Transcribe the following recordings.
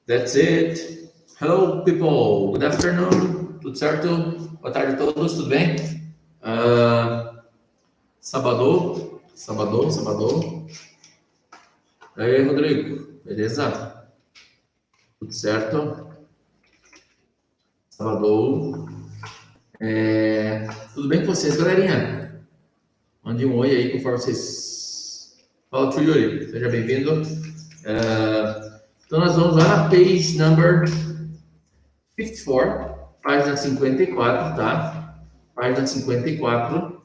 That's it. Hello, people. Good afternoon. Tudo certo? Boa tarde a todos. Tudo bem? Sabadão. E aí, Rodrigo. Beleza? Tudo certo? Sabadão. Tudo bem com vocês, galerinha? Mande um oi aí conforme vocês... Fala, tio Yuri. Seja bem-vindo. Então, nós vamos lá na page number 54, página 54, tá? Página 54.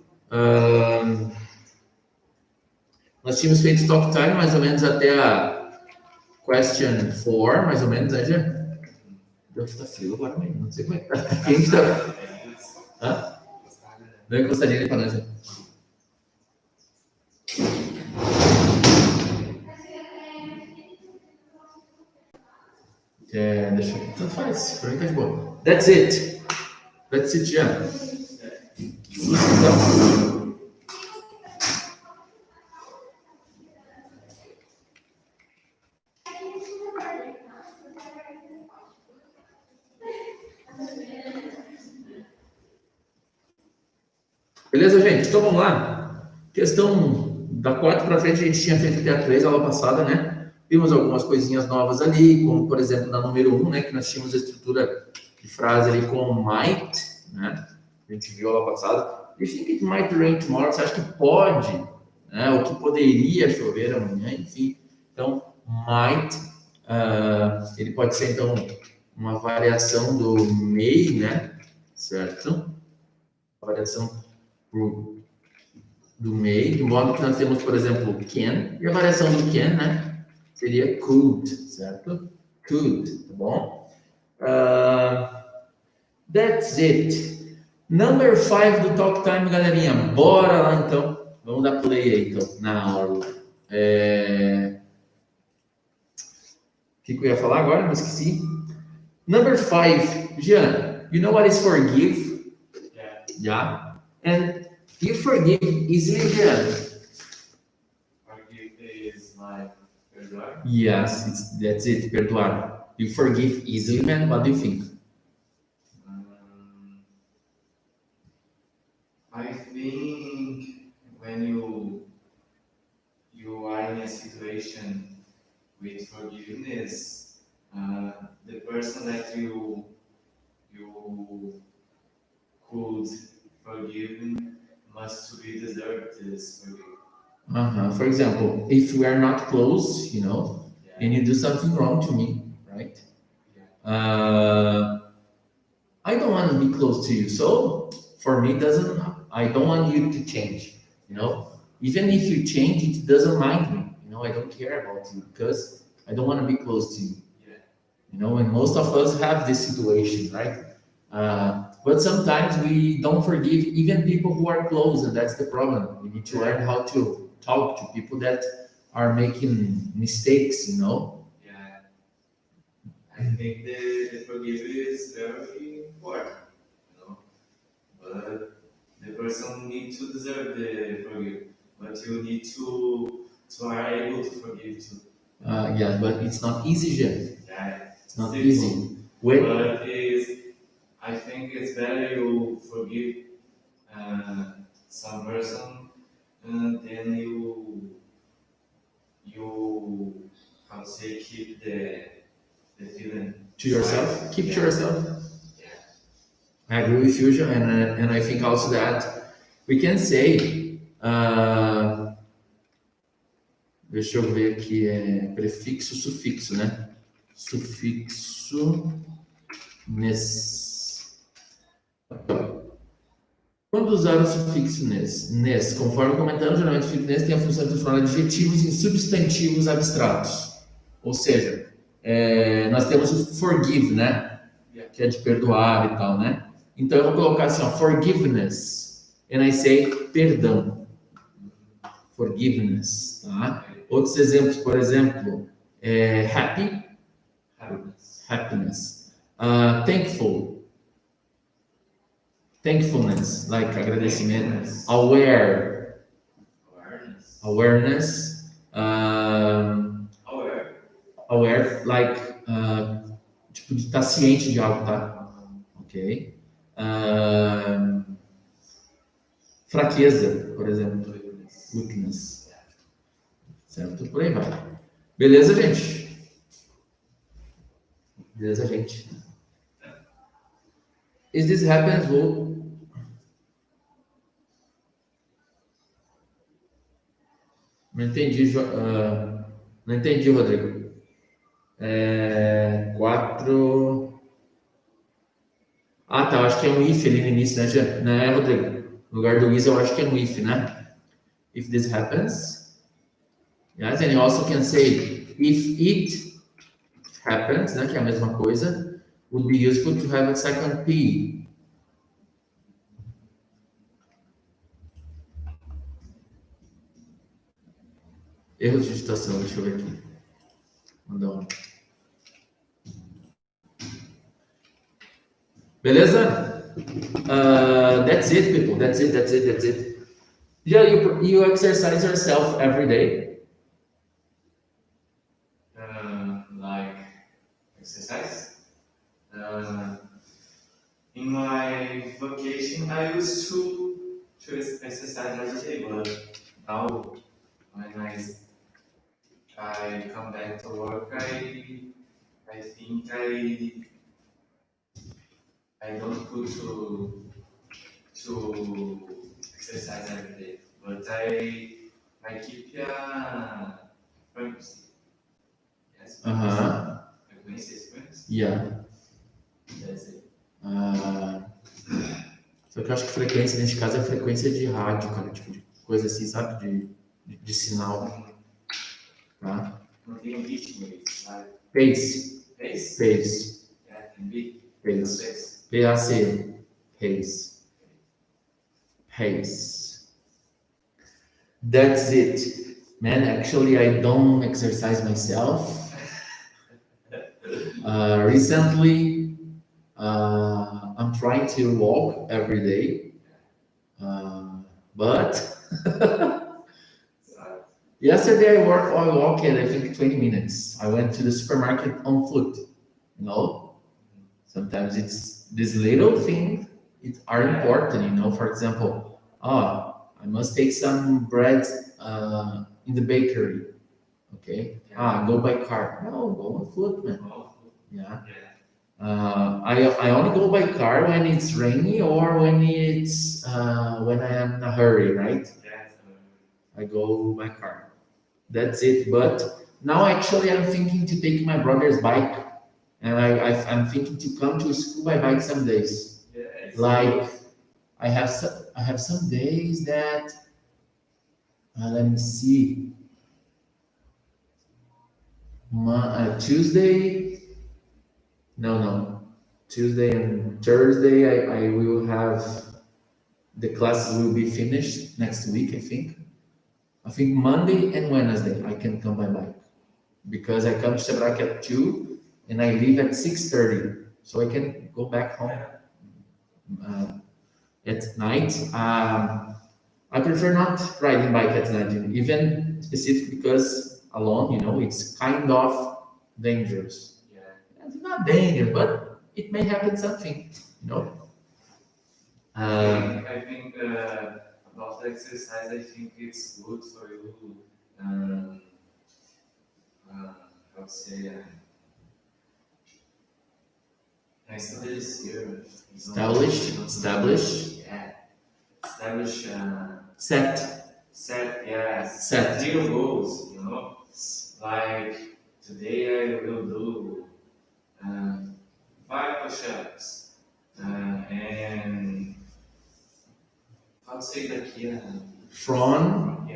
Nós tínhamos feito talk time mais ou menos até a question 4, mais ou menos, né, Jean? Deus, tá frio agora mesmo, não sei como é que tá. Quente tá. Hã? Não encostaria ali pra nós, né? Deixa eu... Tanto faz, pra mim tá de boa. That's it, Jean. Então... Beleza, gente? Então vamos lá. Questão da 4 para frente, a gente tinha feito até a 3 aula passada, né? Vimos algumas coisinhas novas ali, como por exemplo na número 1, né? Que nós tínhamos a estrutura de frase ali com might, né? A gente viu aula passada. You think it might rain tomorrow? Você acha que pode, né? Ou que poderia chover amanhã, enfim. Então, might, ele pode ser então uma variação do may, né? Certo? Variação do may, de modo que nós temos, por exemplo, can, e a variação do can, né, seria could, certo? Could, tá bom? That's it. Number 5 do Talk Time, galerinha. Bora lá, então. Vamos dar play aí, então, na aula. O que eu ia falar agora? Me esqueci. Number 5. Jean, you know what is forgive? Yeah. And you forgive easily, Jean? Forgive is like perdoar? Yes, that's it, perdoar. You forgive easily, man? What do you think? I think when you are in a situation with forgiveness, the person that you could forgive must be deserved this forgiveness. For example, if we are not close, you know, and you do something wrong to me, right? I don't want to be close to you, so for me, I don't want you to change, you know? Even if you change, it doesn't mind me, you know, I don't care about you because I don't want to be close to you. You know, and most of us have this situation, right? But sometimes we don't forgive even people who are close, and that's the problem. We need to learn how to talk to people that are making mistakes, you know? Yeah. I think the forgiveness is very important, you know? But the person needs to deserve the forgiveness, but you need to are able to forgive too. Yeah, but it's not easy, Jean. Yeah. It's not easy. But I think it's better you forgive some person, and then you how to say, keep the feeling to yourself. Keep to yourself. Yeah. I agree with you, Jean, and I think also that we can say. Deixa eu ver aqui, prefixo, sufixo, né? Sufixo, nes. Quando usar o sufixo nes, conforme comentamos, geralmente o sufixo nes tem a função de transformar adjetivos em substantivos abstratos. Ou seja, nós temos o forgive, né? Que é de perdoar e tal, né? Então eu vou colocar assim, ó, forgiveness, and I say perdão. Forgiveness, tá? Outros exemplos, por exemplo, happiness, thankfulness, like agradecimento, aware, awareness, aware, like, tipo, de estar ciente de algo, tá? Ok? Fraqueza, por exemplo. Weakness. Certo? Por aí vai. Beleza, gente? Beleza, gente? If this happens, Não entendi, não entendi, Rodrigo. 4. Ah, tá. Eu acho que é um if ali no início, né, Rodrigo? No lugar do is, eu acho que é um if, né? If this happens. Yes, and you also can say if it happens, né? Que é a mesma coisa. Would be useful to have a second P. Erro de digitação, deixa eu ver aqui. Mandar um. Beleza? That's it, people. That's it. Yeah, you exercise yourself every day. Like exercise. In my vacation, I used to exercise every day, but now when I come back to work, I think I don't go to exercise every day, but I keep frequency. Yes. Frequency. Yeah. That's it. Só que eu acho que frequência, nesse caso, é frequência de rádio, cara, tipo de coisa assim, sabe? De sinal. Tá? Não tem um ritmo, sabe? Pace. Yeah, can be. Pace. P-A-C. Pace. That's it. Man, actually, I don't exercise myself. Recently, I'm trying to walk every day, but yesterday I walked, I think 20 minutes. I went to the supermarket on foot. Sometimes it's these little things are important. For example, I must take some bread in the bakery. Okay. Go by car. No, go on foot, man. Yeah. I only go by car when it's rainy or when when I am in a hurry, right? I go by car. That's it. But now actually I'm thinking to take my brother's bike, and I'm thinking to come to school by bike some days. Like I have some days that let me see. Tuesday. No. Tuesday and Thursday, I will have the classes will be finished next week. I think Monday and Wednesday I can come by bike because I come to Sebrae at 2 and I leave at 6:30, so I can go back home at night. I prefer not riding bike at night, even specifically because alone, it's kind of dangerous. It's not dangerous, but it may happen something, I think about the exercise, I think it's good for you. How to say? Establish. Yeah. Establish. Set zero goals. Like today, I will do 5 push-ups, and how to say that from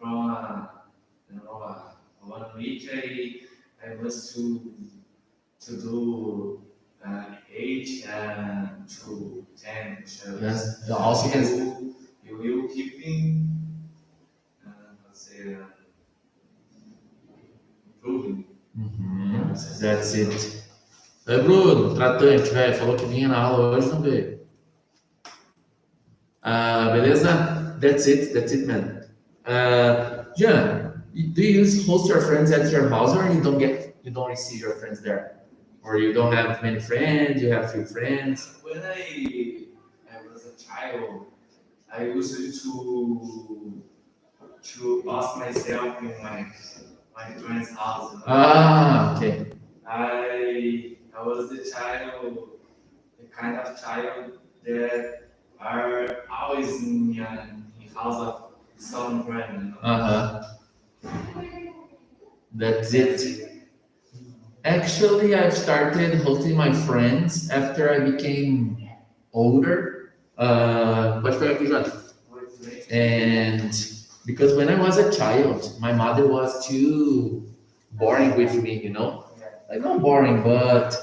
1 week I was to do 8 to 10 push-ups. Yes, also you will keeping improving. That's it. Bruno, tratante, velho, falou que vinha na aula hoje, não veio. Beleza? That's it, man. Jan, do you host your friends at your house, or you don't receive your friends there, or you don't have many friends, you have few friends? When I was a child, I used to pass myself in my friend's house. Ah, okay. I was the kind of child that are always in house of some friend. Uh-huh. That's it. Actually, I've started hosting my friends after I became older. Pode pegar aqui, Jonathan. And because when I was a child, my mother was too boring with me, Like not boring, but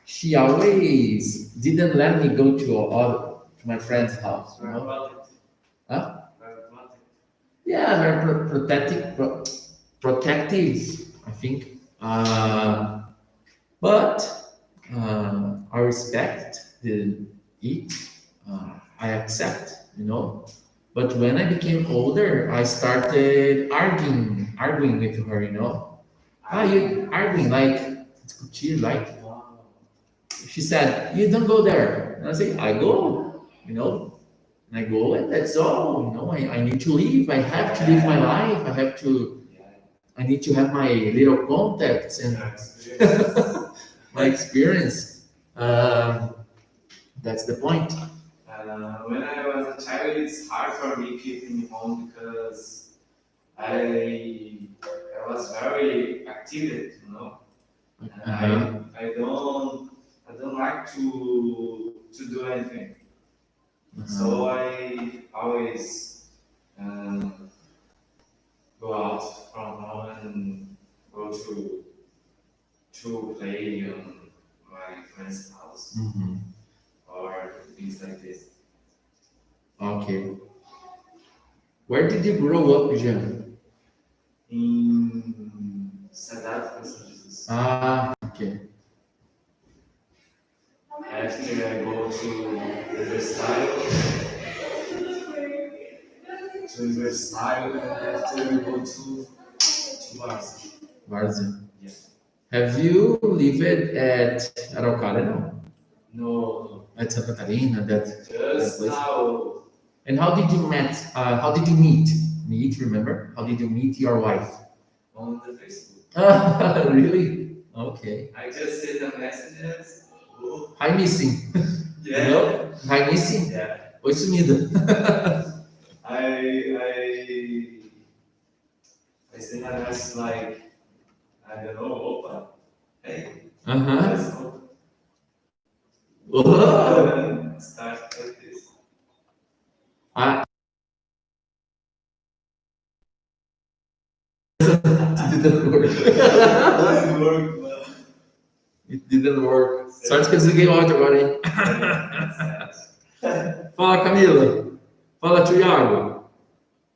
she always didn't let me go to my friend's house. Huh? Yeah, very protective, I think. But I respect it. I accept. But when I became older, I started arguing with her. You arguing like discutir, like she said, you don't go there. And I say, I go. And I go, and that's all. I need to leave. I have to live my life. I need to have my little contacts and my experience. That's the point. When I was a child, it's hard for me keeping home because I was very active. Uh-huh. I don't like to do anything. So I always go out from home and go to play on my friend's house Mhm. or things like this. Okay. Where did you grow up, Jean? In Sadat Jesus. Ah, okay. After I go to Riverside, and after I go to Barça. Várzea. Yeah. Have you lived at Araucária? No. No, At Santa Catarina, that just place? now And how did you met? How did you meet? Meet, remember? How did you meet your wife? on the Facebook. Really? Okay. I just sent the messages. Oh, Hi, missing. yeah. No? Hi, missing. Yeah. Oi, sumida. I sent a message like, I don't know, opa, hey, Aham. let's go. Uou! And start like this. Ah, it didn't work. Doesn't work well. It didn't work. Sorte que eu desliguei o áudio agora, hein? Fala, Camila. Fala, Thiago.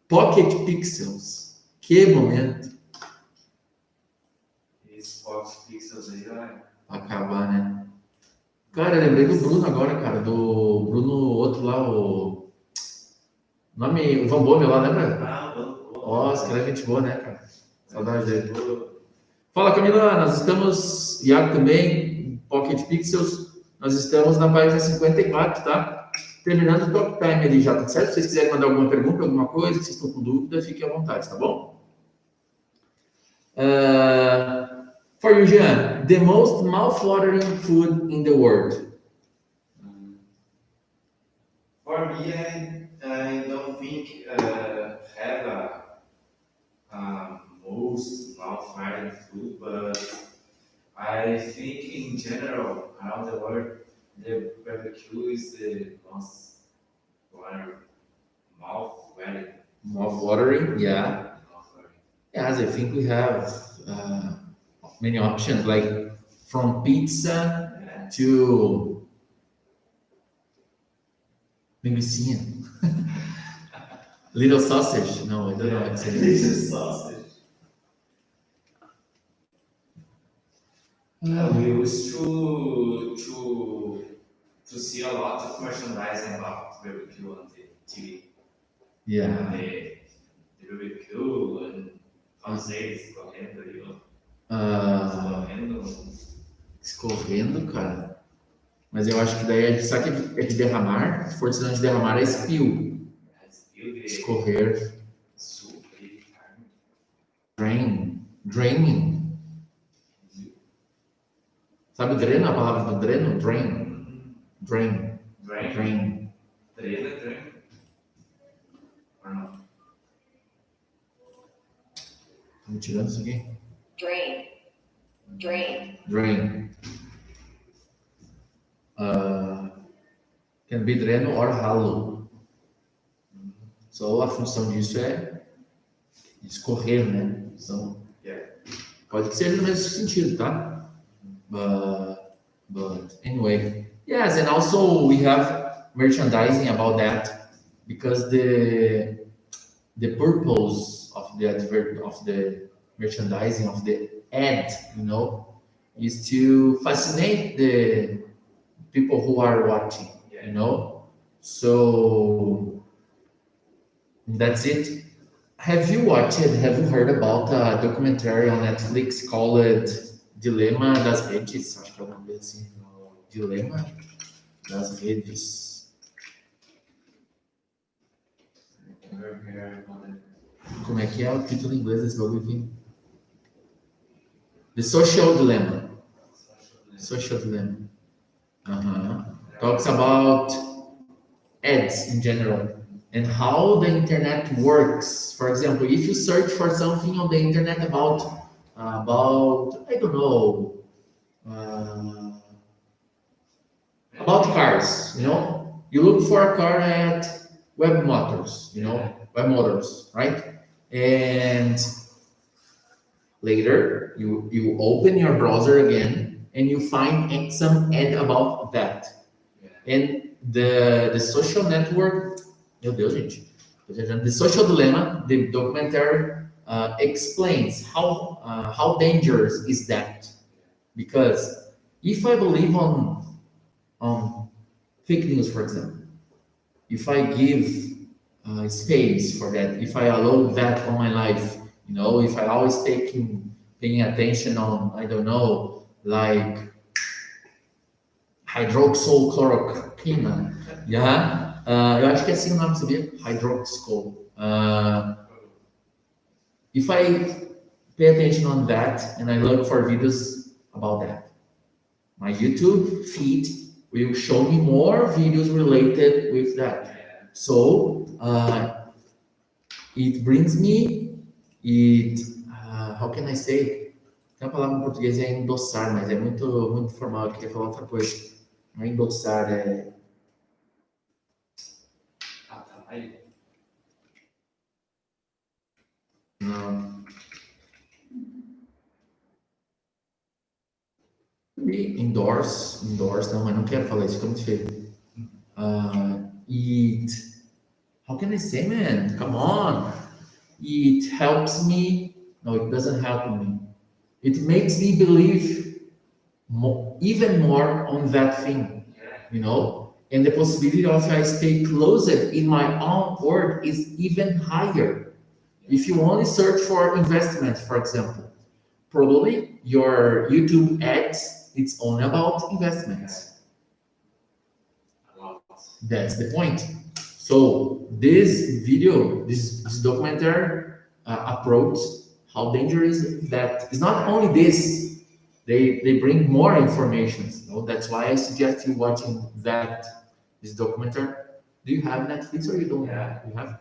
Pocket Pixels. Que momento. Esse Fox Pixels aí vai. Acabar, né? Cara, eu lembrei do Bruno agora, cara. Do Bruno, outro lá, o nome, o Van Bommel lá, lembra? Ah, vamos. Nossa, que era gente boa, né, cara? Saudade dele. Fala, Camila. Nós estamos, Iago também, Pocket Pixels. Nós estamos na página 54, tá? Terminando o Top Time ali já, tá certo? Se vocês quiserem mandar alguma pergunta, alguma coisa, que vocês estão com dúvida, fiquem à vontade, tá bom? For you, Jean, the most mouth-watering food in the world. For me, I don't think have a most mouth-watering food, but I think in general around the world, the barbecue is the most water, mouth-watering. Mouth-watering, yeah. Mouth-watering. Yes, I think we have many options, like from pizza Yeah. to linguiça. Little sausage. No, I don't know what to say. This is sausage. We used to see a lot of merchandising about barbecue on the TV. Yeah. The barbecue and Francês, correndo ali, ó. Ah, Correndo. escorrendo, cara. Mas eu acho que daí, sabe que é de derramar? Se for sinal de derramar, é spill. Skill de Escorrer. suco ali, carne. Drain. Draining. Sabe dreno? A palavra do dreno? Drain. Drain. Drain. Drain. Drain. Or não? Tô me tirando isso aqui? Drain. Drain. Can be dreno or hollow. So, a função disso é escorrer, né? Então, pode ser no mesmo sentido, tá? But anyway, yes, and also we have merchandising about that because the purpose of the merchandising of the ad, is to fascinate the people who are watching, So that's it. Have you heard about a documentary on Netflix called Dilema das Redes? Acho que é alguma coisa assim. Dilema das Redes. Como é que é o título em inglês desse bagulho aqui? The Social Dilemma. Social Dilemma. Talks about ads in general and how the internet works. For example, if you search for something on the internet about I don't know, about cars, you look for a car at Web Motors, Web Motors, right? And later you open your browser again and you find some ad about that. And the social network, meu Deus, gente, the Social Dilemma, the documentary explains how dangerous is that. Because if I believe on fake news, for example, if I give space for that, if I allow that on my life, if I always paying attention on, I don't know, like hydroxychloroquine, yeah? Eu acho que é assim o nome, sabia? Hydroxyl. If I pay attention on that and I look for videos about that, my YouTube feed will show me more videos related with that. So it brings me, how can I say? Tem uma palavra em português, é endossar, mas é muito, muito formal, eu queria falar outra coisa. Não é endossar, é... Não. Endorse, não, mas não quero falar isso, fica muito feio. How can I say, man? Come on. It helps me. No, it doesn't help me. It makes me believe even more on that thing, And the possibility of I stay closer in my own world is even higher. If you only search for investment, for example, probably your YouTube ads, it's only about investments. That's the point. So this video, this documentary approach, how dangerous that is. Not only this, they bring more information. That's why I suggest you watching this documentary. Do you have Netflix or you don't have? You have?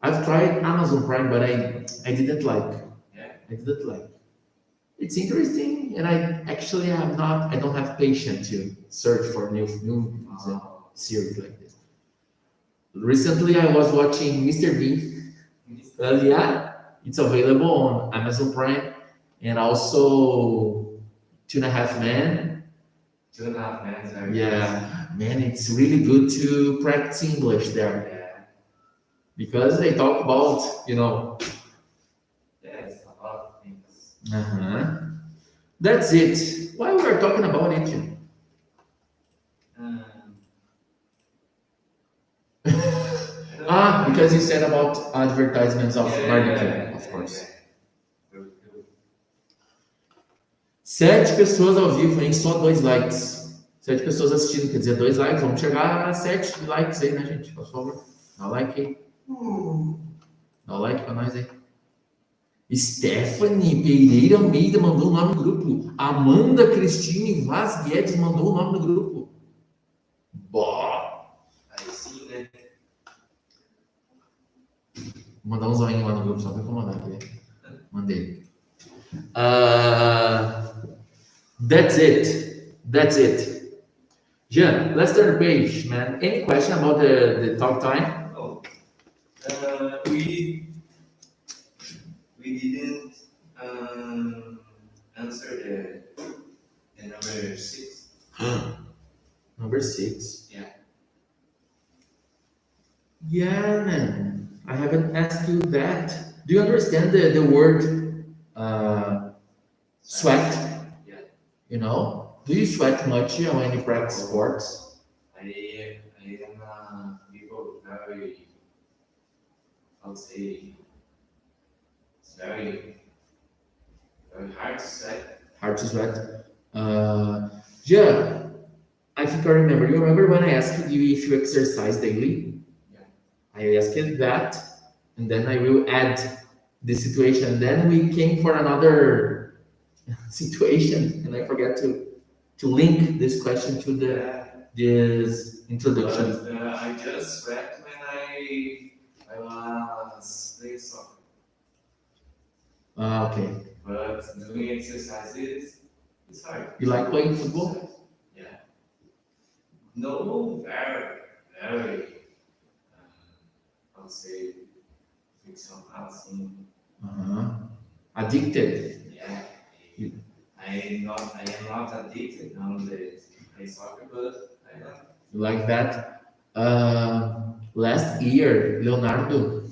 I've tried Amazon Prime, but I didn't like. I didn't like. It's interesting, and I don't have patience to search for new series like this. Recently, I was watching Mr. Bean. It's available on Amazon Prime, and also 2.5 Men. 2.5 Men. Yeah, man, it's really good to practice English there. Because they talk about, Yes, a lot of things. That's it. Why we are talking about it? Because you said about advertisements of barbecue, Yeah, of course. yeah. 7 pessoas ao vivo, hein? Só 2 likes. 7 pessoas assistindo, quer dizer, 2 likes. Vamos chegar a 7 likes aí, né, gente? Por favor. Dá like aí. Dá like pra nós aí. Stephanie Pereira Almeida mandou o nome no grupo. Amanda Cristine Vaz Guedes mandou o nome no grupo. Bó! Aí sim, né? Vou mandar um zoinho lá no grupo, só pra incomodar. Mandei. That's it. That's it. Jean, let's turn the page, man. Any question about the talk time? Oh, we didn't answer the number 6. Number 6. Yeah. Yeah, man. I haven't asked you that. Do you understand the word sweat? Yeah. You know? Do you sweat much when you practice sports? I am people very, I would say, it's very hard to say. Hard to sweat. Yeah, I think I remember. You remember when I asked you if you exercise daily? Yeah. I asked you that, and then I will add the situation. Then we came for another situation, and I forgot to link this question to this introduction. But I just sweat when I was playing soccer. Okay. But doing exercises is hard. You like playing football? Yeah. No, very. I would say, somehow, Addicted. yeah. I am not addicted on the play soccer, but I am. You like that? Last year, Leonardo,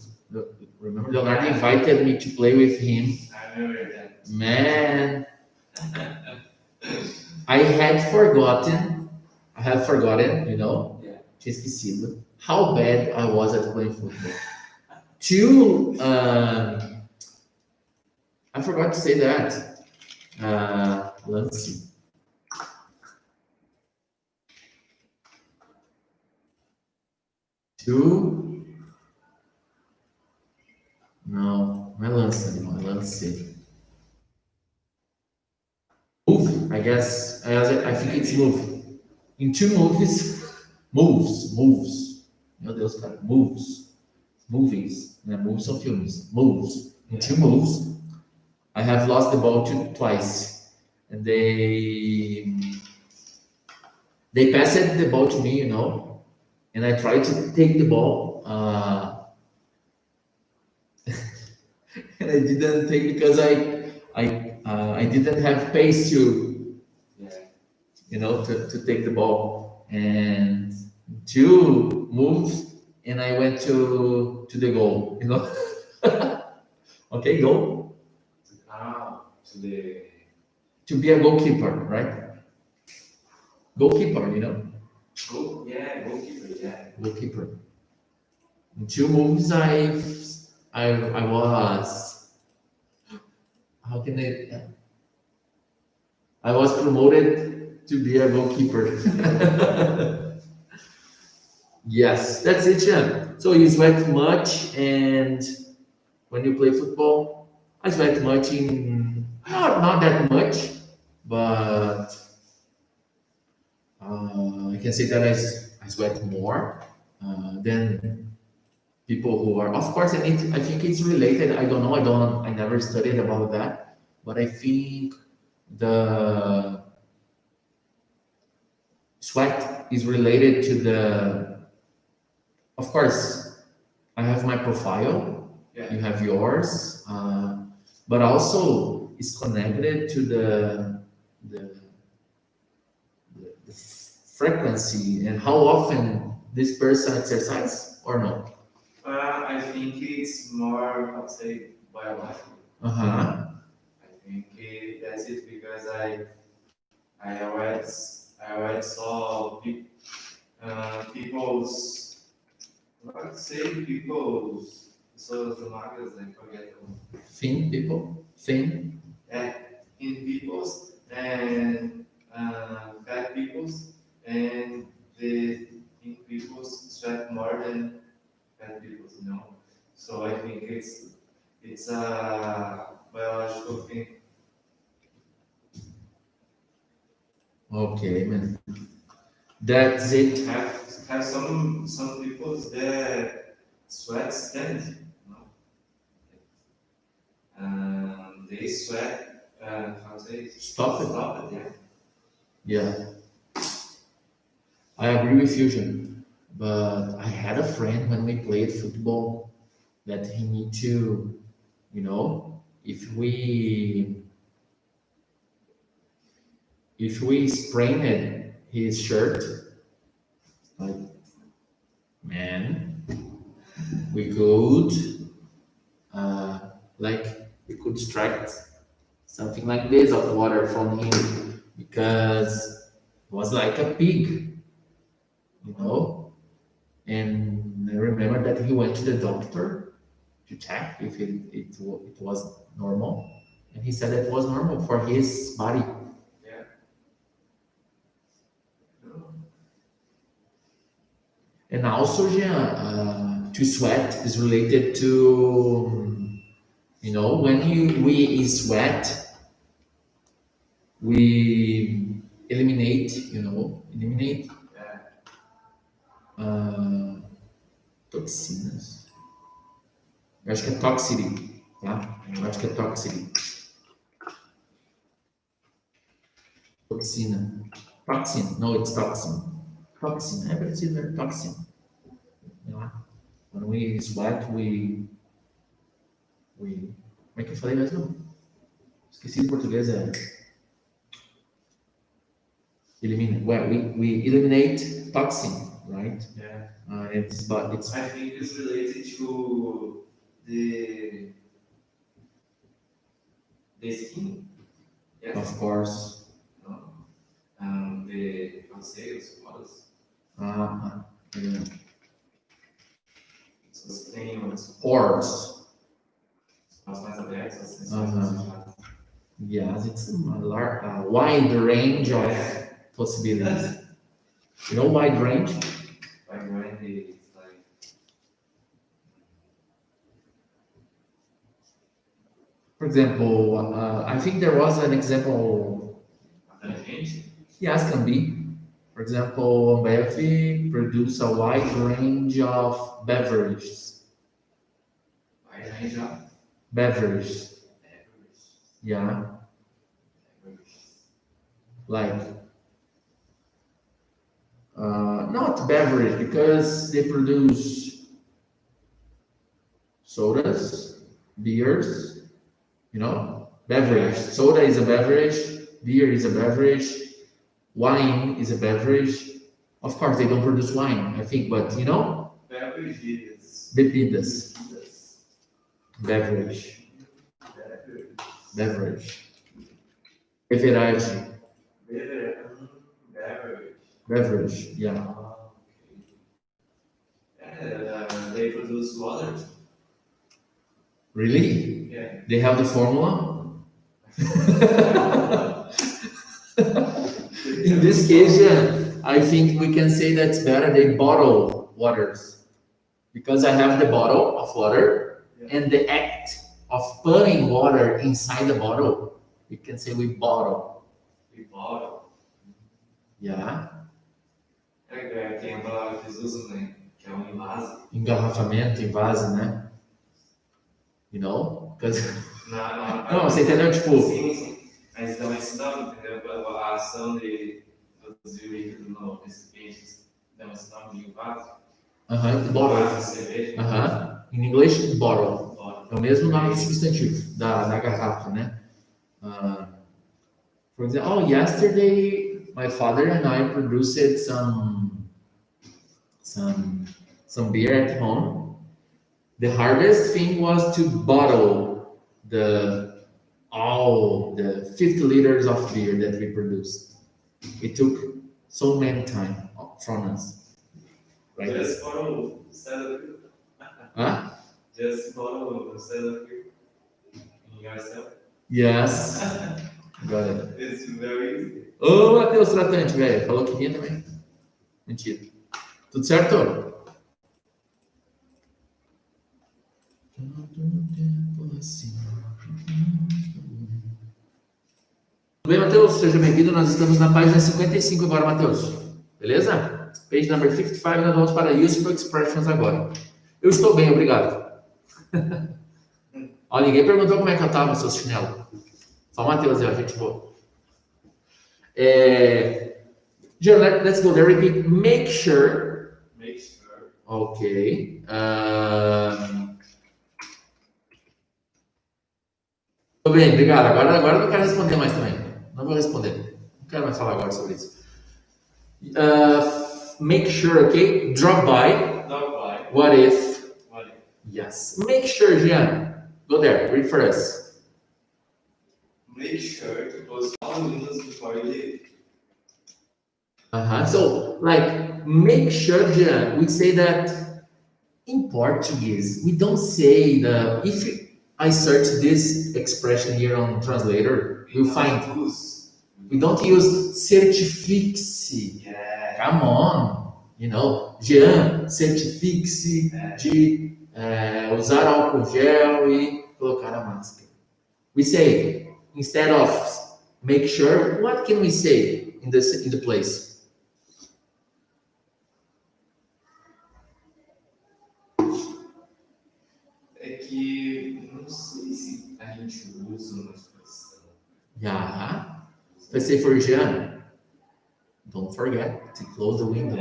remember Leonardo invited me to play with him. I remember that. Man, I have forgotten, you know, Yeah. tinha esquecido how bad I was at playing football. I forgot to say that. Let's see. Não é lança, não é lance. Move, I guess. I think it's move. In 2 moves. Meu Deus, cara, moves. Movies, né? Moves são filmes. Moves. In 2 moves, I have lost the ball twice. And they passed the ball to me, you know, and I tried to take the ball. And I didn't take because I didn't have pace to, you know, to take the ball. And 2 moves, and I went to the goal, you know. Okay, goal. To be a goalkeeper, right? Goalkeeper, you know. Goalkeeper, yeah. Goalkeeper. In 2 moves, I was. How can I was promoted to be a goalkeeper. Yes, that's it, Jan. So you sweat much, and when you play football, I sweat much in not that much, but I can say that I sweat more than people who are. Of course, I think it's related. I don't know. I never studied about that, but I think the sweat is related to the. Of course, I have my profile. Yeah. You have yours, but also it's connected to the frequency and how often this person exercise or no. I think it's more, I'd say, biological. Uh-huh. I think that's it because I always saw people's Pode ser people, pessoas magras, I forget. Thin people, thin. In peoples and fat peoples, and the thin peoples sweat more than fat peoples, you know. So I think it's a biological thing. Okay, man. That's it. Have some peoples that sweat stand, you know. They sweat. How to say? Stop it. Stop it. Yeah. Yeah, I agree with you, Jean. But I had a friend when we played football that he need to, you know, if we sprained his shirt, like man, we could like we could extract something like this of water from him because it was like a pig, you know. And I remember that he went to the doctor to check if it was normal, and he said it was normal for his body. Yeah. And also, Jean, to sweat is related to, you know, when we sweat, we eliminate uh, toxinas. Eu acho que é toxicity, tá? Eu acho que é toxicity. Toxina. Toxin. No, it's toxin. Toxin. É parecido, toxin. Yeah. When we sweat, como é que eu falei mesmo? Esqueci em português, elimina. Well, we eliminate toxin, right? Yeah. It's I think it's related to the skin. Yes. of course. No. The how to say os poros. Yeah. Os tem os Pores. mais abertos, as Uh-huh. Yes, it's a wide range of possibilities. You know, wide range. By when it's like For example, I think there was an example. change. Yes, can be. For example, Ambev produce a wide range of beverages. By range of Beverages, yeah, like not beverage because they produce sodas, beers, you know, beverage. Soda is a beverage, beer is a beverage, wine is a beverage. Of course, they don't produce wine, I think, but you know, beverages. bebidas, beverage, beverage, beverage, Beverage. beverage, yeah. They produce water. Really? Yeah. They have the formula? In this case, yeah, I think we can say that's better. They bottle waters because I have the bottle of water and the act of putting water inside the bottle. We can say we bottle. We bottle. Yeah. Tem a palavra que eles usam, né? Que é invase. Engarrafamento, invase, né? You know? Because... Não, você entendeu? Tipo... Sim. Mas estão ensinando, entendeu? A ação de produzir o líquido no recipiente. Estão ensinando de invase. Bottle. Cerveja. Em inglês, bottle. É o mesmo nome do substantivo, da garrafa, né? For example, yesterday my father and I produced some beer at home. The hardest thing was to bottle all the 50 liters of beer that we produced. It took so many time from us. Right? Eles foram Huh? Just follow yourself in yourself. Yes. Got it. It's very easy. Ô, Matheus Tratante, velho. Falou que vinha também. Mentira. Tudo certo? Tudo bem, Matheus? Seja bem-vindo. Nós estamos na página 55 agora, Matheus. Beleza? Page number 55, nós vamos para Useful Expressions agora. Eu estou bem, obrigado. Ó, ninguém perguntou como é que eu tava, seus chinelos. Só o Matheus aí, ó, gente boa. Let's go there. Repeat. Make sure. Make sure. Ok. Tudo bem, obrigado. Agora eu não quero responder mais também. Não vou responder. Não quero mais falar agora sobre isso. Make sure, ok? Drop by. Drop by. What if? What if? Yes. Make sure, Jean. Go there. Read for us. Make sure to close all windows before you leave. So, like, make sure, Jean, we say that in Portuguese, we don't say if I search this expression here on translator, you'll find, we don't use certifique-se. Yeah. Come on, Jean, certifique-se de usar álcool gel e colocar a máscara. We say, instead of make sure, what can we say in the place? É que não sei se a gente usa uma expressão. Yeah. Let's say for Jean, don't forget to close the window.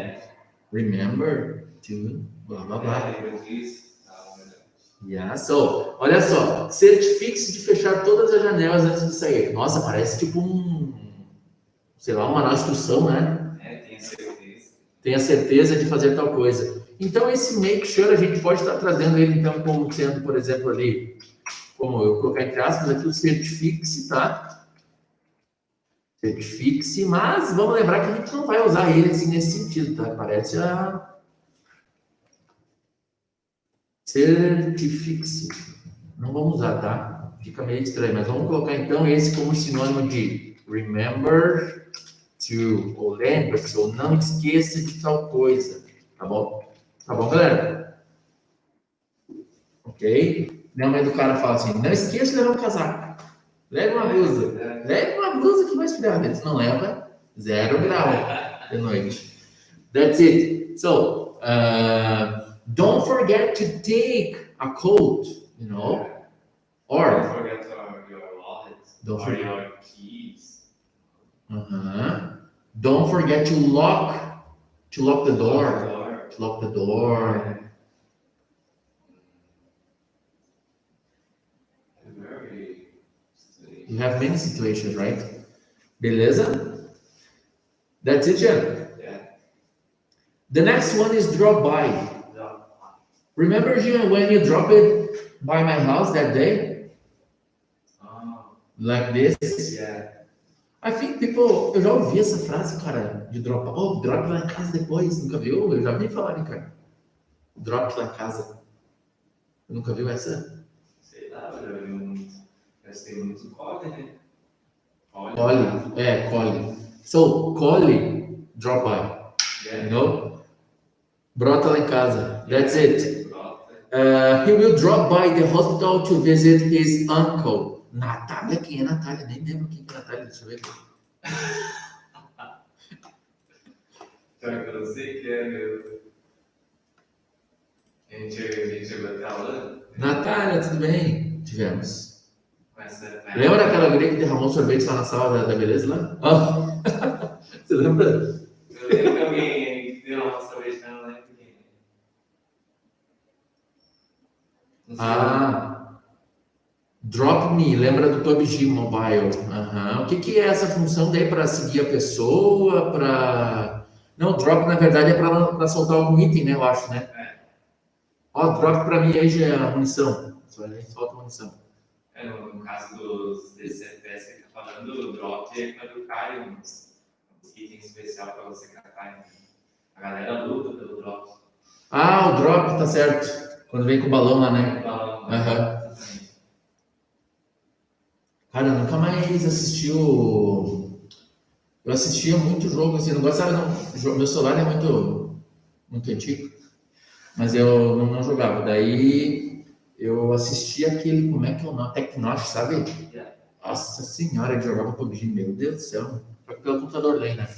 Remember to blah blah blah. Yeah. So, olha só, certifique-se de fechar todas as janelas antes de sair. Nossa, parece tipo sei lá, uma instrução, né? Tenha certeza. Tenha certeza de fazer tal coisa. Então, esse make sure a gente pode estar trazendo ele, então, como sendo, por exemplo, ali, como eu colocar entre aspas aqui, o certifique-se, tá? Certifique-se, mas vamos lembrar que a gente não vai usar ele assim nesse sentido, tá? Parece a certifique-se. Não vamos usar, tá? Fica meio estranho, mas vamos colocar então esse como sinônimo de remember to, ou lembre-se, ou não esqueça de tal coisa, tá bom? Tá bom, galera? Ok? Minha mãe do cara fala assim, não esqueça de levar um casaco. Leve uma blusa. Leve uma blusa que vai esfriar. Dentro não leva 0 grau de noite. That's it. So, don't forget to take a coat, Or, Don't forget your wallet. Don't or forget. your keys. Don't forget to lock the door. Door. To lock the door. Very. You have many situations, right? Beleza? That's it, Jen. Yeah. The next one is drop by. Drop by. Remember, Jen, when you dropped it by my house that day? Oh. Like this? Yeah. I think people... Eu já ouvi essa frase, cara, de drop. Oh, drop lá em casa depois. Nunca viu? Eu já vi falar, cara. Drop lá em casa. Nunca viu essa? Sei lá, eu já vi muito. Mas tem muito cole, né? Cole. Cole. So, cole, drop by. Yeah. Brota lá em casa. That's it. Brota. He will drop by the hospital to visit his uncle. Natália? Quem é Natália? Nem lembro quem é Natália. Deixa eu ver aqui. Pior que eu não sei que é, meu. A gente chegou até lá. Natália, tudo bem? Tivemos. Mas, Lembra daquela guria que derramou sorvete lá na sala da beleza lá? Oh. Você lembra? Eu lembro que alguém deu uma sorvete, mas não lembro quem. Não sei. Drop me, lembra do PUBG Mobile. O que é essa função daí para seguir a pessoa? Não, drop na verdade é para soltar algum item, né? Eu acho, né? Drop para mim aí já é a munição. Só a gente solta a munição. No caso desse FPS que tá falando, o drop é quando cai uns itens especiais para você catar. A galera luta pelo drop. O drop, tá certo. Quando vem com o balão lá, né? Balão. Aham. Cara, eu nunca mais assisti o. Eu assistia muito jogo, assim, não gostava não. Meu celular é muito antigo, mas eu não jogava. Daí eu assistia aquele, como é que é o nome? Tecnosh, sabe? Yeah. Nossa senhora, que jogava PUBG, meu Deus do céu. Só que pelo computador daí, né?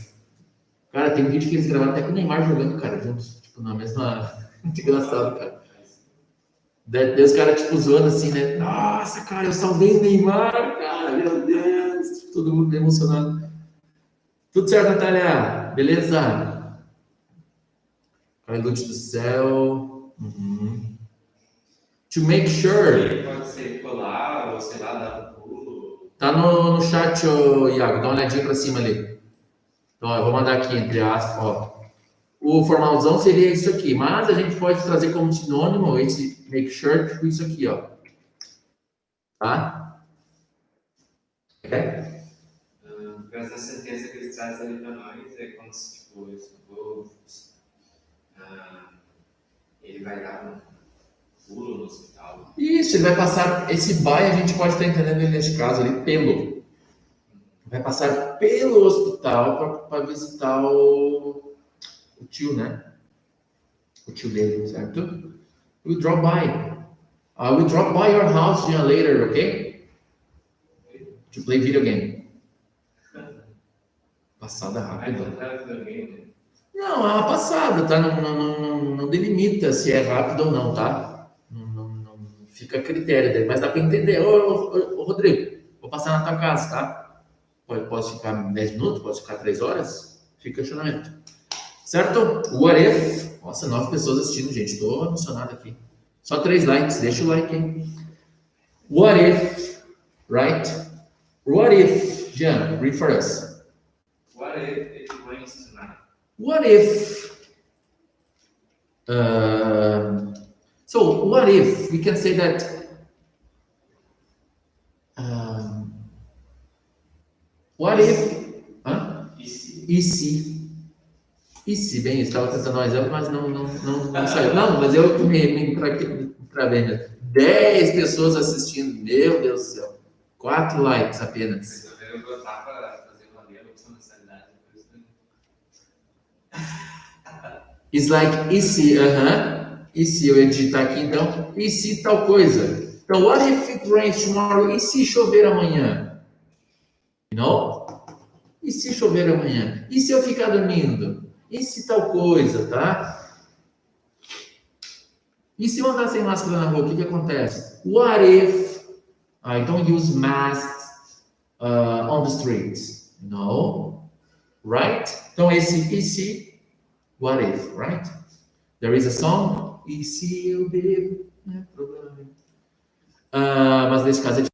Cara, tem um vídeo que eles gravaram até com o Neymar jogando, cara, juntos, tipo, na mesma. Muito engraçado, cara. Daí os caras, tipo, zoando assim, né? Nossa, cara, eu salvei o Neymar, cara, meu Deus. Tipo, todo mundo emocionado. Tudo certo, Natália? Beleza? Carlucci do céu. Uhum. To make sure. Ele pode ser colar, ou sei lá, dar um pulo. Tá no chat, ô, Iago. Dá uma olhadinha pra cima ali. Então, ó, eu vou mandar aqui, entre aspas, ó. O formalzão seria isso aqui, mas a gente pode trazer como sinônimo esse make sure com isso aqui, ó. Tá? É? Por causa da sentença que eles trazem ali para nós, é como se, tipo, ele vai dar um pulo no hospital. Isso, ele vai passar. Esse by a gente pode estar entendendo ele neste caso ali pelo. Vai passar pelo hospital para visitar o tio, né? O tio dele, certo? We'll drop by. We'll drop by your house later, okay? To play video game. Passada Vai rápida. entrar no videogame. Não, é uma passada, tá? Não delimita se é rápido ou não, tá? Não fica a critério dele, mas dá para entender. Ô, Rodrigo, vou passar na tua casa, tá? Pode ficar 10 minutos, pode ficar 3 horas? Fica questionamento. Certo? What if? Nossa, 9 pessoas assistindo, gente. Estou emocionado aqui. Só 3 likes, deixa o like, hein? What if, right? What if, Jean, read for us. What if it rains tonight? What if? So what if we can say that? What if? Hã? E se? E se? E se? Bem, eu estava tentando um exemplo, mas não saiu. Não, mas eu me travei, né? 10 pessoas assistindo. Meu Deus do céu. 4 likes apenas. Eu vou botar para fazer uma opção de sanidade. It's like, e se? E se eu digitar aqui, então? E se tal coisa? Então, what if it rains tomorrow? E se chover amanhã? You know? E se chover amanhã? E se eu ficar dormindo? E se tal coisa, tá? E se eu andar sem máscara na rua, o que acontece? What if I don't use masks on the streets? No? Right? Então, esse e se, what if, right? There is a song, e se eu bebo, né? Provavelmente. Mas nesse caso é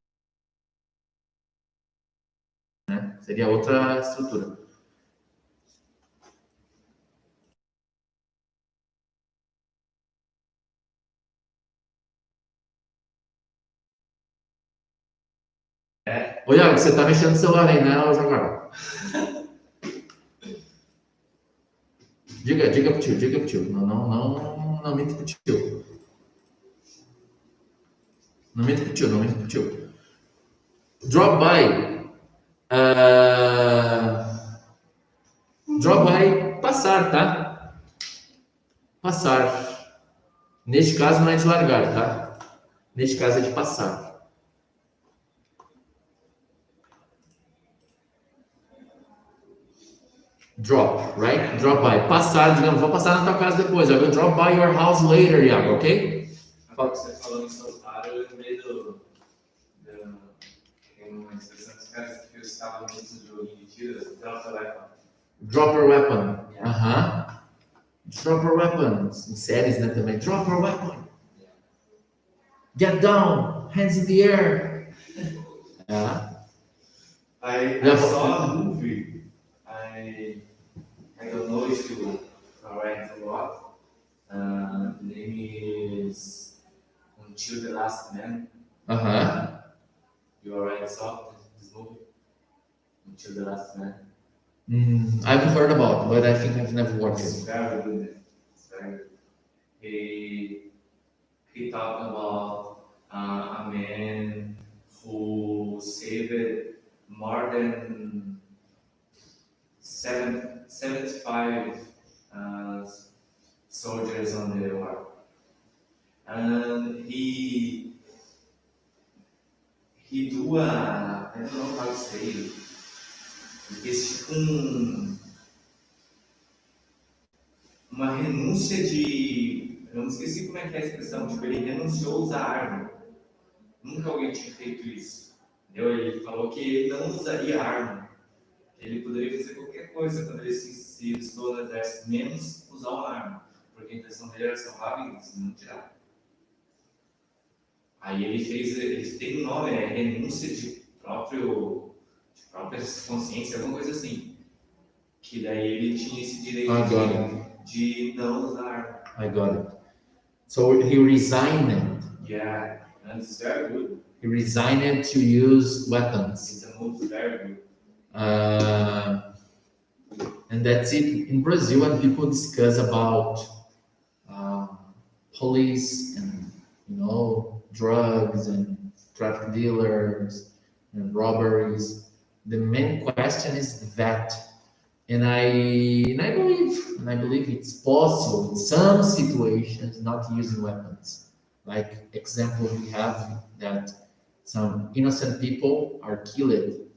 né? Seria outra estrutura. Ô, Iago, você tá mexendo no celular aí, né, Jaguar? Diga pro tio. Não minta pro tio. Não minta pro tio. Drop by. Drop by, passar, tá? Passar. Neste caso não é de largar, tá? Neste caso é de passar. Drop, right? Drop by. Passar, digamos, vou passar na tua casa depois. I will drop by your house later, Iago, ok? Você falou em soltar, eu lembrei tem uma expressão dos caras que estavam dentro do joguinho de tiro, drop a weapon. Drop your weapon. Drop your weapon. Em séries, né, também. Drop your weapon. Get down. Hands in the air. I saw a movie. I don't know if you already forgot. The name is Until the Last Man. You already saw this movie? Until the Last Man. I've heard about, but I think I've never watched It's it. very good. It's very good. He he talked about a man who saved more than 75 soldiers on the war. And he do a, I don't know how to say it. Ele fez tipo uma renúncia de, eu não esqueci como é que é a expressão, tipo, ele renunciou a usar arma. Nunca alguém tinha feito isso. Entendeu? Ele falou que ele não usaria arma. Ele poderia fazer qualquer coisa quando ele se alistou no exército, menos usar uma arma. Porque a intenção dele era ser rápido e não tirar. Aí ele tem um nome, é renúncia de própria consciência, alguma coisa assim. Que daí ele tinha esse direito de não usar arma. I got it. So he resigned. Yeah, and it's very good. He resigned to use weapons. It's a move very good. And that's it. In Brazil, when people discuss about police and drugs and traffic dealers and robberies, the main question is that. And I believe it's possible in some situations not using weapons. Like examples we have that some innocent people are killed.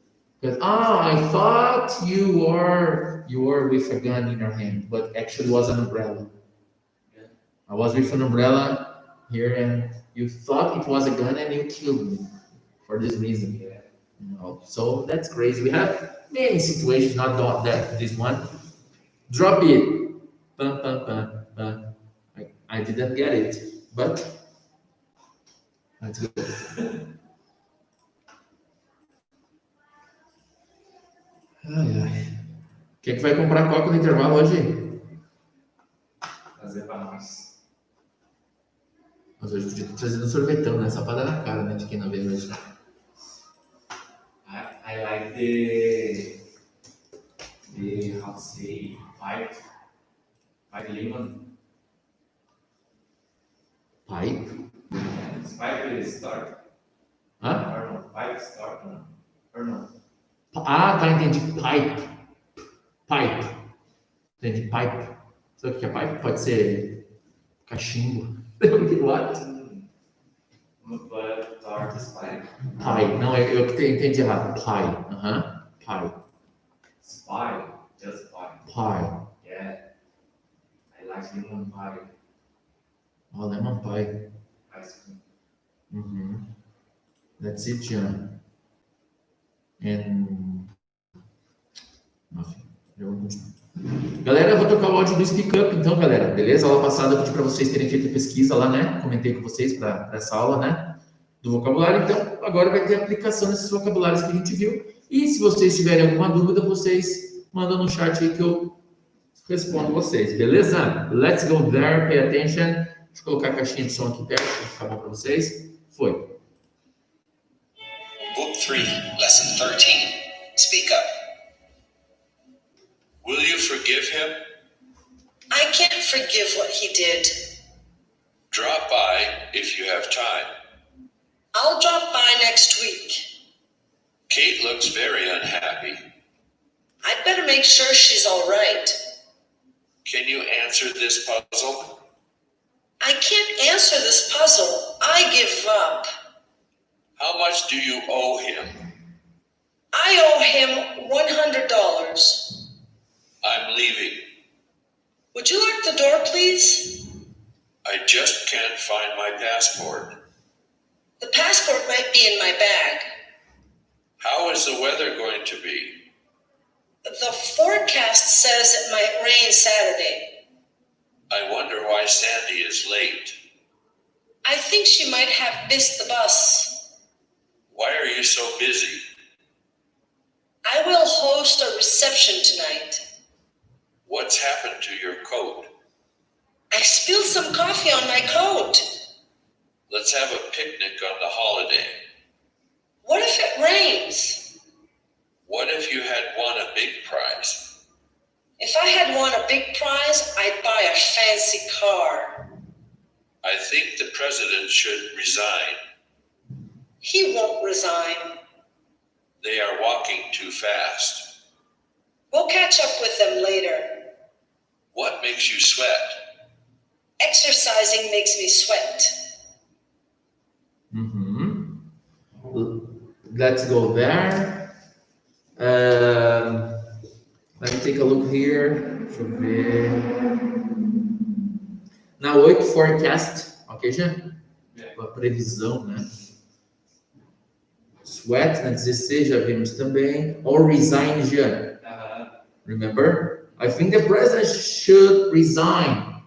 Because I thought you were with a gun in your hand, but actually it was an umbrella. Yeah. I was with an umbrella here, and you thought it was a gun, and you killed me for this reason. Yeah. So that's crazy. We have many situations, not that this one. Drop it. Bum, bum, bum, bum. I didn't get it, but that's good. Ai. Quem é que vai comprar coca no intervalo hoje? Fazer para nós. Mas hoje podia ter trazido um sorvetão, né? Só pra dar na cara, né? De quem não veio hoje. I like the how to say pipe lemon. Pipe? Yes, pipe is start. Hã? Or no, pipe start or no. Ah, tá, entendi. Pipe. Entendi, pipe. Sabe o que é pipe? Pode ser cachimbo. What? But start is pipe. Pie. Não, eu que entendi errado. Pie. Pie. Spy, just pie. Pie. Yeah. I like lemon pie. Oh, lemon pie. Ice cream. Mm-hmm. That's it, John. And nothing. Eu vou continuar. Galera, eu vou tocar o áudio do Speak Up, então, galera. Beleza? Aula passada eu pedi para vocês terem feito a pesquisa lá, né? Comentei com vocês para essa aula, né? Do vocabulário. Então, agora vai ter aplicação nesses vocabulários que a gente viu. E se vocês tiverem alguma dúvida, vocês mandam no chat aí que eu respondo vocês. Beleza? Let's go there. Pay attention. Deixa eu colocar a caixinha de som aqui perto para ficar bom para vocês. Foi. Book 3, Lesson 13. Speak up. Will you forgive him? I can't forgive what he did. Drop by if you have time. I'll drop by next week. Kate looks very unhappy. I'd better make sure she's all right. Can you answer this puzzle? I can't answer this puzzle. I give up. How much do you owe him? I owe him $100. I'm leaving. Would you lock the door, please? I just can't find my passport. The passport might be in my bag. How is the weather going to be? The forecast says it might rain Saturday. I wonder why Sandy is late. I think she might have missed the bus. Why are you so busy? I will host a reception tonight. What's happened to your coat? I spilled some coffee on my coat. Let's have a picnic on the holiday. What if it rains? What if you had won a big prize? If I had won a big prize, I'd buy a fancy car. I think the president should resign. He won't resign. They are walking too fast. We'll catch up with them later. What makes you sweat? Exercising makes me sweat. Let's go there. Let me take a look here. Deixa eu ver. Na 8, forecast. Ok, já? A previsão, né? Sweat, na 16, já vimos também. Or resign, já. Remember? I think the president should resign.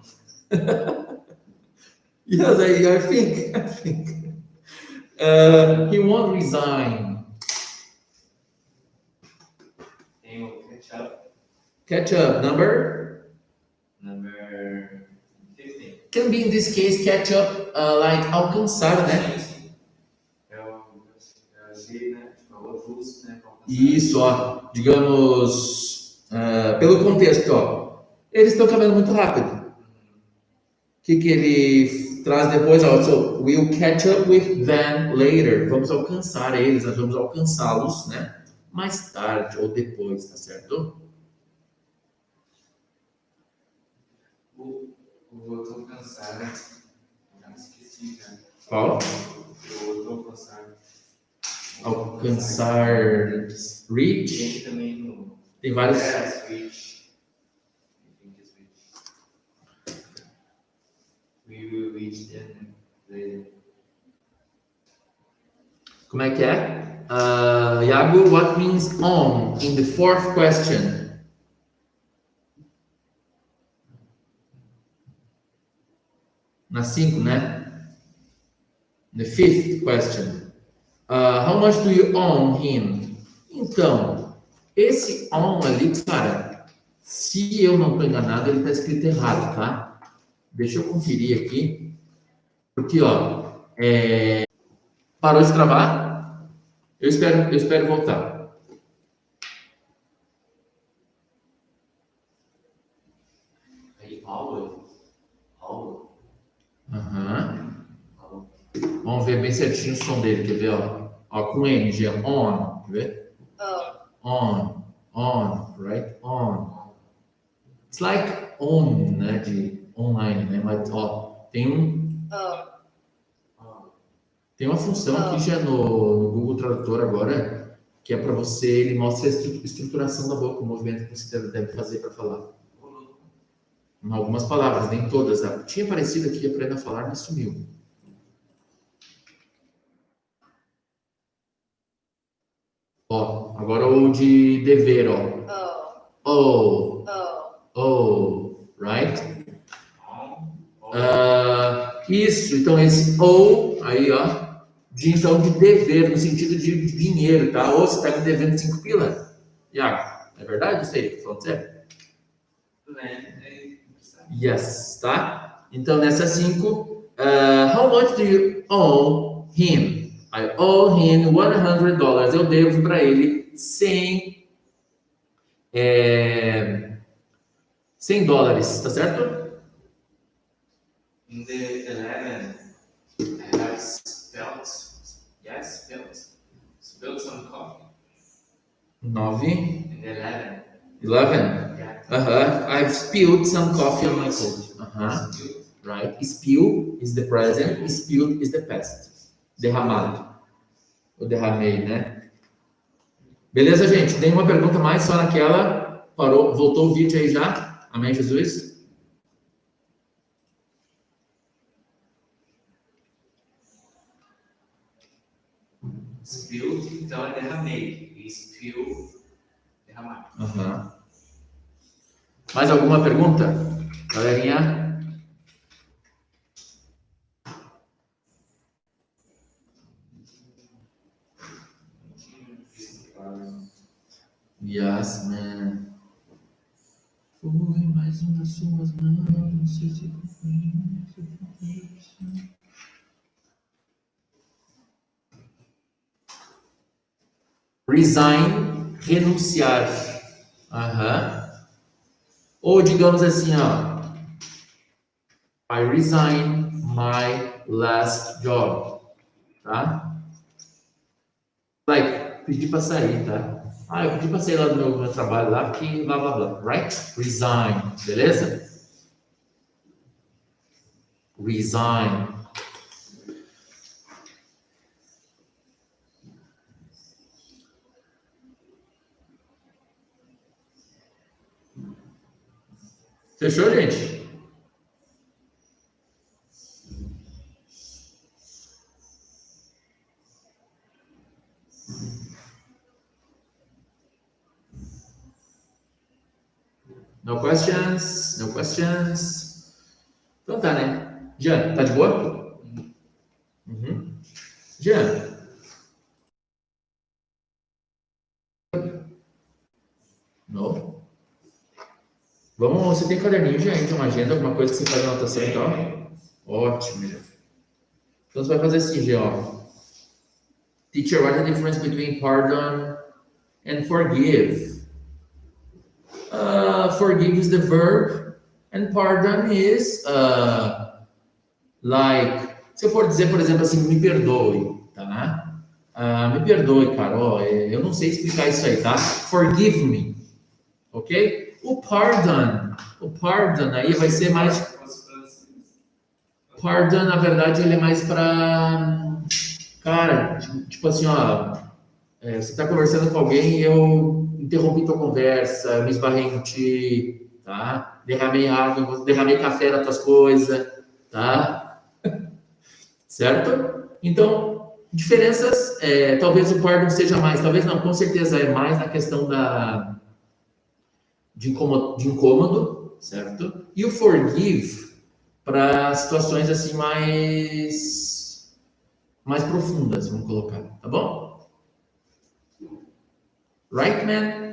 Yes, I think. He won't resign. Tem o catch up. Catch up, number? Number 15. Can be in this case, catch up, like alcançar, né? Eu achei, né? Tipo, o avulso, né? Isso, ó. Digamos, pelo contexto, ó. Eles estão caminhando muito rápido. O que ele traz depois? Ó, so, we'll catch up with them later. Vamos alcançar eles, nós vamos alcançá-los, né? Mais tarde ou depois, tá certo? O outro alcançar. Já esqueci, já. Qual? O outro alcançar. Alcançar, reach. Tem também no. Tem vários. Reach. We will reach them later. Como é que é? Iago, what means on in the fourth question? Na 5, né? The fifth question. How much do you own him? Então, esse on ali, cara, se eu não estou enganado, ele está escrito errado, tá? Deixa eu conferir aqui. Porque, ó, parou de travar? Eu espero voltar. Aí, always. Vamos ver bem certinho o som dele, quer ver, ó com N, G, on, quer ver? On, right? On. It's like on, né, de online, né, mas, ó, tem uma função aqui já no Google Tradutor agora, que é para você, ele mostra a estruturação da boca, o movimento que você deve fazer para falar. Em algumas palavras, nem todas. Tinha aparecido aqui, aprenda a falar, mas sumiu. Ó, agora o de dever, ó. Right? Isso, então esse ou, aí, ó, então de dever, no sentido de dinheiro, tá? Ou você tá me devendo 5 pila. Iago, é verdade isso aí? Tô falando sério? Yes, tá? Então, nessa 5, how much do you owe him? I owe him $100. Eu devo para ele $100, tá certo? In the 11, I have spilled some coffee. 9. In the 11. 11? Yeah. I've spilled some coffee on my coat. Right? Spill is the present, spilled is the past. Derramado. Eu derramei, né? Beleza, gente? Tem uma pergunta mais só naquela. Parou, voltou o vídeo aí já? Amém, Jesus? Spilled, então é derramei. E spill, derramar. Mais alguma pergunta? Galerinha? Yes, man. Foi mais uma das suas mãos, não sei se resign, renunciar. Ou digamos assim, ó. I resign my last job, tá? Like, pedir para sair, tá? Eu pedi para sair lá do meu trabalho lá, porque blá blá blá, right? Resign, beleza? Resign. Fechou, gente? No questions? No questions? Então tá, né? Jean, tá de boa? Uhum. Jean. Não? Vamos, você tem caderninho, gente, uma agenda, alguma coisa que você faz anotação e tal? Ótimo, Jean. Então você vai fazer assim, Jean, ó. Teacher, what is the difference between pardon and forgive? Forgive is the verb, and pardon is like, se eu for dizer, por exemplo, assim, me perdoe, tá? Me perdoe, cara, eu não sei explicar isso aí, tá? Forgive me, ok? O pardon aí vai ser mais... Pardon, na verdade, ele é mais para... Cara, tipo assim, ó, você tá conversando com alguém e eu interrompi tua conversa, eu me esbarrei em ti, tá? Derramei água, derramei café nas tuas coisas, tá? Certo? Então, diferenças, talvez o pardon seja mais, talvez não, com certeza é mais na questão de incômodo, certo? E o forgive para situações assim mais profundas, vamos colocar, tá bom? Right, man?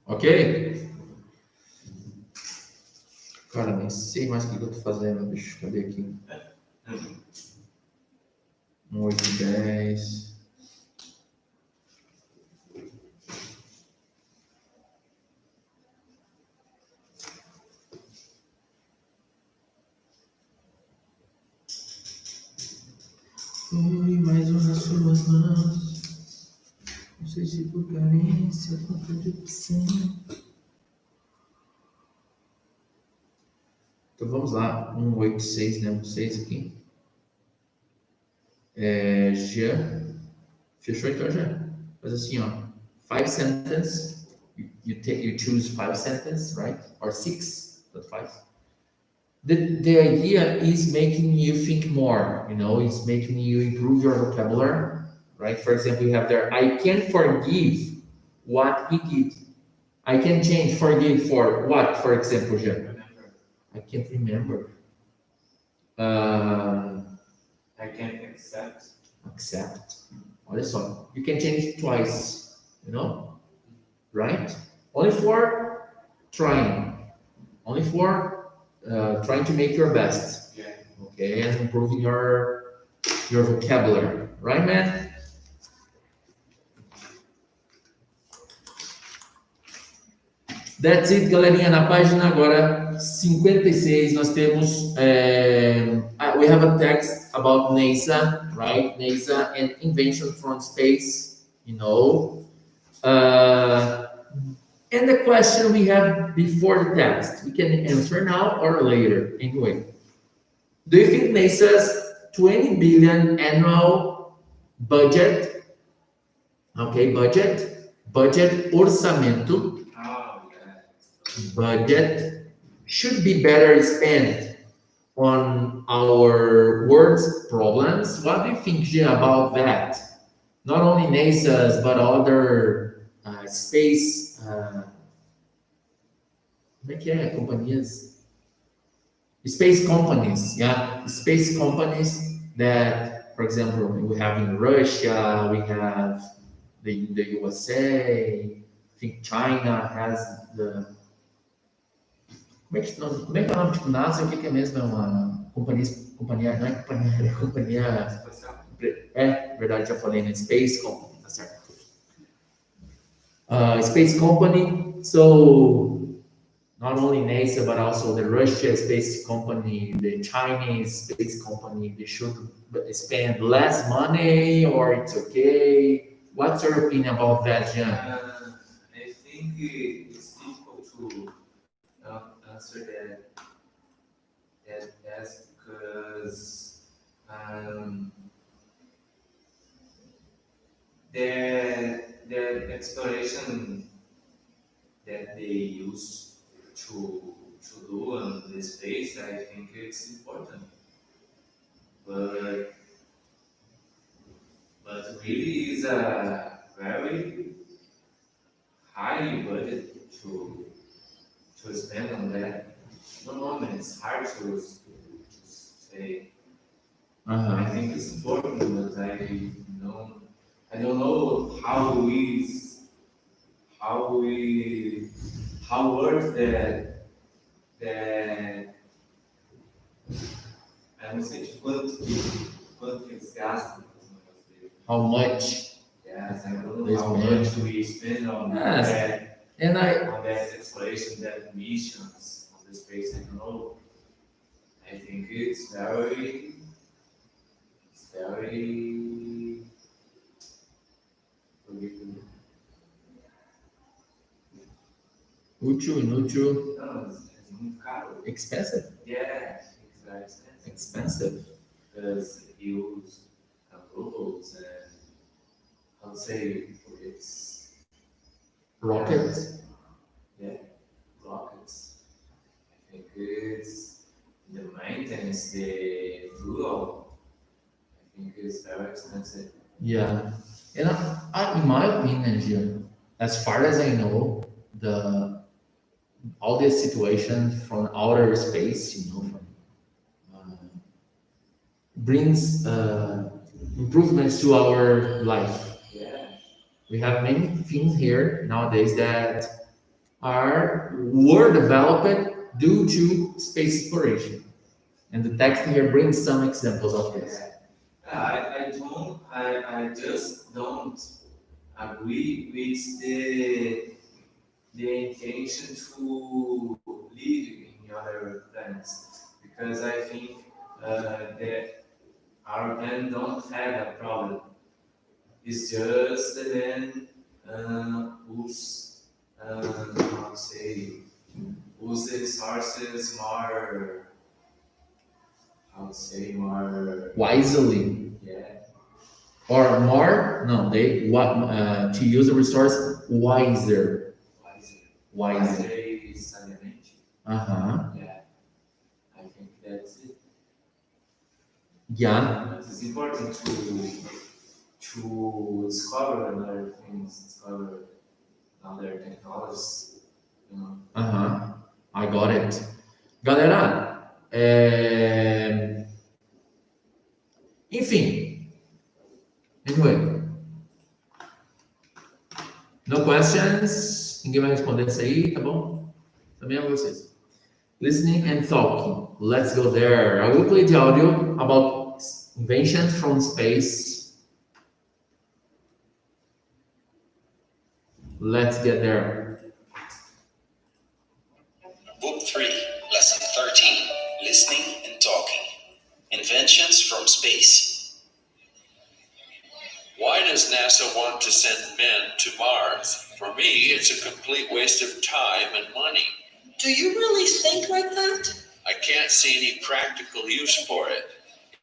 Ok? Cara, nem sei mais o que eu tô fazendo, bicho. Cadê aqui? 8:10. Foi mais uma nas suas mãos. Não sei se por carência, por convicção. Então vamos lá. 186, né? 6 aqui. Já. Fechou então já? Faz assim, ó. 5 sentences. You choose 5 sentences, right? Or 6, but 5. The idea is making you think more, it's making you improve your vocabulary, right? For example, you have there, I can forgive what he did. I can change forgive for what, for example, Jean? I can't remember. I can't accept. Olha só, you can change it twice, right? Only for trying. Only for trying to make your best, okay, and improving your vocabulary, right, man? That's it, galerinha. Na página agora 56 nós temos we have a text about NASA, right? NASA and invention from space, and the question we have before the text, we can answer now or later. Anyway, do you think NASA's 20 billion annual budget, budget, orçamento, budget should be better spent on our world's problems? What do you think, Gia, about that? Not only NASA's, but other space como é que é? Companhias. Space companies, yeah. Space companies that, for example, we have in Russia, we have the USA, I think China has the... Como é que é o nome? Tipo, NASA, o que é mesmo? É uma companhia, não é companhia, é companhia... É, verdade, já falei, né? Space company, tá certo. space company. So not only NASA, but also the Russia space company, the Chinese space company, they should spend less money or it's okay? What's your opinion about that, Jean? I think it's difficult to answer that ask because the exploration that they use to do on the space, I think it's important. But really is a very high budget to spend on that. No moment, it's hard to say. I think it's important, but I don't know how worth that eu não sei de quanto que eles gastam com os negócios dele. How much? Yes, I don't know how much we spend on Yes. that, And on that exploration, that missions of the space. I don't know. I think it's very útil, inútil, no, it's muito caro. expensive, Yeah, it's very expensive. expensive. Because you use robots and how to say it's Rocket. yeah, rockets. I think it's the maintenance, the fuel. I think it's very expensive. Yeah. And in my opinion, Jim, as far as I know, all this situation from outer space, from brings improvements to our life. Yeah, We have many things here nowadays that were developed due to space exploration. And the text here brings some examples of this. I just don't agree with the intention to live in other planets because I think that our planet don't have a problem. It's just the man who's how to say whose resources more how to say more Wisely. yeah Or more, no, to use the resource wiser. Wiser. sabiamente. Uh-huh. Yeah, I think that's it. Yeah. But it's important to discover another things, discover other technologies, Uh-huh. I got it. Galera, enfim. Anyway. No questions? Ninguém vai responder isso aí, tá bom? Também é vocês. Listening and talking. Let's go there. I will play the audio about inventions from space. Let's get there. Book 3, Lesson 13, Listening and Talking. Inventions from Space. Why does NASA want to send men to Mars? For me, it's a complete waste of time and money. Do you really think like that? I can't see any practical use for it.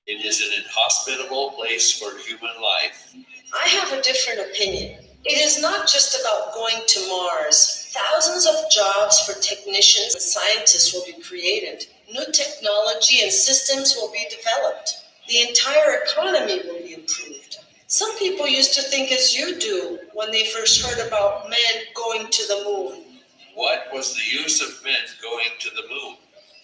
It is an inhospitable place for human life. I have a different opinion. It is not just about going to Mars. Thousands of jobs for technicians and scientists will be created. New technology and systems will be developed. The entire economy will be improved. Some people used to think as you do when they first heard about men going to the moon. What was the use of men going to the moon?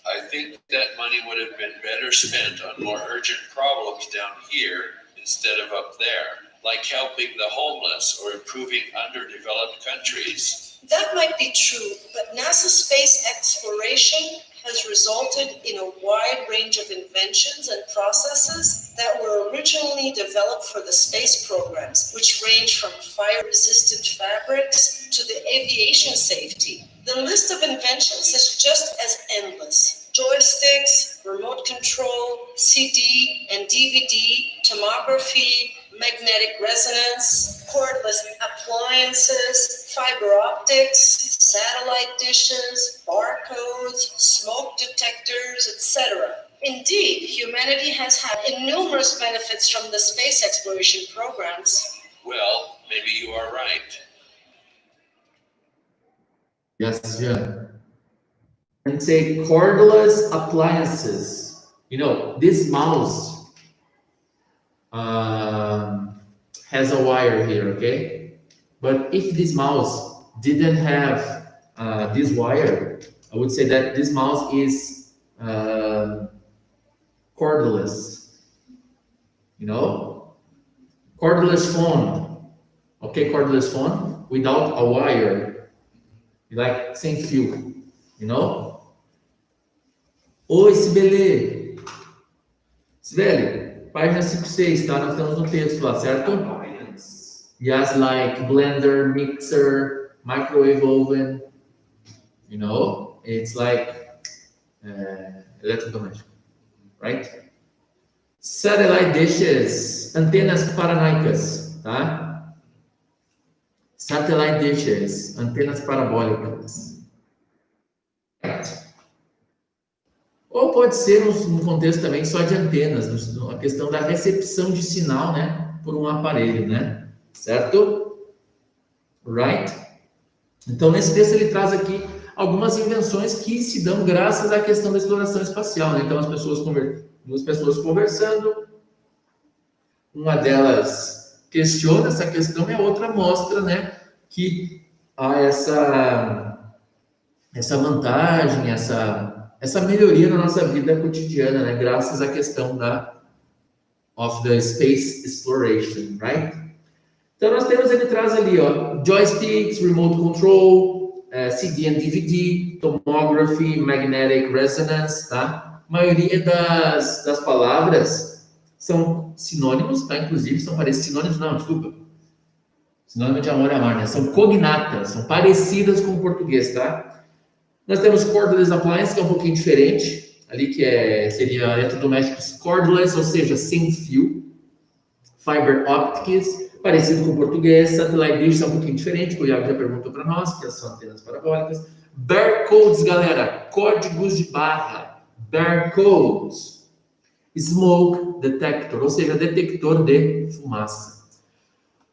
I think that money would have been better spent on more urgent problems down here instead of up there, like helping the homeless or improving underdeveloped countries. That might be true, but NASA space exploration has resulted in a wide range of inventions and processes that were originally developed for the space programs, which range from fire-resistant fabrics to the aviation safety. The list of inventions is just as endless. Joysticks, remote control, CD and DVD, tomography, magnetic resonance, cordless appliances, fiber optics, satellite dishes, barcodes, smoke detectors, etc. Indeed, humanity has had numerous benefits from the space exploration programs. Well, maybe you are right. Yes, yeah. And say cordless appliances. You know, this mouse has a wire here, okay? But if this mouse didn't have this wire, I would say that this mouse is cordless. You know, cordless phone. Okay, cordless phone without a wire, like sem fio. You know? Oi, Sibeli. Sibeli, página 56, tá? Nós estamos no texto lá, certo? Appliance. Yes, like blender, mixer, microwave oven. You know, it's like eletrodoméstico, right? Satellite dishes, antenas paranoicas, tá? Satellite dishes, antenas parabólicas. Ou pode ser um contexto também só de antenas, a questão da recepção de sinal, né, por um aparelho, né, certo? Right? Então, nesse texto ele traz aqui algumas invenções que se dão graças à questão da exploração espacial, né? Então, duas pessoas conversando, uma delas questiona essa questão e a outra mostra, né, que há essa vantagem, essa melhoria na nossa vida cotidiana, né? Graças à questão of the space exploration, right? Então nós temos, ele traz ali, ó, joysticks, remote control, CD and DVD, tomography, magnetic resonance, tá? A maioria das palavras são sinônimos, tá? Inclusive são parecidos, sinônimos não, desculpa. Sinônimo de amor e amar, né? São cognatas, são parecidas com o português, tá? Nós temos cordless appliance, que é um pouquinho diferente, ali que seria eletrodomésticos cordless, ou seja, sem fio. Fiber optics, parecido com o português. Satellite dish é um pouquinho diferente, que o Iago já perguntou para nós, que são antenas parabólicas. Barcodes, galera, códigos de barra. Barcodes. Smoke detector, ou seja, detector de fumaça.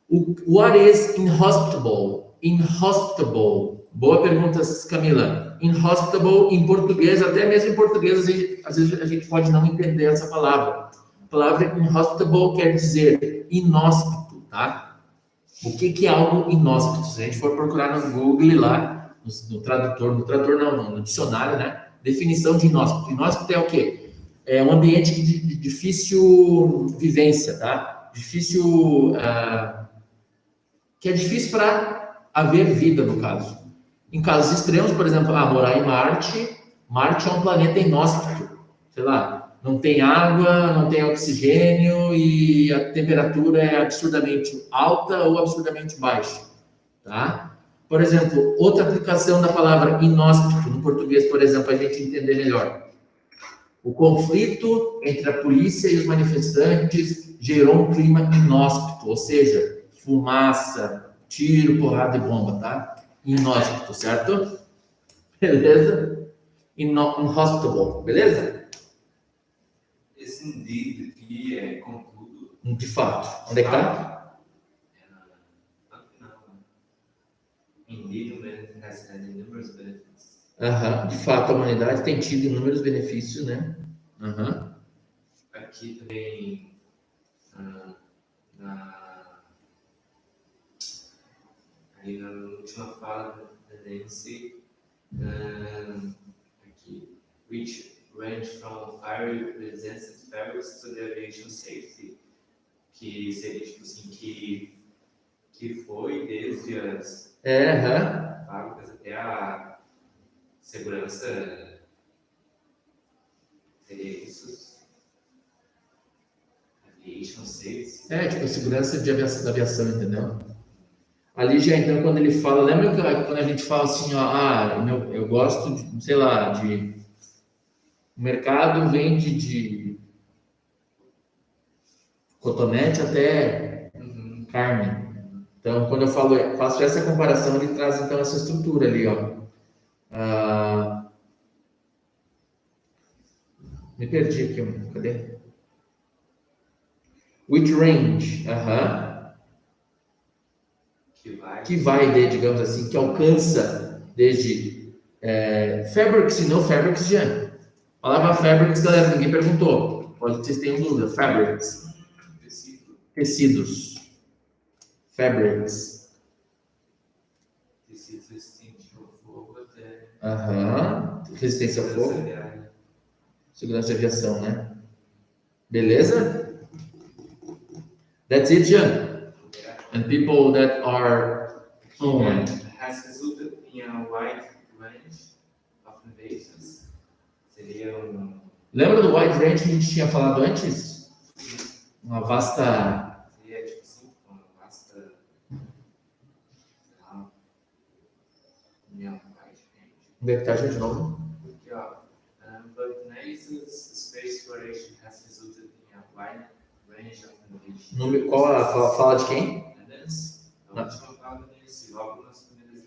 What is inhospitable? Inhospitable. Boa pergunta, Camila. Inhospitable, em português, até mesmo em português, às vezes a gente pode não entender essa palavra. A palavra inhospitable quer dizer inóspito, tá? O que é algo inóspito? Se a gente for procurar no Google lá, no dicionário, né? Definição de inóspito. Inóspito é o quê? É um ambiente de difícil vivência, tá? Que é difícil para haver vida, no caso. Em casos extremos, por exemplo, morar em Marte. Marte é um planeta inóspito. Sei lá, não tem água, não tem oxigênio e a temperatura é absurdamente alta ou absurdamente baixa, tá? Por exemplo, outra aplicação da palavra inóspito, no português, por exemplo, a gente entender melhor. O conflito entre a polícia e os manifestantes gerou um clima inóspito, ou seja, fumaça, tiro, porrada e bomba, tá? Inóspito, certo? Beleza? Inhospitable, beleza? Esse indeed aqui é contudo. De fato. Onde é que tá? Indeed, humanity has had numerous benefits. De fato, a humanidade tem tido inúmeros benefícios, né? Aqui também, aí na última fala da Nancy, aqui, which range from fire resistant fabrics to the aviation safety, que seria tipo assim, que foi desde as fábricas até a segurança Seria isso? Aviation safety. Tipo, segurança da aviação, entendeu? Ali já, então, quando ele fala, lembra quando a gente fala assim, ó, eu gosto de, sei lá, o mercado vende de cotonete até carne. Então, quando eu faço essa comparação, ele traz, então, essa estrutura ali, ó. Me perdi aqui, cadê? Which range? Que vai de, digamos assim, que alcança desde fabrics e no fabrics, Jean. A palavra fabrics, galera, ninguém perguntou. Pode vocês tenham dúvida. Fabrics. Tecidos. Fabrics. Tecidos resistentes ao fogo até. Resistência ao fogo. Segurança de aviação, né? Beleza? That's it, Jean. And people that are online. Has resulted in a wide range of innovations. Seria Lembra do wide range que a gente tinha falado antes? Uma vasta. Seria tipo assim, uma vasta. Wide range. Onde é que tá, gente, de novo? Aqui, ó. But NASA's space exploration has resulted in a wide range of innovations. Qual a fala de quem? A última fala nesse, logo nas primeiras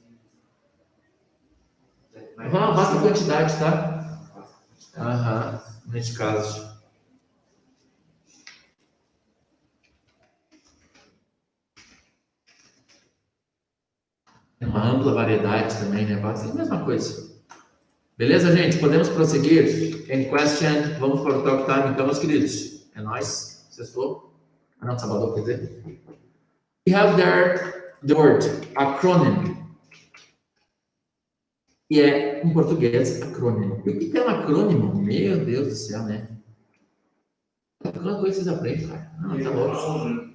linhas. Uma vasta quantidade, tá? Neste caso. Uma ampla variedade também, né? Pode ser a mesma coisa. Beleza, gente? Podemos prosseguir? Any question? Vamos para o talk time, então, meus queridos. É nóis. Sextou? Não, sábado, quer dizer. We have there the word acronym. E é, em português, acrônimo. E o que é um acrônimo? Meu Deus do céu, né? Quanta coisa vocês aprendem, cara? Não, tá louco.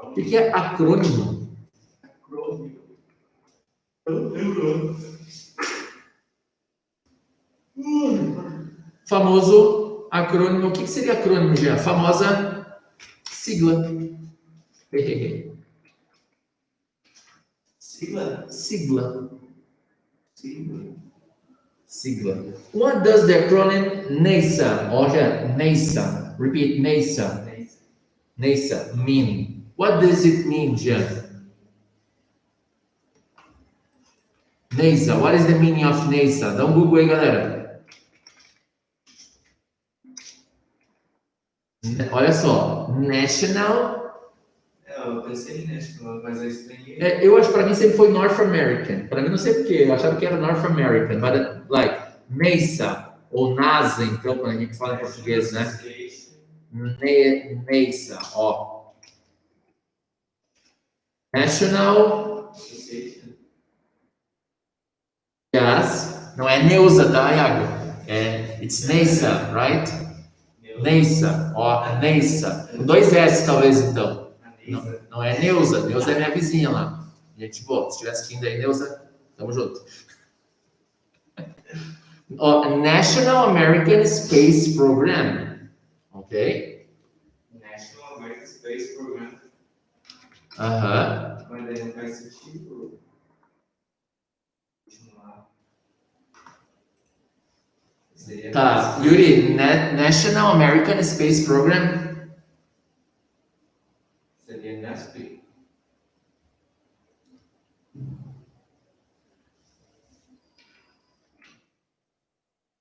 O que é acrônimo? Famoso acrônimo. O que seria acrônimo, já? Famosa sigla. Sigla. What does the acronym NASA, olha, NASA, repeat, NASA mean? What does it mean, Jean? NASA, what is the meaning of NASA? Dá um Google aí, galera. Olha só, National. Eu pensei em National, mas eu estranhei. Eu acho que para mim sempre foi North American. Para mim não sei porquê, eu achava que era North American, but like NASA ou NASA, então quando a gente fala em português, né? NASA, ó. National. Yes, não é Neuza, tá, Iago? It's NASA, right? NASA, ó, NASA. Com 2 S talvez então. Não é Neuza, Neuza é minha vizinha lá. Gente boa, se estiver assistindo aí, Neuza, tamo junto. National American Space Program. Ok? National American Space Program. Mas daí não faz sentido. Tá, Yuri, National American Space Program. Seria NASP.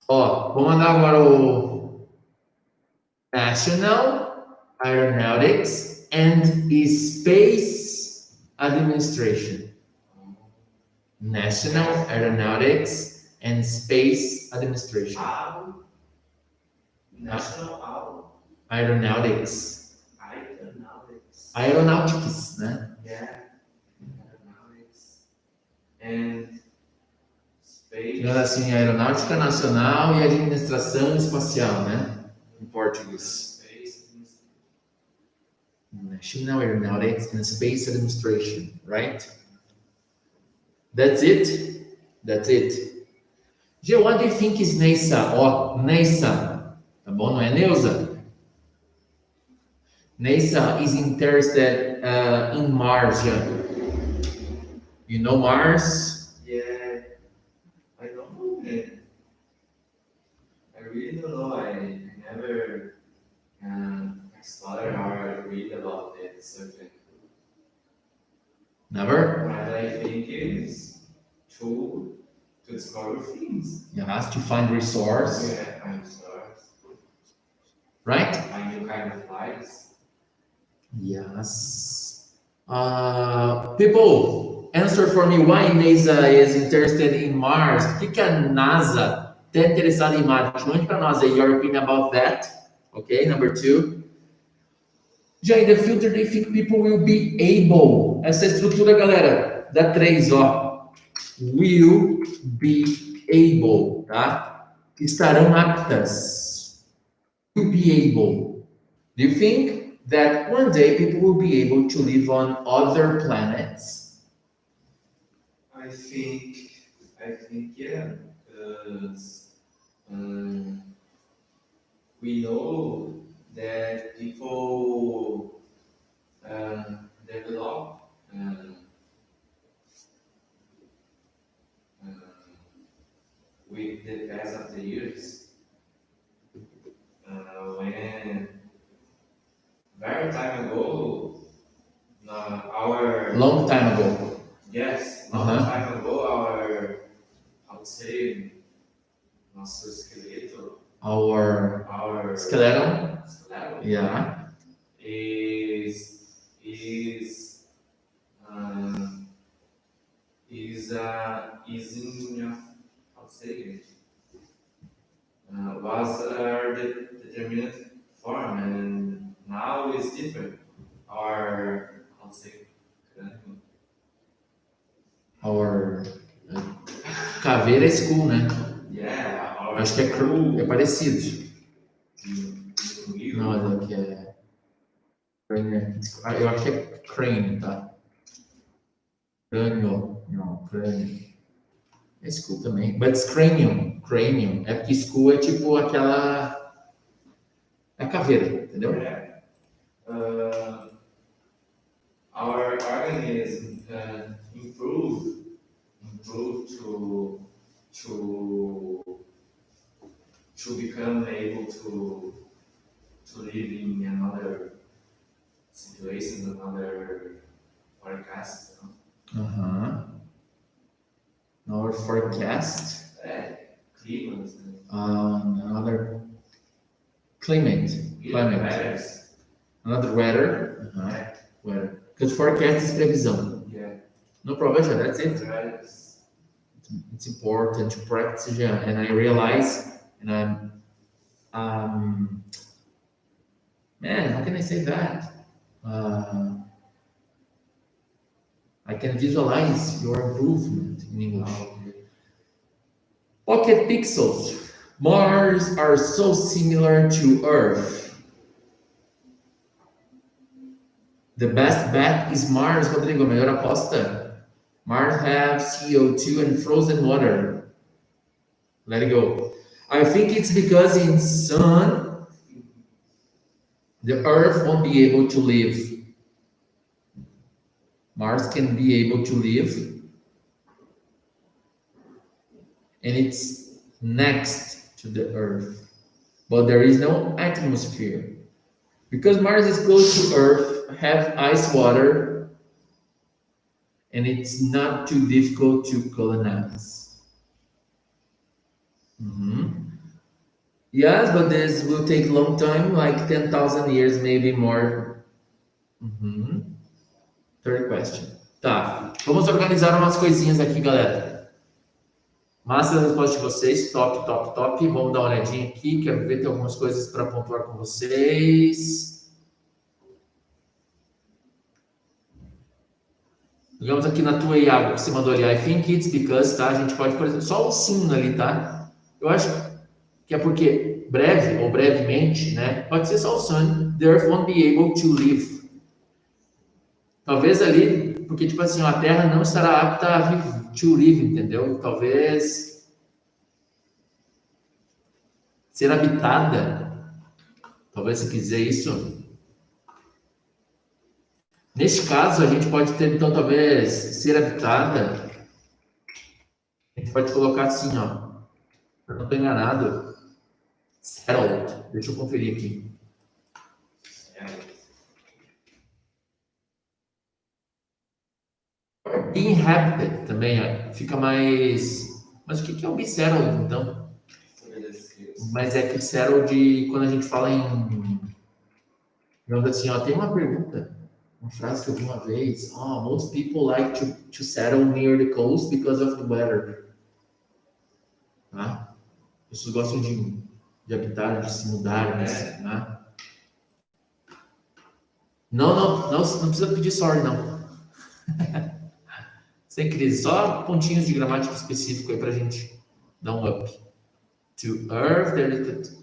Vou mandar agora o National Aeronautics and Space Administration. National Aeronautics and Space Administration. National Aeronautics. Aeronautics. Aeronautics, né? Yeah. Aeronautics. And space. Então, assim, Aeronáutica Nacional e Administração Espacial, né? Em português. National Aeronautics and Space Administration, right? That's it? That's it. Gê, what do you think is NASA? NASA. Tá bom? Não é Neuza? Neisa is interested in Mars. You know Mars? Yeah, I don't know, man. I really don't know. I never studied or read about that subject. Never? But I think it's to discover things. Yes, to find resource, Yeah, find stars, right? find new kind of lives. Yes. People, answer for me why NASA is interested in Mars. Por que a NASA está interessada em Marte? Mande para nós aí your opinion about that. Okay, number 2. Já in the future, they think people will be able. Essa estrutura, galera, da 3, ó. Will be able, tá? Estarão aptas. Will be able. Do you think that one day people will be able to live on other planets? I think yeah, because we know that people develop with the pass of the years. When very time ago, our Long time ago. yes, long Uh-huh. time ago, our I would say nosso esqueleto, Our our skeleton. skeleton Yeah. is in how to say it was the determinate form, and now is different. Our how to say Our caveira é school, né? yeah, our Acho que é parecido. Não, mas aqui é. Eu acho que é crane, tá? Crânio. Não, crânio. É school também. But it's cranium. Cranium. É porque school é tipo aquela. É a caveira, entendeu? yeah. Our organism improve to become able to live in another situation, another forecast. Our forecast. Climate. Another climate. Matters. Another weather. Weather. Because forecast is previsão. Yeah. No problem, that's it. Matters. It's important to practice, yeah. And I realize, and man, how can I say that? I can visualize your improvement in English. Pocket pixels. Mars are so similar to Earth. The best bet is Mars, Rodrigo. Melhor aposta. Mars have CO2 and frozen water. Let it go. I think it's because in sun, the Earth won't be able to live. Mars can be able to live. And it's next to the Earth. But there is no atmosphere. Because Mars is close to Earth, have ice water, and it's not too difficult to colonize. Yes, but this will take a long time, like 10,000 years, maybe more. Third question. Tá, vamos organizar umas coisinhas aqui, galera. Massa a resposta de vocês, top, top, top. Vamos dar uma olhadinha aqui, quero ver, tem algumas coisas para pontuar com vocês. Digamos aqui na tua, Iago, que você mandou ali, I think it's because, tá? A gente pode, por exemplo, só um sim ali, tá? Eu acho que é porque breve ou brevemente, né? Pode ser só o sun. The Earth won't be able to live. Talvez ali, porque tipo assim, a Terra não estará apta a to live, entendeu? Talvez ser habitada Talvez você quiser isso. Neste caso, a gente pode ter, então, talvez, ser habitada. A gente pode colocar assim, ó. Eu não estou enganado. Settled. Deixa eu conferir aqui. Inhabited também, ó. Fica mais... Mas o que é o be settled, então? Mas é que settled, quando a gente fala em... Digamos assim, ó, tem uma pergunta, uma frase que eu vi uma vez. Oh, most people like to settle near the coast because of the weather. Tá? As pessoas gostam de habitar, de se mudar, né? Tá? Não precisa pedir sorry, não. Sem crise, só pontinhos de gramática específico aí pra gente dar um up. To earth, delicate.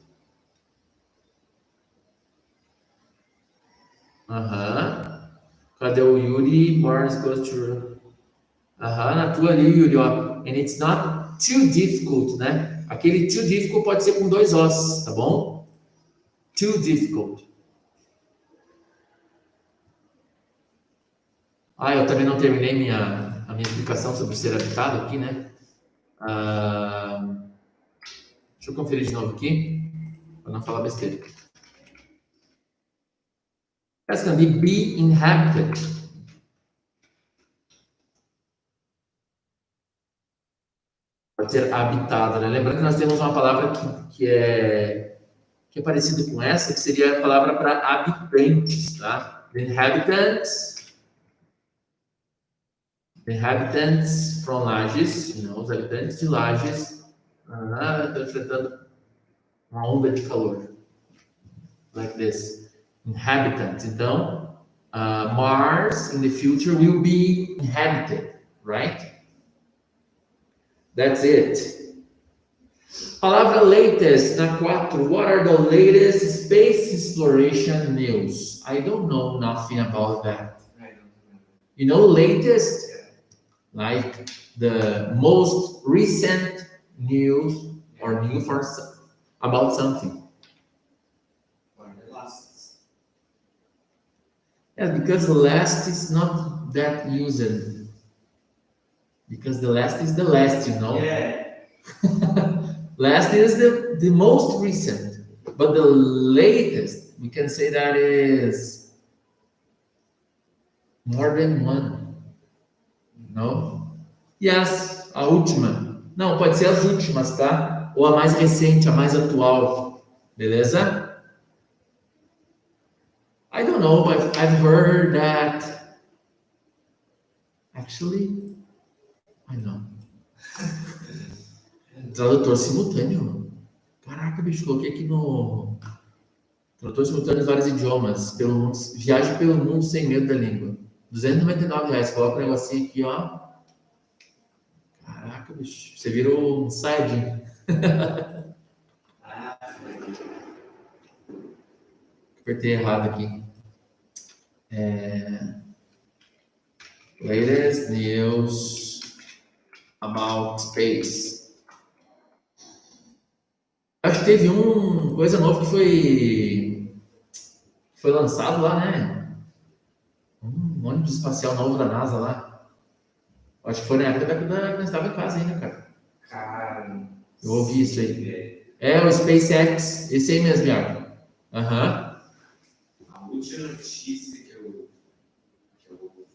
Cadê o Yuri? Mars goes to... na tua ali, Yuri, ó. And it's not too difficult, né? Aquele too difficult pode ser com 2 Os, tá bom? Too difficult. Eu também não terminei a minha explicação sobre ser habitado aqui, né? Deixa eu conferir de novo aqui, para não falar besteira. That's going to be inhabited. Pode ser habitado, né? Lembrando que nós temos uma palavra que é parecida com essa, que seria a palavra para habitantes, tá? The inhabitants from Lages, os habitantes de Lages, estão enfrentando uma onda de calor. Like this. Inhabitants. Então, Mars in the future will be inhabited, right? That's it. Palavra latest na 4. What are the latest space exploration news? I don't know nothing about that. You know, latest, like the most recent news or news about something. Yeah, because the last is not that used. Because the last is the last, you know. Yeah. Last is the most recent, but the latest, we can say that is more than one. No? Yes, a última. Não, pode ser as últimas, tá? Ou a mais recente, a mais atual. Beleza? I don't know, but I've heard that. Actually, I know. Tradutor simultâneo. Caraca, bicho, coloquei aqui no. Tradutor simultâneo em vários idiomas. Pelo mundo, viaje pelo mundo sem medo da língua. R$299. Coloca um negocinho aqui, ó. Caraca, bicho. Você virou um side. Apertei errado aqui. Latest news about space. Acho que teve coisa nova que foi lançado lá, né? Um ônibus espacial novo da NASA lá. Acho que foi na época que nós estava em casa ainda, cara. Cara, eu ouvi isso aí. O SpaceX, esse aí mesmo, Iago. A última notícia que eu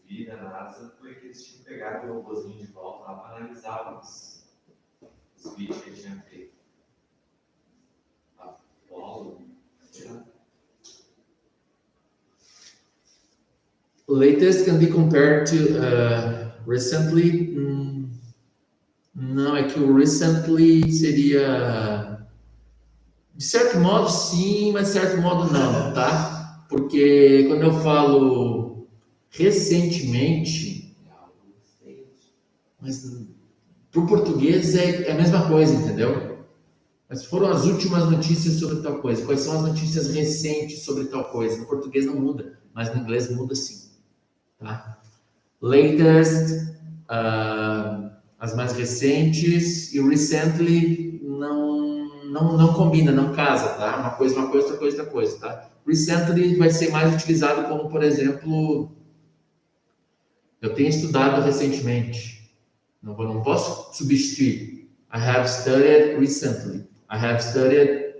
vi da NASA foi que eles tinham pegado o robôzinho de volta lá para analisar os vídeos que ele tinha feito. Apollo, sei lá. Latest can be compared to recently. Não, é que o recently seria, de certo modo sim, mas de certo modo não, tá? Porque quando eu falo recentemente, mas pro português é a mesma coisa, entendeu? Mas foram as últimas notícias sobre tal coisa. Quais são as notícias recentes sobre tal coisa? No português não muda, mas no inglês muda sim. Tá? Latest, as mais recentes, e recently não não combina, não casa, tá? Uma coisa, outra coisa, tá? Recently vai ser mais utilizado como, por exemplo, eu tenho estudado recentemente. Não posso substituir. I have studied recently. I have studied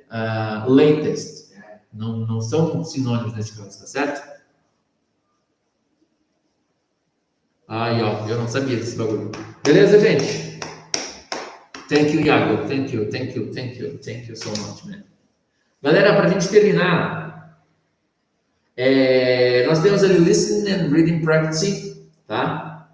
latest. Não são sinônimos nesse caso, tá certo? Aí, ó, eu não sabia desse bagulho. Beleza, gente? Thank you, Iago. Thank you so much, man. Galera, para a gente terminar, nós temos ali listening and reading practice, tá?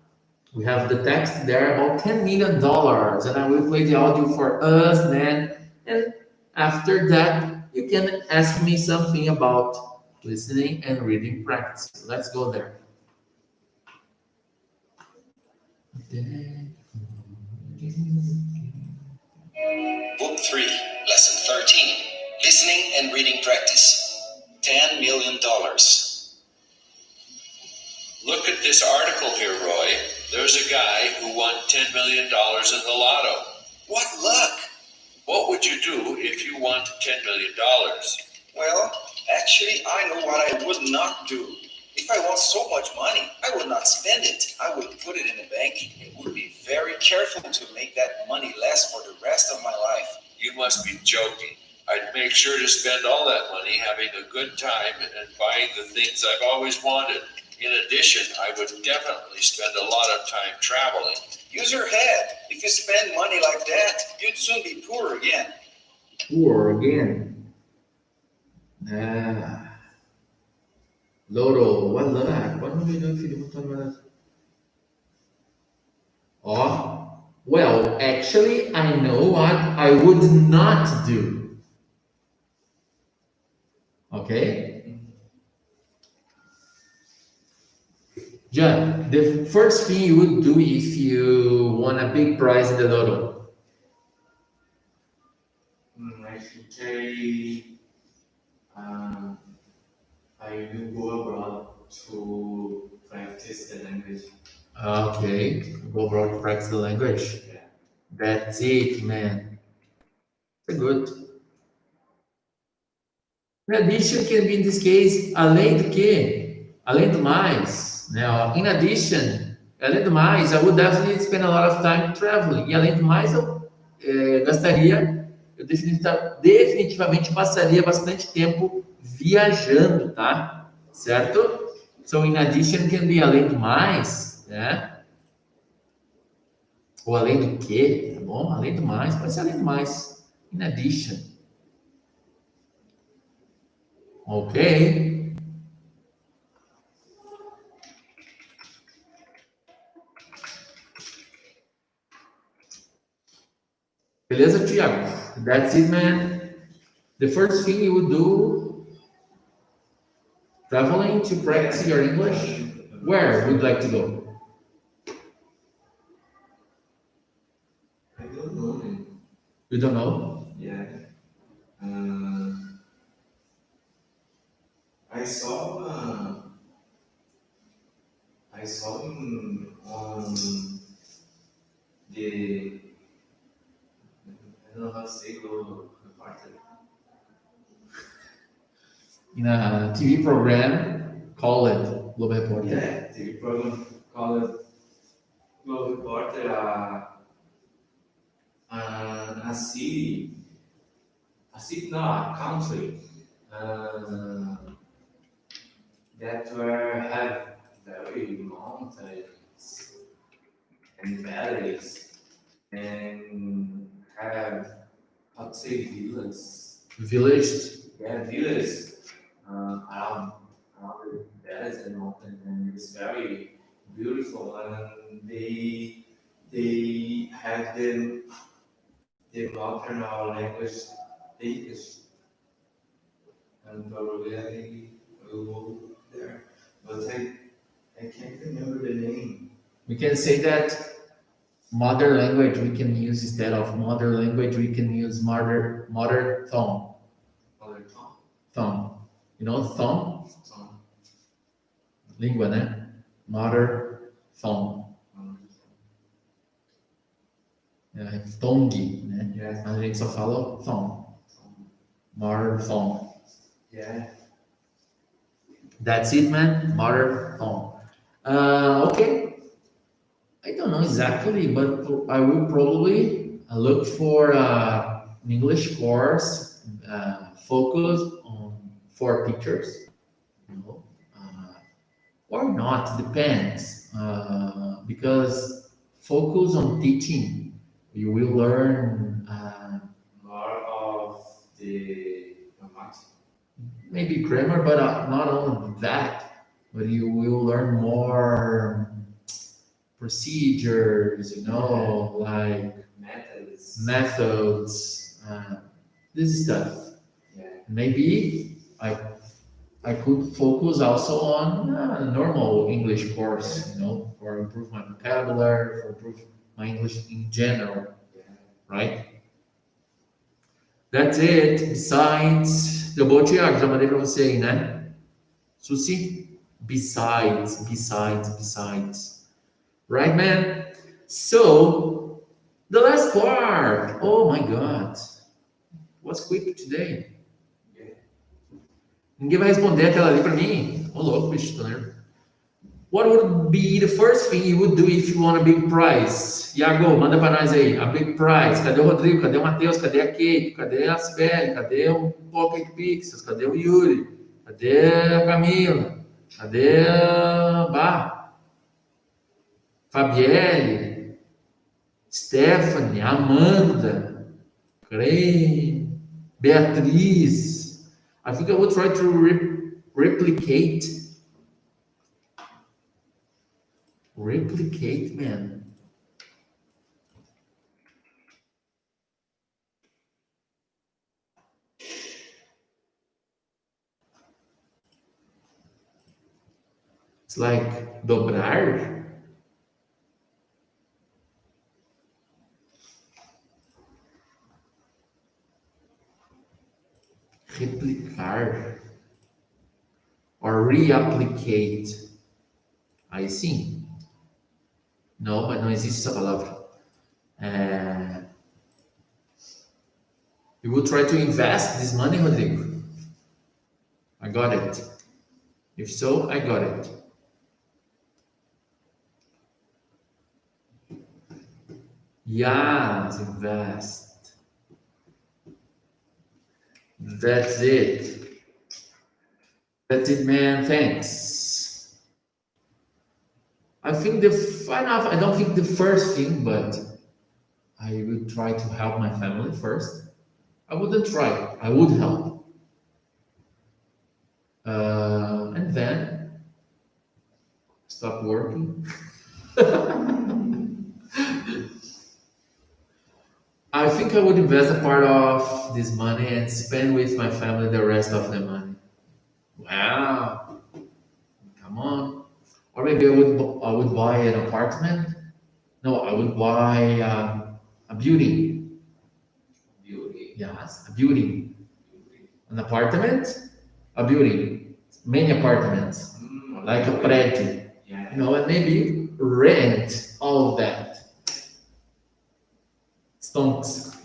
We have the text there about $10 million, and I will play the audio for us, man. And after that, you can ask me something about listening and reading practice. Let's go there. Book 3, Lesson 13, Listening and Reading Practice. $10 million. Look at this article here, Roy. There's a guy who won $10 million in the lotto. What luck! What would you do if you won $10 million? Well, actually, I know what I would not do. If I want so much money, I would not spend it. I would put it in a bank and would be very careful to make that money last for the rest of my life. You must be joking. I'd make sure to spend all that money having a good time and buying the things I've always wanted. In addition, I would definitely spend a lot of time traveling. Use your head. If you spend money like that, you'd soon be poor again. Poor again. Loro, what luck? What would you do if you don't have luck? Oh, well, actually, I know what I would not do. Okay? John, the first thing you would do if you won a big prize in the lotto? I should say I will go abroad to practice the language. Okay, go abroad to practice the language. Yeah. That's it, man. Very good. In addition, can be in this case, além do que? Além do mais, né? Ó, in addition, além do mais, I would definitely spend a lot of time traveling. E além do mais, eu definitivamente passaria bastante tempo viajando, tá? Certo? So, in addition can be além do mais, né? Ou além do que, tá bom? Além do mais, pode ser além do mais. In addition. Ok. Beleza, Tiago? That's it, man. The first thing you would do, traveling to practice your English. Where would you like to go? I don't know, man. You don't know? Yeah. I saw him on the, I don't know how to say, Globo Repórter. In a TV program called Globo Repórter. Yeah, TV program called Globo Repórter. A city, no, a country that have very mountains and valleys and have, how to say, villas. Villaged. Yeah, villas around the valleys and mountains, and it's very beautiful. And they have the maternal language, English, and probably I will go there, but I can't remember the name. We can say that mother language we can use instead of mother language we can use mother tongue. Other tongue. Tongue. You know tongue? Tongue. Língua, né? Mother tongue. É tongue, né? Yes. A gente só fala tongue. Modern phone. Yeah. That's it, man. Modern phone. Okay. I don't know exactly, but I will probably look for an English course focus on for teachers. You know, or not, depends. Because focus on teaching, you will learn More of the grammatics. maybe grammar, but not only that, but you will learn more procedures, like methods, this stuff. Yeah. Maybe I could focus also on a normal English course, for improve my vocabulary, for improve my English in general, Yeah. right? That's it. Besides, deu bom, Thiago? Já mandei para você aí, né? Susi? Besides. Right, man? So, the last part. Oh my God. What's quick today? Yeah. Ninguém vai responder aquela ali para mim? Ô, louco, bicho, tô nervoso. What would be the first thing you would do if you won a big prize? Iago, manda para nós aí. A big prize. Cadê o Rodrigo? Cadê o Matheus? Cadê a Kate? Cadê a Sibeli? Cadê o Pocket Pixels? Cadê o Yuri? Cadê a Camila? Cadê a Fabielle? Stephanie? Amanda? Clay? Beatriz? I think I would try to replicate, man. It's like dobrar. Replicar. Or reapplicate. Aí sim. Não, mas não existe essa palavra. You will try to invest this money, Rodrigo? I got it. If so, I got it. Yes, invest. That's it. That's it, man. Thanks. I think I don't think the first thing, but I would try to help my family first. I wouldn't try. I would help. And then stop working. I think I would invest a part of this money and spend with my family the rest of the money. Wow. Come on. Or maybe I would buy an apartment. No, I would buy a building. Beauty. Yes, a building. An apartment, a building. Many apartments. Like a prédio. Yeah. And maybe rent all of that. Stonks.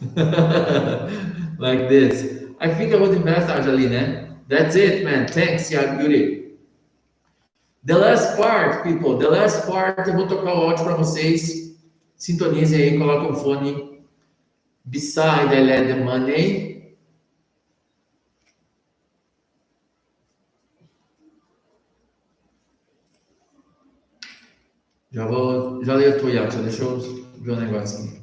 Like this. I think I would invest, Angelina. That's it, man. Thanks, Yuri. The last part, people. The last part, eu vou tocar o áudio para vocês. Sintonizem aí, coloquem o fone. Beside I let the money. Já leio a tua, Iago, só deixa eu ver um negócio aqui.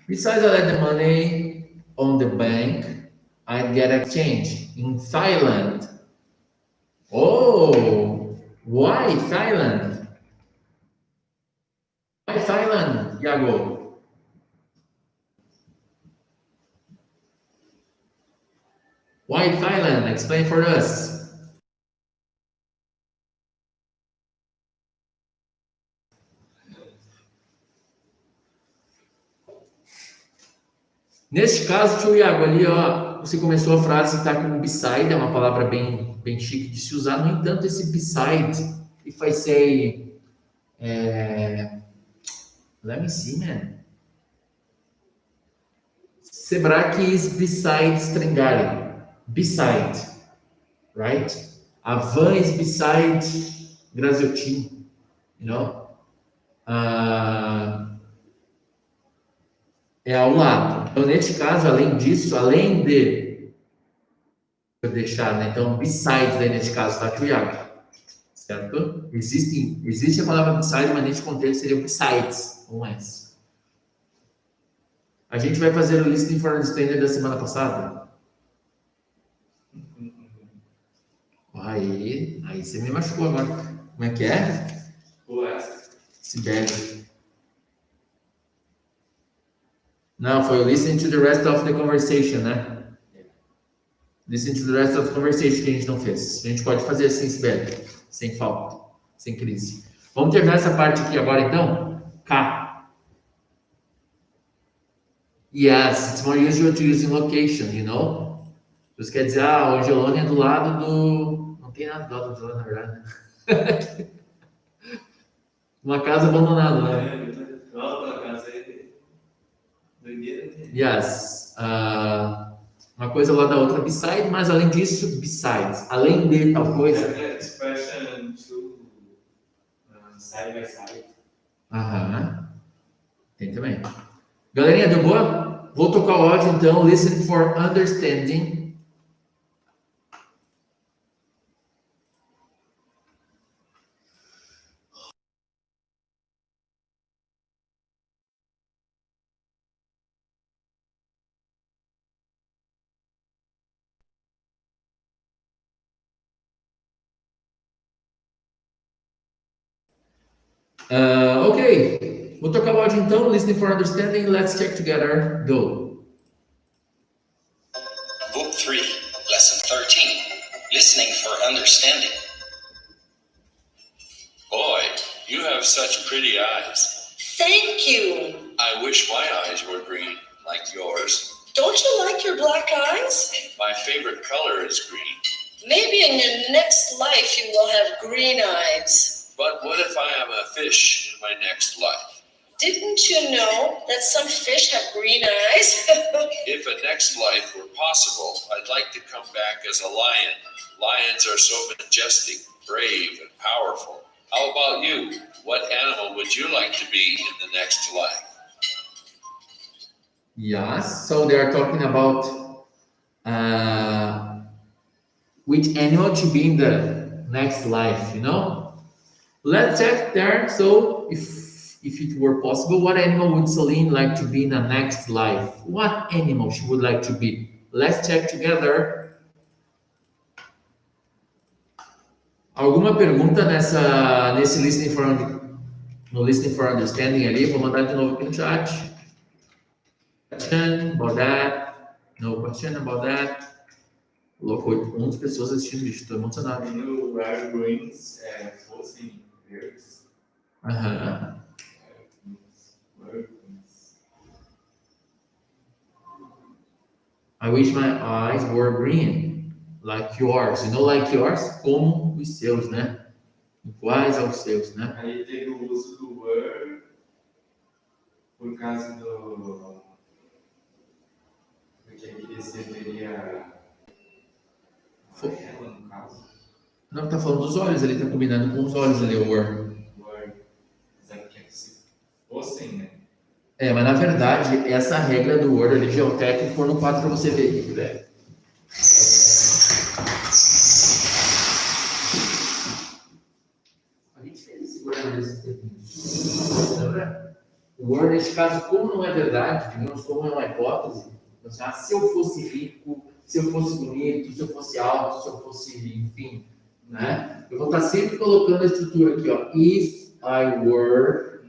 Besides I let the money on the bank, I'd get exchange in Thailand. Oh, why Thailand? Why Thailand, Iago? Why Thailand? Explain for us. Neste caso, tio Iago, ali, ó, você começou a frase, está com beside, é uma palavra bem chique de se usar. No entanto, esse beside, if I say, let me see, man. Sebrae is beside Stringari. Beside, right? A van is beside Graziotin, you know? É ao lado. Então, neste caso, além disso, além de eu deixar, né? Então, besides, aí, neste caso, tá aqui o Iago, certo? Existe a palavra beside, mas neste contexto seria besides, com S. A gente vai fazer o listening for understanding da semana passada. Aí você me machucou agora. Como é que é? Sibeli. Não, foi o listening to the rest of the conversation, né? Listening to the rest of the conversation que a gente não fez. A gente pode fazer assim, Sibeli. Sem falta. Sem crise. Vamos terminar essa parte aqui agora, então? K. Yes, it's more usual to use in location, you know? Isso quer dizer, o Angelone é do lado do... Não tem nada do lado do Angelone, na verdade, né? Uma casa abandonada, né? Yes. Uma coisa lá da outra, beside, mas além disso, besides. Além de tal coisa... Expression to side by side. Aham. Tem também. Galerinha, deu boa? Vou tocar o áudio, então. Listen for understanding. Ok. Vou tocar o áudio, então. Listening for understanding. Let's check together. Go. Book 3, Lesson 13, Listening for Understanding. Boy, you have such pretty eyes. Thank you. I wish my eyes were green, like yours. Don't you like your black eyes? My favorite color is green. Maybe in your next life you will have green eyes. But what if I am a fish in my next life? Didn't you know that some fish have green eyes? If a next life were possible, I'd like to come back as a lion. Lions are so majestic, brave, and powerful. How about you? What animal would you like to be in the next life? Yes, so they are talking about which animal to be in the next life, you know? Let's check there. So if it were possible, what animal would Celine like to be in the next life? What animal she would like to be? Let's check together. Alguma pergunta nesse listening for understanding ali? Vou mandar de novo aqui no chat. Question about that? No question about that? Louco, 8 pessoas assistindo isso, estou emocionado. No rare greens fossem verdes. Aham. I wish my eyes were green, like yours. You know, like yours? Como os seus, né? Iguais aos seus, né? Aí teve o uso do were por causa do que aqui seria ela, no caso. Não, tá falando dos olhos, ele tá combinando com os olhos ali, o were. Were. Mas é que se fossem, né? Mas na verdade, essa regra do Word ali, geotécnico, por no 4 para você ver aqui, velho. A gente fez esse Word nesse tempo. Lembra? O Word, nesse caso, como não é verdade, digamos, como é uma hipótese, assim, se eu fosse rico, se eu fosse bonito, se eu fosse alto, se eu fosse, enfim, né? Eu vou estar sempre colocando a estrutura aqui, ó. If I were,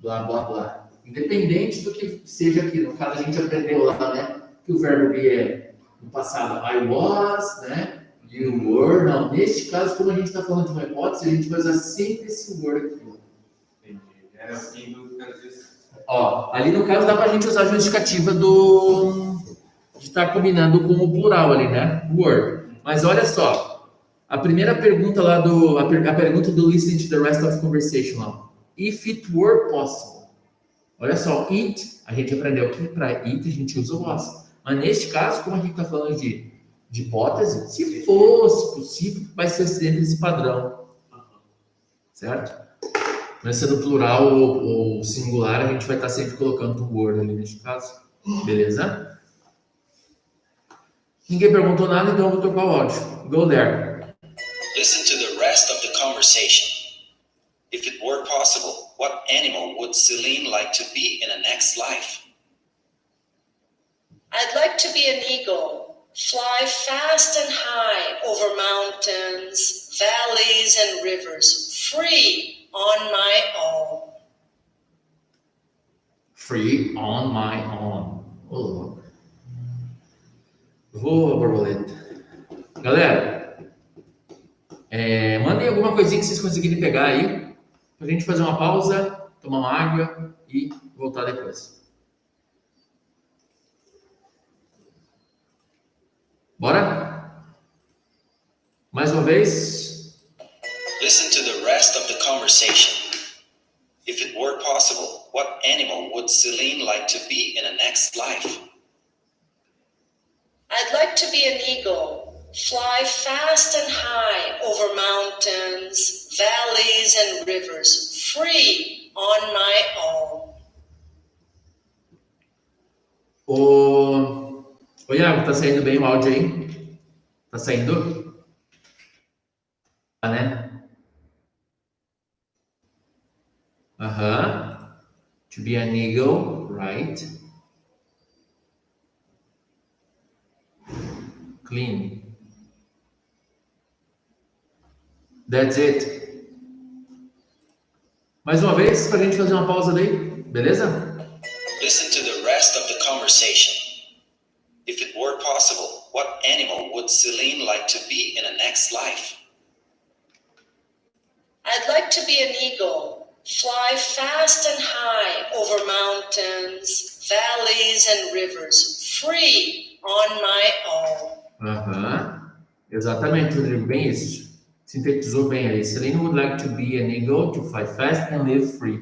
blá, blá, blá. Independente do que seja aqui, no caso a gente aprendeu lá, né, que o verbo be é no passado I was, né, you were, não, neste caso, como a gente está falando de uma hipótese, a gente vai usar sempre esse word aqui. Entendi. Era assim do caso disso. Ó, ali no caso dá pra gente usar a justificativa de estar combinando com o plural ali, né, word. Mas olha só, a primeira pergunta lá a pergunta do listening to the rest of conversation lá, if it were possible. Olha só, it, a gente aprendeu que para it a gente usa o was. Mas neste caso, como a gente está falando de hipótese, se fosse possível, vai ser sempre esse padrão. Certo? Mas sendo plural ou singular, a gente vai estar sempre colocando o word ali neste caso. Beleza? Ninguém perguntou nada, então eu vou tocar o áudio. Go there. Listen to the rest of the conversation. If it were possible, what animal would Celine like to be in a next life? I'd like to be an eagle, fly fast and high over mountains, valleys, and rivers, free on my own. Free on my own. Ô, louco. Voa, borboleta. Galera, mandem alguma coisinha que vocês conseguirem pegar aí, pra gente fazer uma pausa, tomar uma água e voltar depois. Bora? Mais uma vez. Listen to the rest of the conversation. If it were possible, what animal would Celine like to be in a next life? I'd like to be an eagle, fly fast and high over mountains, valleys, and rivers, free on my own. Ô Iago, tá saindo bem o áudio aí? Tá saindo? Tá, né? To be an eagle, right? Clean. That's it. Mais uma vez, pra gente fazer uma pausa daí, beleza? Listen to the rest of the conversation. If it were possible, what animal would Celine like to be in a next life? I'd like to be an eagle, fly fast and high over mountains, valleys, and rivers, free on my own. Exatamente, Rodrigo, bem isso. Sintetizou bem aí. Celine would like to be an eagle, to fly fast and live free.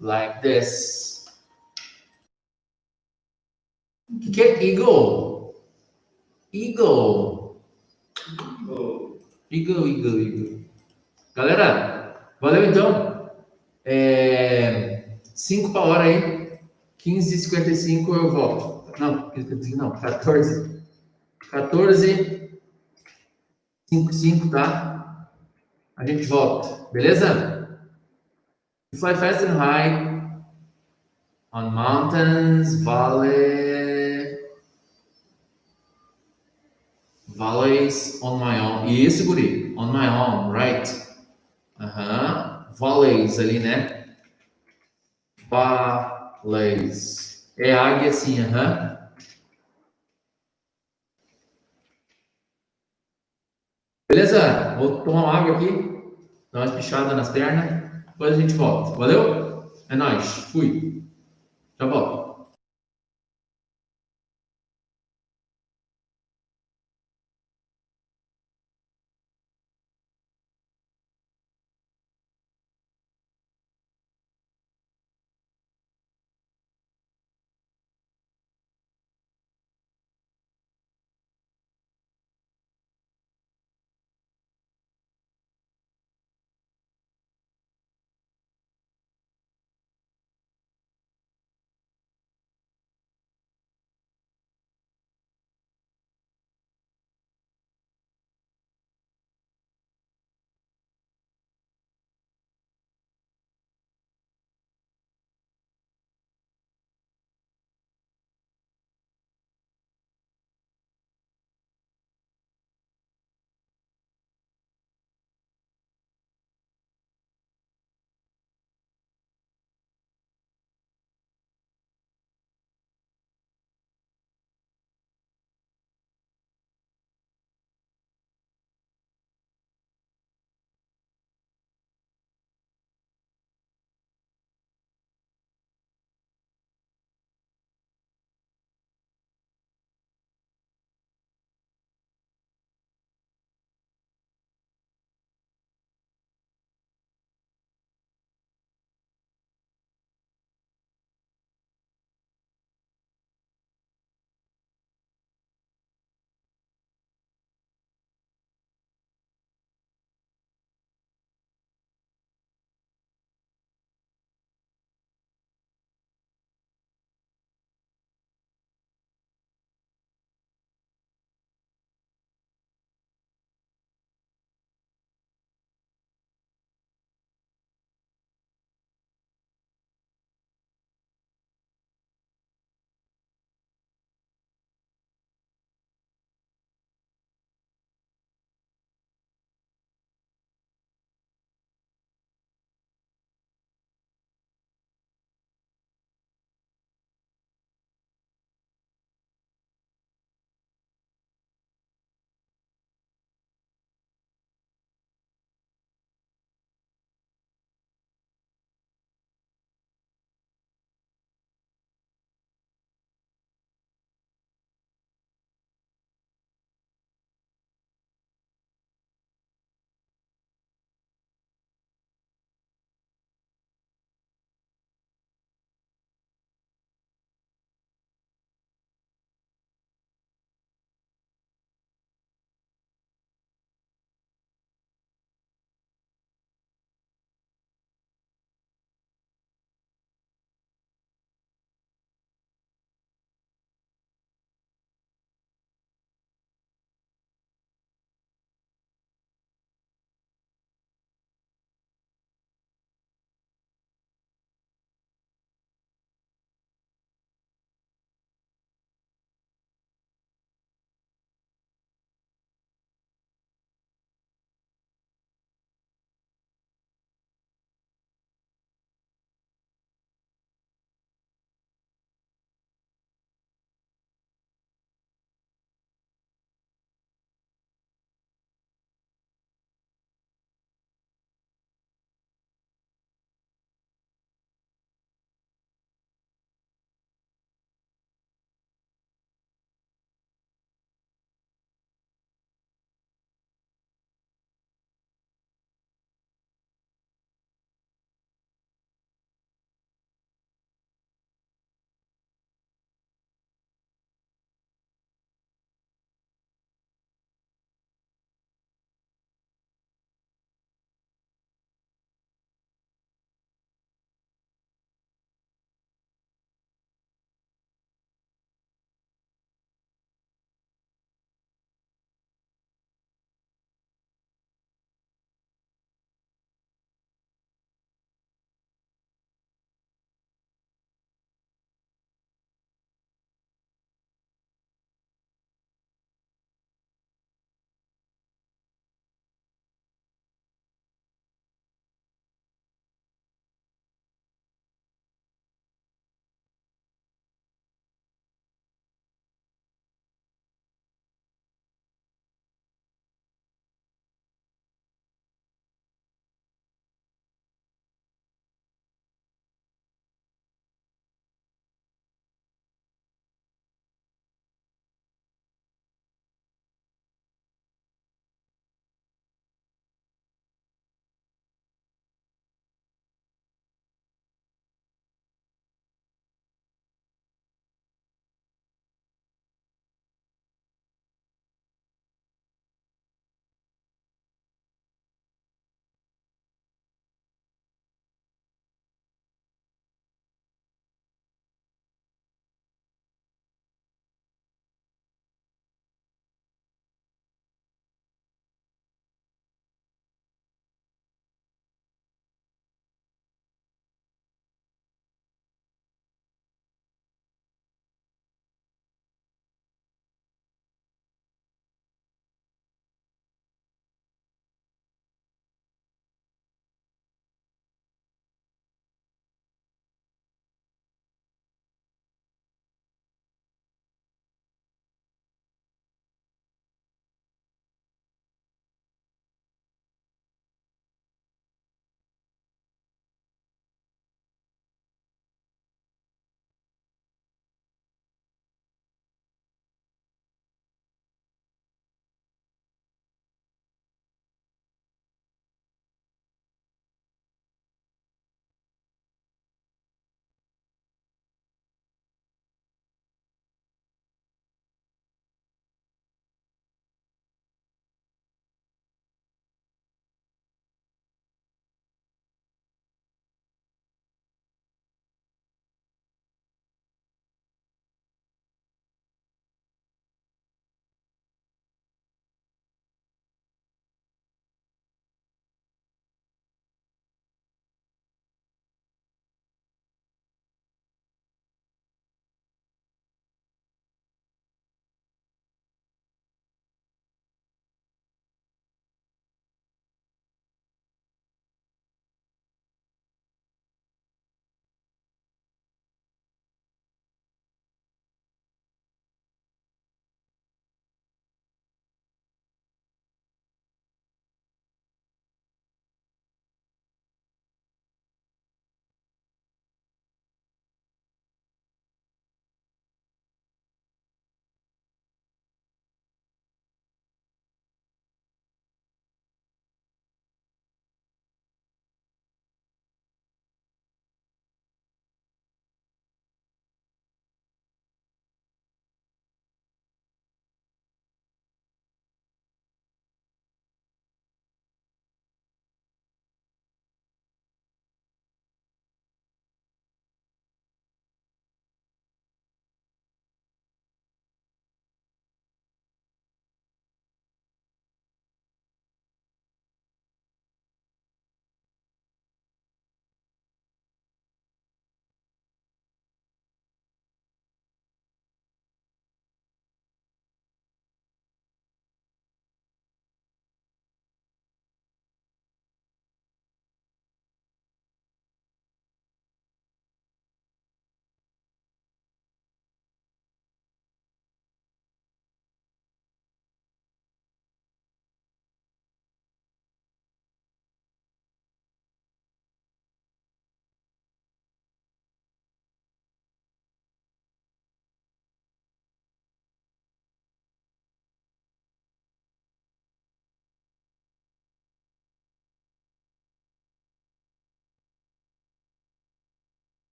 Like this. O que é eagle? Eagle. Eagle. Galera, valeu então. 5 para a hora aí. 15h55 eu volto. Não, 14. 14h55, tá? A gente volta, beleza? Fly fast and high on mountains, valleys on my own. Isso, guri. On my own, right? Valleys ali, né? Valleys. É águia assim, Beleza? Vou tomar uma água aqui, dar uma espichada nas pernas, depois a gente volta. Valeu? É nóis. Fui. Já volto.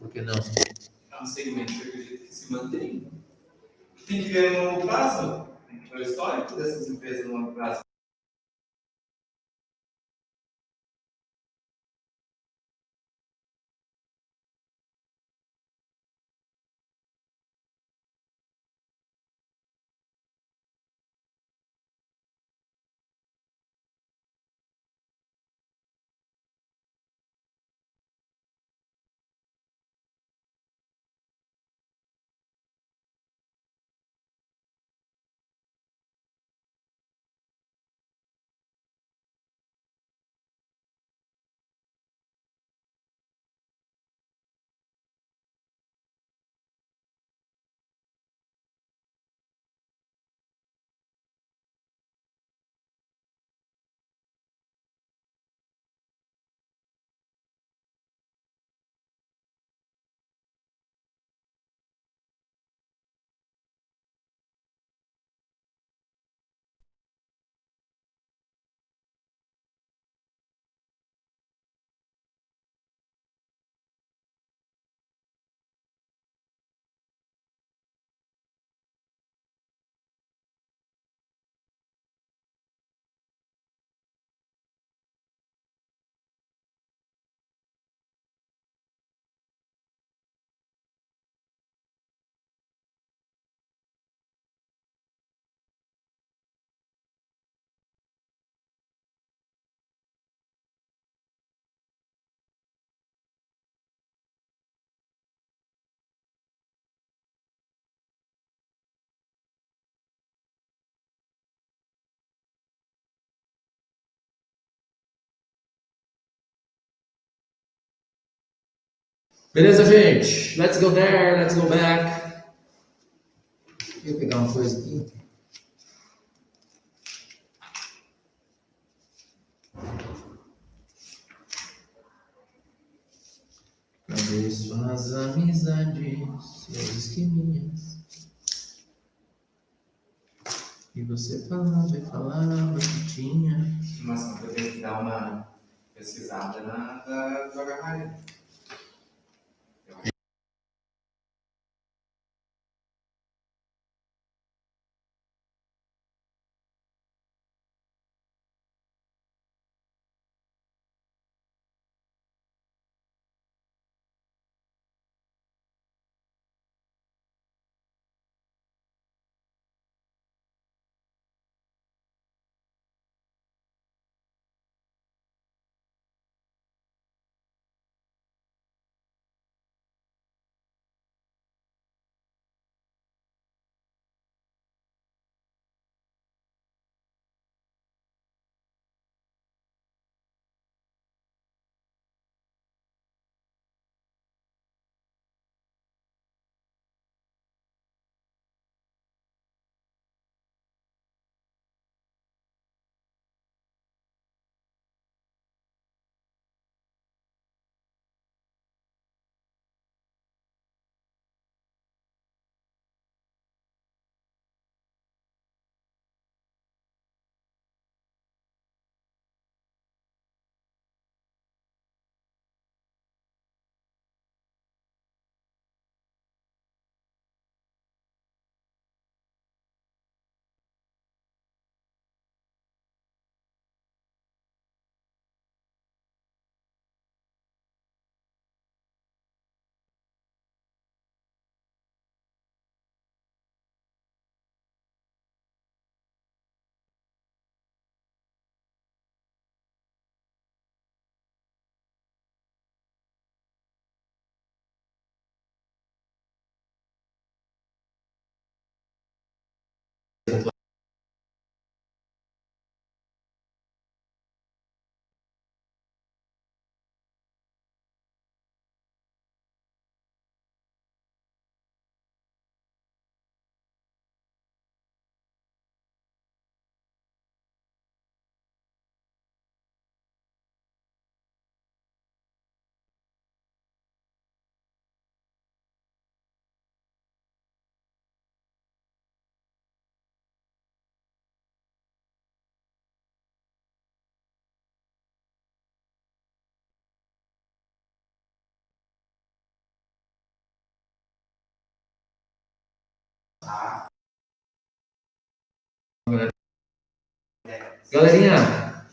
Por que não? É um segmento que eu acredito que se mantém. Tem que ver no longo prazo, o histórico dessas empresas no longo prazo. Beleza, gente? Let's go there, let's go back. Deixa eu pegar uma coisa aqui. Cadê suas amizades, seus esqueminhas? E você falava e falava que tinha. Mas eu tenho que dar uma pesquisada da Droga Raia. Galerinha,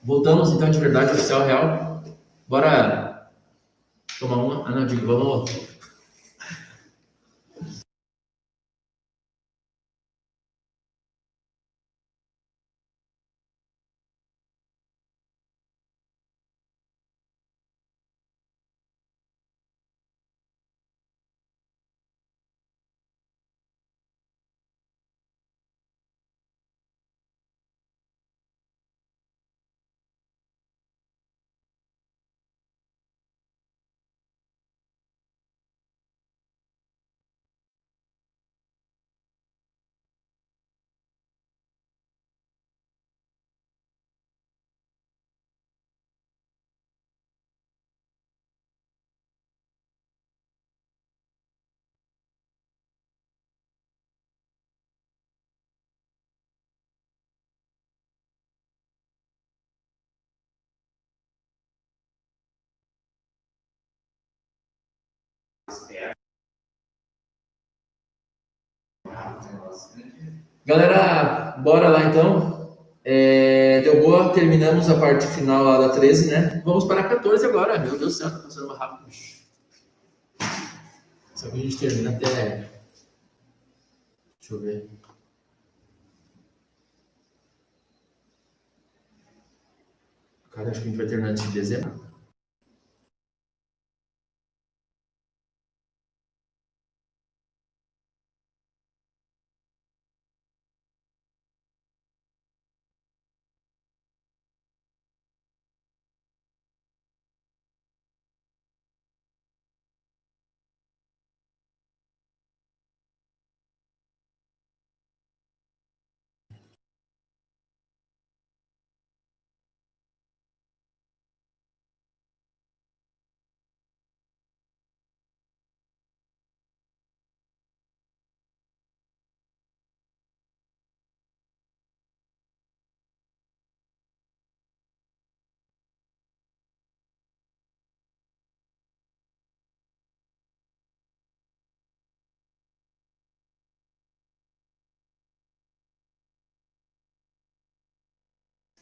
voltamos então de verdade oficial real. Bora tomar uma. Ah, não, digo, vamos. Galera, bora lá então. Deu boa, terminamos a parte final lá da 13, né? Vamos para a 14 agora. Meu Deus do céu, tá passando mais rápido. Só que a gente termina até. Deixa eu ver. Cara, acho que a gente vai terminar antes de dezembro.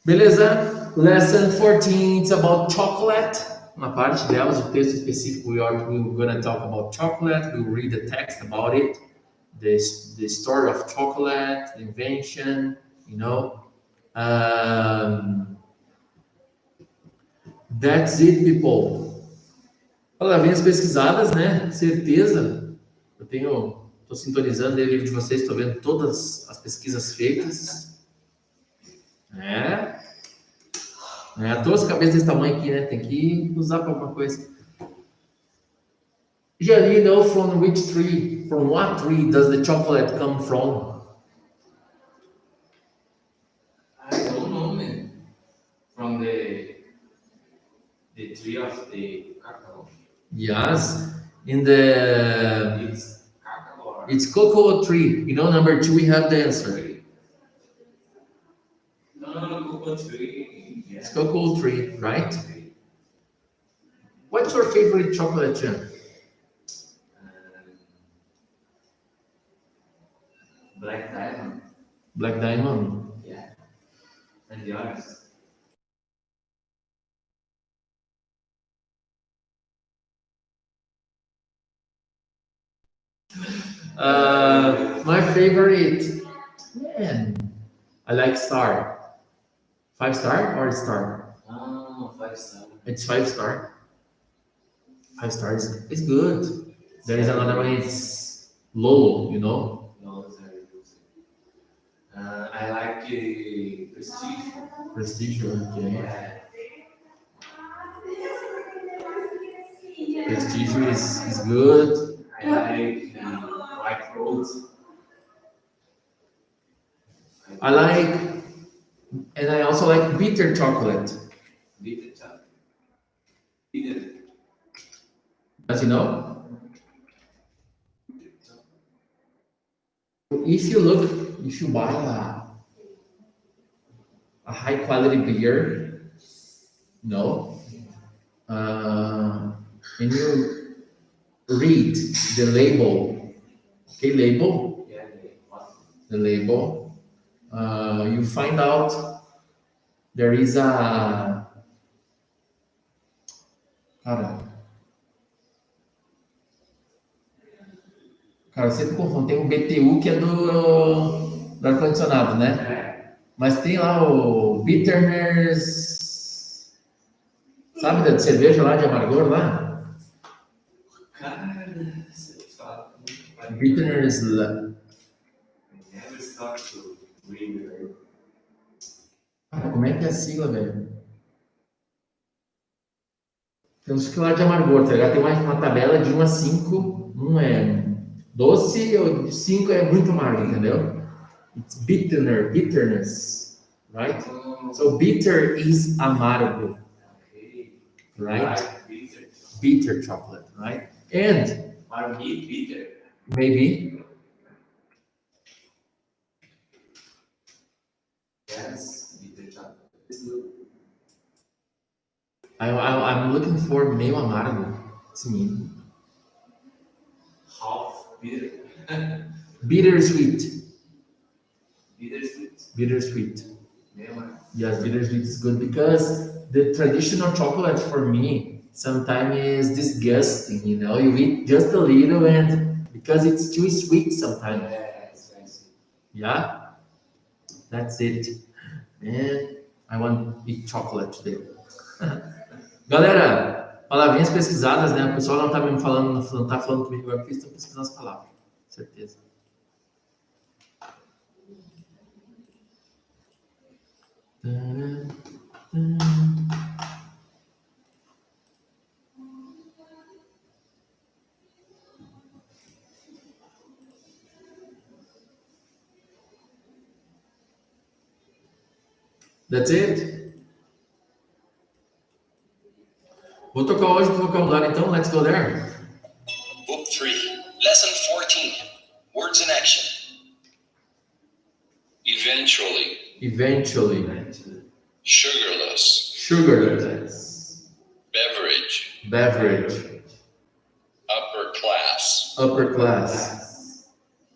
Beleza? Lesson 14, it's about chocolate. Uma parte delas, o texto específico, we're gonna talk about chocolate. We'll read the text about it. The story of chocolate, the invention, you know. That's it, people. Olha lá, vem as pesquisadas, né? Certeza. Tô sintonizando o livro de vocês, tô vendo todas as pesquisas feitas. À toa as cabeças desse tamanho aqui, né? Tem que usar para alguma coisa. Jali, know from which tree, from what tree does the chocolate come from? I don't know, man. From the tree of the cacao. Yes, in the It's cacao. it's cocoa tree. You know, number 2 we have the answer. No, cocoa tree. Yeah. It's cocoa tree, right? What's your favorite chocolate, Jen? Black diamond. Black Diamond. Yeah. And yours? My favorite, man, I like Star. 5 star or star? Oh, 5 star. It's 5 star. 5 stars is good. There is another one, it's Lolo, you know? No, it's very good. I like Prestige. Prestige, okay. Yeah. Prestige is good. I like white rose. I like, and I also like bitter chocolate. Bitter chocolate. Bitter. As you know, if you buy a high quality beer, and you read the label Okay, label. Yeah, what? The label. You find out there is a. Cara, eu sempre confundo. Tem o BTU que é do ar-condicionado, né? Mas tem lá o Bitterners. Sabe da cerveja lá de amargor lá? Cara, você fala muito. Bitterners. Never stop to read it. Cara, como é que é a sigla, velho? Tem uns que lá de amargor, tá ligado? Tem uma tabela de 1 a 5. 1 é doce, ou 5 é muito amargo, entendeu? It's bitterness, right? So bitter is amargo, Okay. right? Bitter. Bitter chocolate, right? And For me, bitter. maybe Yes, bitter chocolate. It's good. I'm looking for meio amargo. To me. Half bitter. Bittersweet. Bittersweet. Bittersweet. Never. Yes, bittersweet is good because the traditional chocolate for me sometimes is disgusting. You know, you eat just a little and because it's too sweet sometimes. Yes, I see. Yeah, that's it. And I want to eat chocolate today. Galera, palavrinhas pesquisadas, né? O pessoal não tá me falando, não tá falando comigo agora porque estão pesquisando as palavras. Certeza. That's it. Vou tocar hoje pro vocabulário então, let's go there. Book 3, Lesson 14, Words in Action. Eventually, Eventually. sugarless, Sugarless. beverage, Beverage. upper class, Upper class.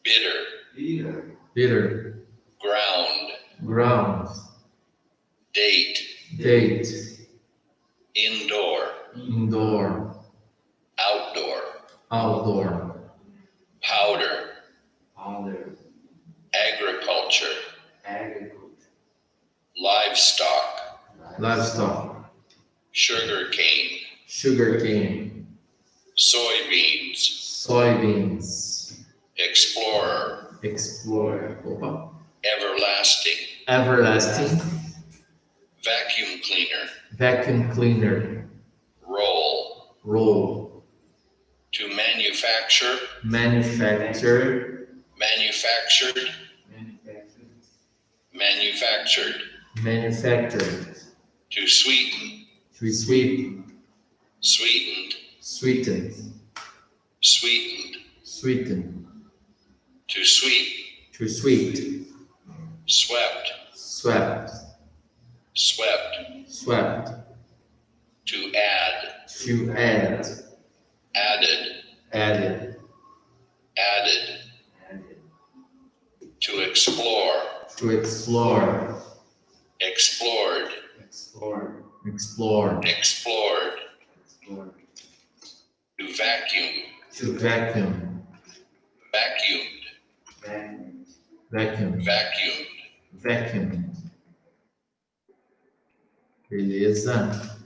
bitter, Bitter. Bitter. ground, Ground. date, Date. indoor, Indoor. outdoor, Outdoor. powder, Powder. agriculture, Agriculture. livestock, Livestock. sugarcane, Sugarcane. soybeans, Soybeans. explorer, Explorer. Opa. everlasting, Everlasting. vacuum cleaner, Vacuum cleaner. roll, Roll. to manufacture, Manufacture. manufactured, Manufactured. manufactured, Manufactured. to sweeten, To sweet. sweetened, Sweetened. sweetened, Sweeten. to sweet, To sweet. swept, Swept. swept, Swept. to add, To add. added, Added. added, Added. to explore, To explore. explored, Explore. Explore. explored, Explore. to vacuum, To vacuum. vacuumed, Vacuum. Vacuum. vacuumed, Vacuum. Beleza.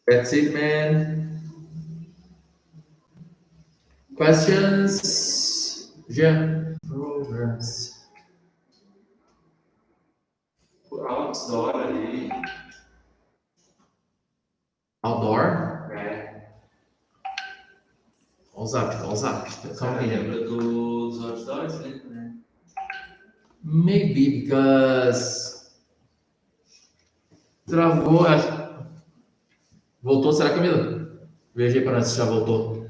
That's it, man. Questions? Yeah. Progress. Outdoor ali. Outdoor? É. Olha o zap, olha o zap. Calma aí. Lembra dos outdoors, né? Maybe because travou. Voltou, será, Camila? Veja aí para nós se já voltou.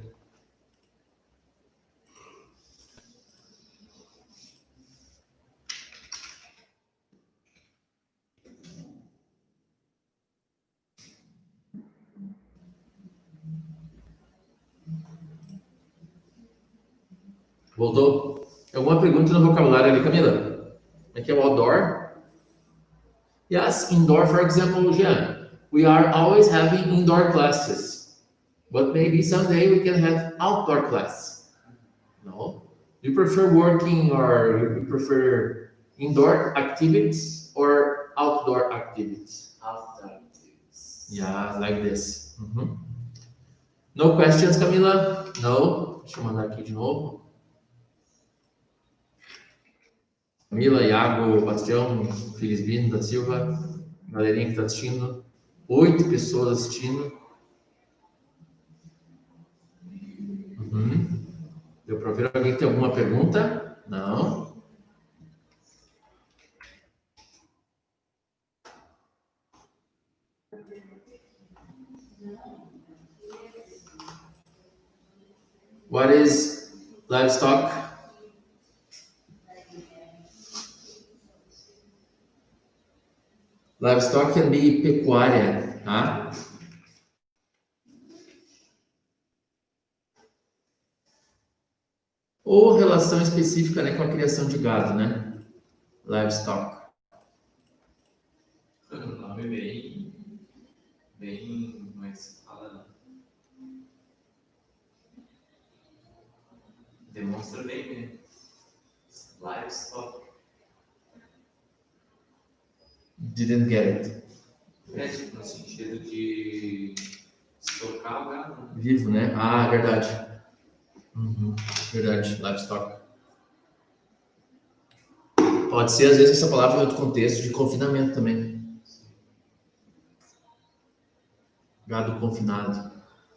Voltou? Alguma pergunta no vocabulário ali, Camila? Como é que é o outdoor? Yes, indoor, for example, Jean. We are always having indoor classes. But maybe someday we can have outdoor class. No? You prefer working or you prefer indoor activities or outdoor activities? Outdoor activities. Yeah, like this. Uhum. No questions, Camila? No? Deixa eu mandar aqui de novo. Camila, Iago, Bastião, Felisbino da Silva, galerinha que está assistindo. 8 pessoas assistindo. Uhum. Deu para ver? Alguém tem alguma pergunta? Não? What is livestock? Livestock can be pecuária, tá? Ou relação específica, né, com a criação de gado, né? Livestock. O nome bem, como é que se fala? Demonstra bem, né? Livestock. Didn't get it. É, tipo, no sentido de estocar o gado. Vivo, né? Ah, verdade. Uhum. Verdade, livestock. Pode ser, às vezes, essa palavra em outro contexto de confinamento também. Gado confinado.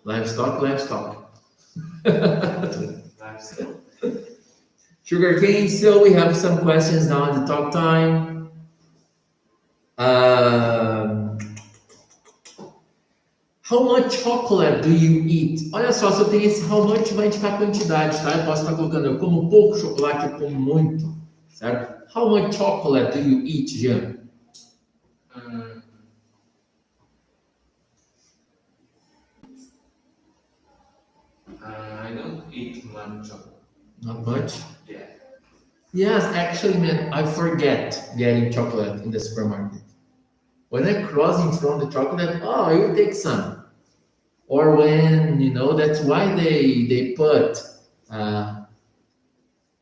Livestock. Livestock. Sugarcane, so we have some questions now in the talk time. How much chocolate do you eat? Olha só, se eu tenho esse how much, vai indicar a quantidade, tá? Eu posso estar colocando, eu como pouco chocolate, eu como muito, certo? How much chocolate do you eat, Jean? I don't eat much chocolate. Not much? Yeah. Yes, actually, man, I forget getting chocolate in the supermarket. When I cross in front of the chocolate, oh, I will take some. Or when, that's why they put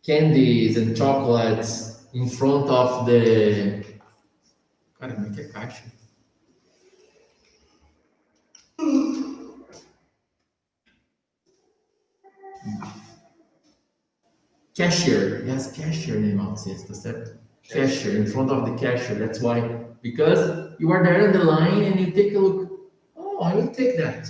candies and chocolates in front of the... Cara, como é que é caixa? Cashier. Yes, cashier name of this, tá certo? Cashier, in front of the cashier. That's why. Because you are there on the line and you take a look. Oh, I will take that.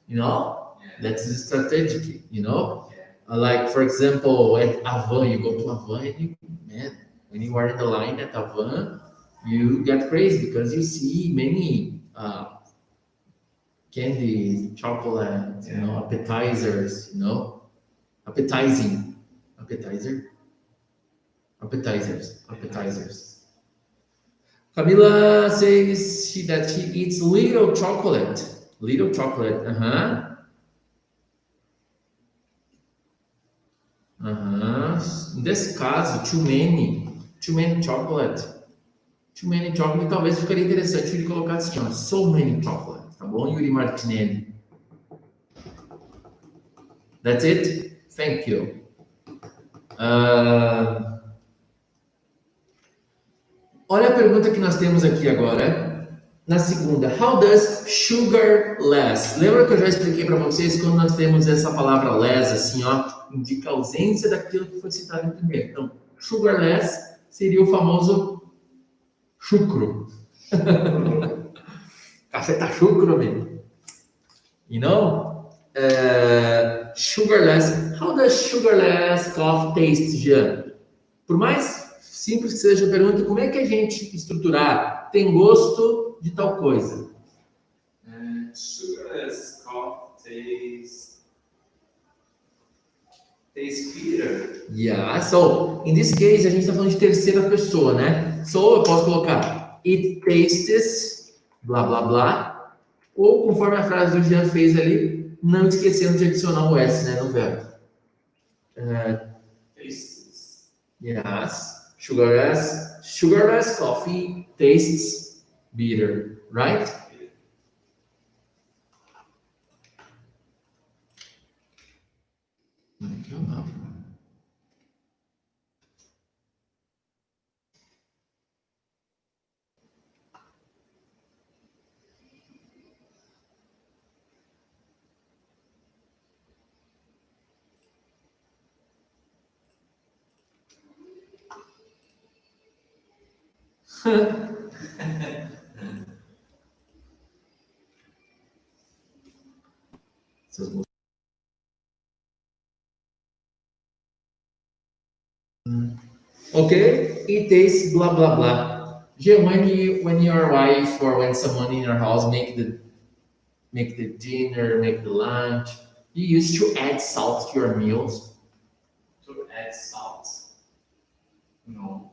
Yeah. That's strategic, Yeah. Like, for example, at Avan, you go to Avan and when you are in the line at Avan, you get crazy because you see many candies, chocolate, appetizers, appetizing. Appetizers. Camila says that she eats little chocolate. Nesse caso, too many chocolate. Too many chocolate, talvez ficaria interessante ele colocar assim, ó, so many chocolate, tá bom, Yuri Martinelli? That's it? Thank you. Olha a pergunta que nós temos aqui agora, na segunda. How does sugar less? Lembra que eu já expliquei para vocês quando nós temos essa palavra less, assim, ó, indica a ausência daquilo que foi citado em primeiro. Então, sugar less seria o famoso chucro. Café tá chucro, amigo. Sugarless. How does sugarless coffee taste, Jean? Por mais simples que seja a pergunta, como é que a gente estruturar? Tem gosto de tal coisa. Sugarless coffee tastes bitter. Yeah, so, in this case, a gente está falando de terceira pessoa, né? So, eu posso colocar it tastes, blá, blá, blá. Ou, conforme a frase do Jean fez ali, não esquecendo de adicionar o S, né, no verbo. tastes. Yes, sugarless coffee tastes bitter, right? Okay, it tastes blah blah blah. Yeah, when your wife or when someone in your house make the dinner, make the lunch, you used to add salt to your meals. To add salt. No.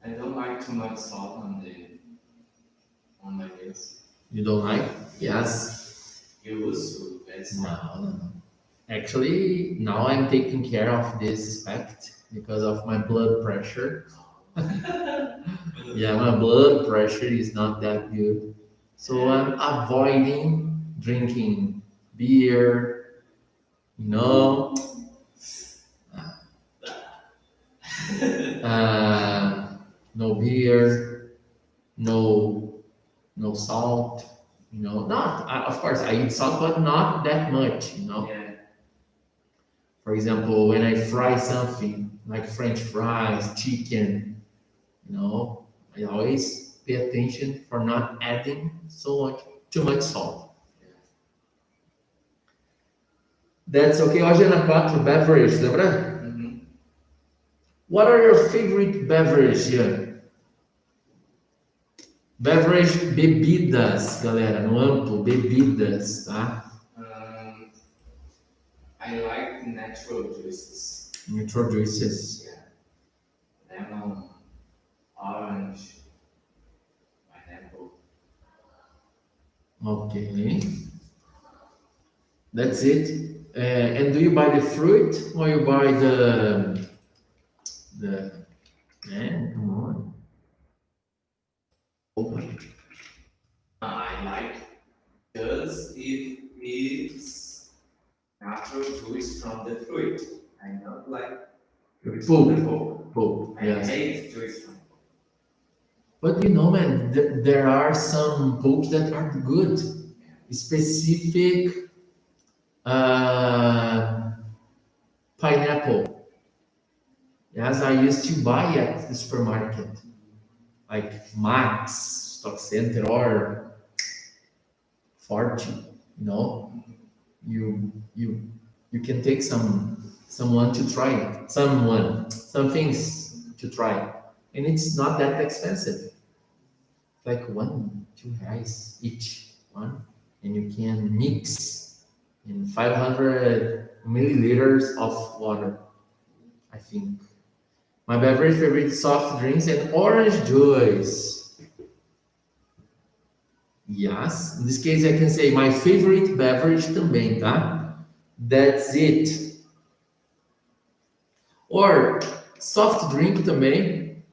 I don't like too much salt on my meals. You don't like? Yes. You used to add No, salt. no, no. Actually, now I'm taking care of this aspect because of my blood pressure. Yeah, my blood pressure is not that good. So I'm avoiding drinking beer, you know, uh, no beer, no salt, not, of course, I eat salt, but not that much. Yeah. For example, when I fry something like French fries, chicken, I always pay attention for not adding too much salt. That's okay. Hoje é na 4, beverage, lembra? Mhm. What are your favorite beverage, Ian? Beverage, bebidas, galera, no amplo, bebidas, tá? I like natural juices. Neutral juices. Yeah. Lemon, orange, pineapple. Okay. That's it. And do you buy the fruit or you buy the man? Come on. Oh, I like just if it's natural juice from the fruit. I don't like juice from the pulp. pulp. Pulp. I Yes. hate juice from pulp. But man, there are some pulps that are good. Specific pineapple. Yes, I used to buy at the supermarket, like Max, Stock Center, or Forte. You can take someone to try it, some things to try, and it's not that expensive. Like 1, 2 reais each one, and you can mix in 500 milliliters of water. I think my beverage favorite soft drinks and orange juice. Yes, in this case I can say my favorite beverage também, tá? That's it. Or soft drink também.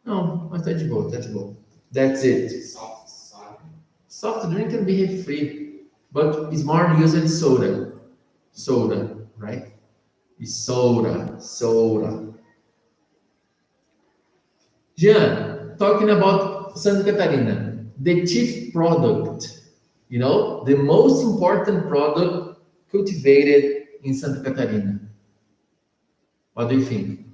Não, mas tá de boa, tá de boa. That's it. Soft, soft. Soft drink can be free, but it's more used in soda. Soda, right? It's soda. Jean, talking about Santa Catarina, the chief product, the most important product cultivated in Santa Catarina. What do you think?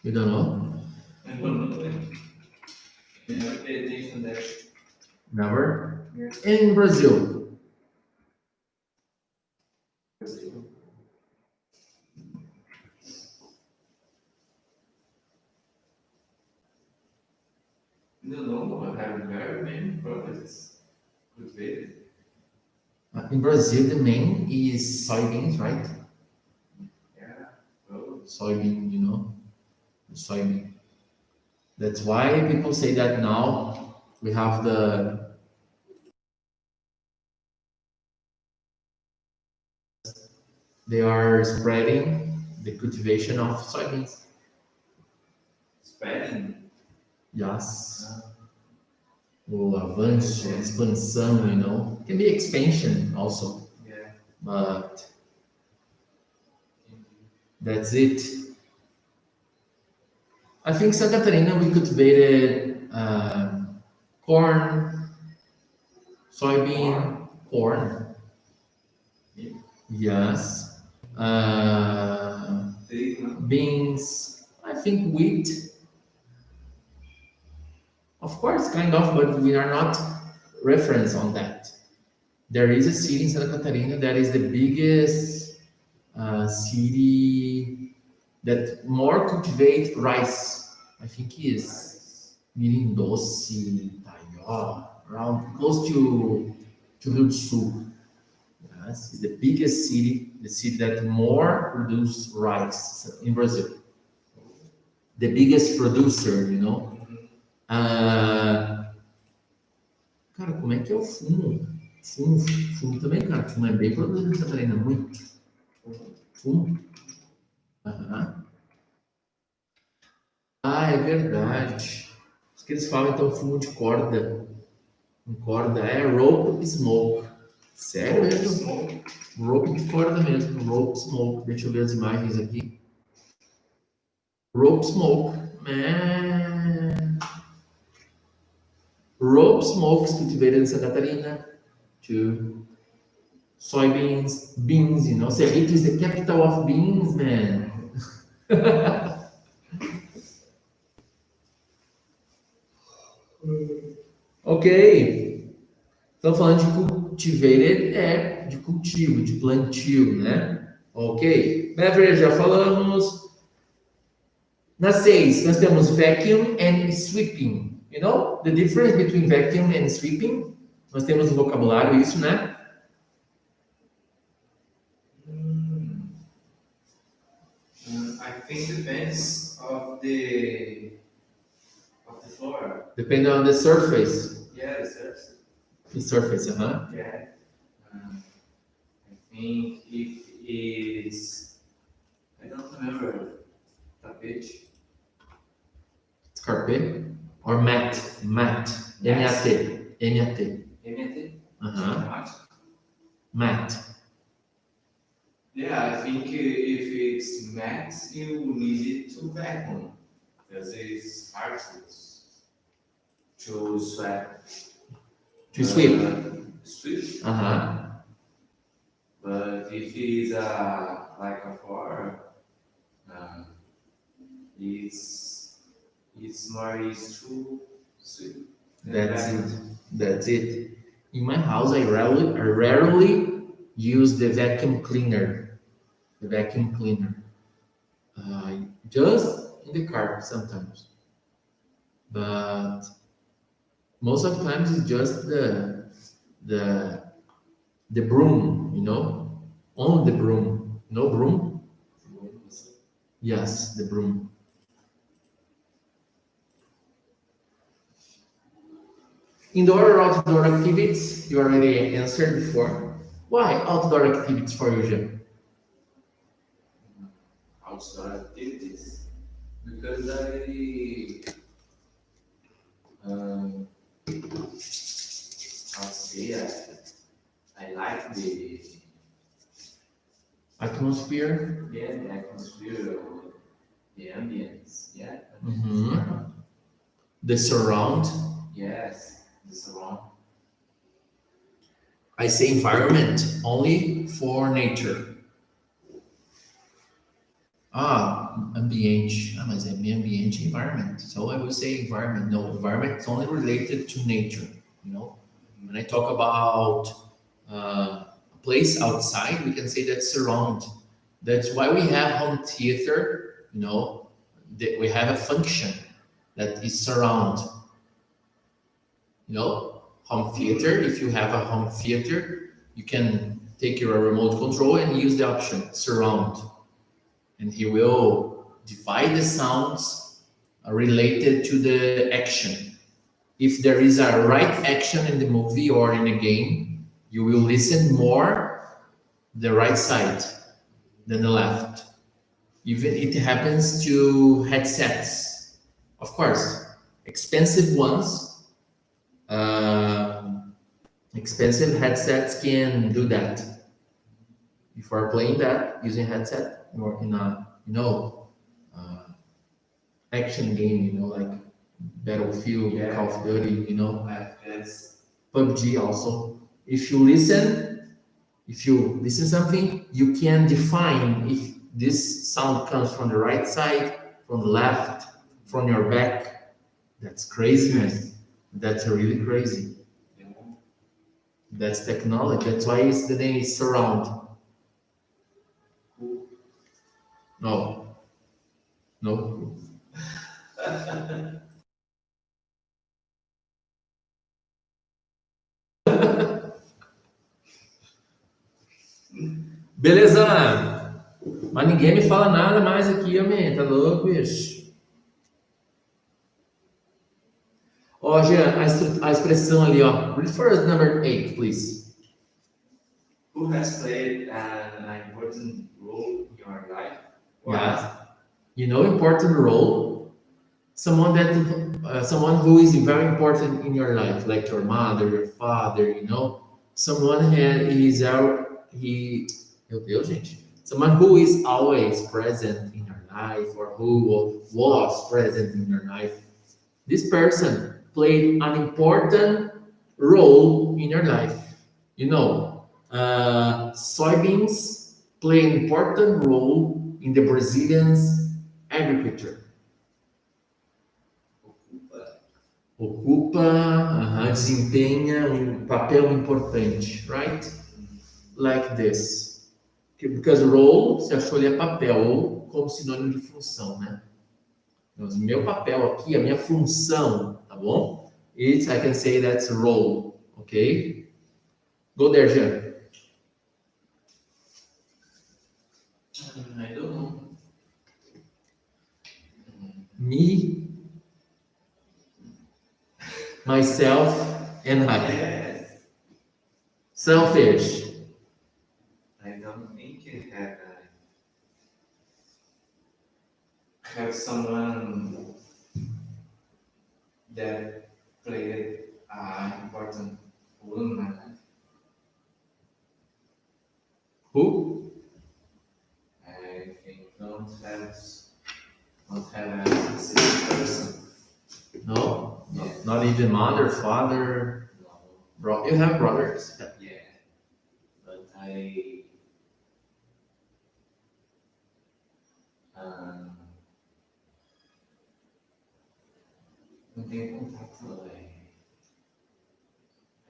You don't know? I don't know. Never pay attention to that. Never? Yes. In Brazil? No, I have very many products cultivated. In Brazil, the main is soybeans, right? Yeah. Oh. Soybean, soybean. That's why people say that now we have the they are spreading the cultivation of soybeans. Spreading. Yes. O avanço, expansão, you know. Can be expansion also, Yeah. but that's it. I think Santa Catarina, we cultivated corn, soybean, corn. Yes. Beans, I think wheat. Of course, kind of, but we are not reference on that. There is a city in Santa Catarina that is the biggest city that more cultivate rice. I think is Mirim Doce, Itaió, around close to Rio do Sul. Yes, it's the biggest city, the city that more produce rice in Brazil. The biggest producer, you know. Cara, como é que é o fumo? Fumo também, cara. Fumo é bem produzido em Santa Catarina, muito. Fumo. Aham. Ah, é verdade. Isso que eles falam, então, fumo de corda. Corda é rope smoke. Sério mesmo? Rope de corda mesmo. Rope smoke. Deixa eu ver as imagens aqui. Rope smoke. Rope smokes cultivated in Santa Catarina to soybeans, beans, you know. Cerrito is the capital of beans, man. Ok. Estamos falando de cultivated, de cultivo, de plantio, né? Ok. Beverage, já falamos. Na 6, nós temos vacuum and sweeping. You know, the difference between vacuum and sweeping? Nós temos no vocabulário isso, né? I think depends of the floor. Depending on the surface. Yeah, the surface. The surface, Yeah. I think if it's, I don't remember tapete. Carpet or mat. Yes. M-A-T. MT? Mat. Yeah, I think if it's matte, you need it to vacuum because it's hard to sweep. To sweep. Sweep. But if it's like a floor, it's more easy to sweep. That's it. In my house, I rarely use the vacuum cleaner. Just in the car sometimes. But most of the times it's just the broom, you know, only the broom. No broom? Yes, the broom. Indoor or outdoor activities, you already answered before. Why outdoor activities for you, Jean? Outdoor activities because I like the Atmosphere. the atmosphere, the ambience, The surround. yes, the surround. I say environment only for nature. Ambiente. Mas é meio ambiente, environment. So I will say environment. No, environment is only related to nature. You know, when I talk about a place outside, we can say that surround. That's why we have home theater. You know, that we have a function that is surround. You know, home theater. If you have a home theater, you can take your remote control and use the option surround. And he will divide the sounds related to the action. If there is a right action in the movie or in a game, you will listen more the right side. than the left. Even it happens to headsets. Of course, expensive ones, expensive headsets can do that. If you are playing that using headset or in a action game, like Battlefield, Yeah. Call of Duty, Yes. PUBG also. If you listen something, you can define if this sound comes from the right side, from the left, from your back. That's crazy, man. That's really crazy. Yeah. That's technology. That's why the name is surround. No, no. Beleza? Mas ninguém me fala nada mais aqui, homem. Tá louco, bicho? Ó, Jean, a expressão ali, ó. Read for us number 8, please. Who has played an important role in your life? Yeah. Important role. Someone who is very important in your life, like your mother, your father, Someone Meu Deus, gente. Someone who is always present in your life or who was present in your life. This person played an important role in your life. Soybeans play an important role in the Brazilians' agriculture. Desempenha papel importante, right? Like this. Because role, você achou ali é papel, como sinônimo de função, né? Mas meu papel aqui, a minha função, tá bom? I can say that's role, okay? Go there, Jean. I don't know. Me, myself, and I. Yes. Selfish. I don't think it have someone that played an important role in my life. Who? I think don't have a specific person. No? Yeah. Not even mother, father, No. You have brothers? Yeah. But I não tenho contato.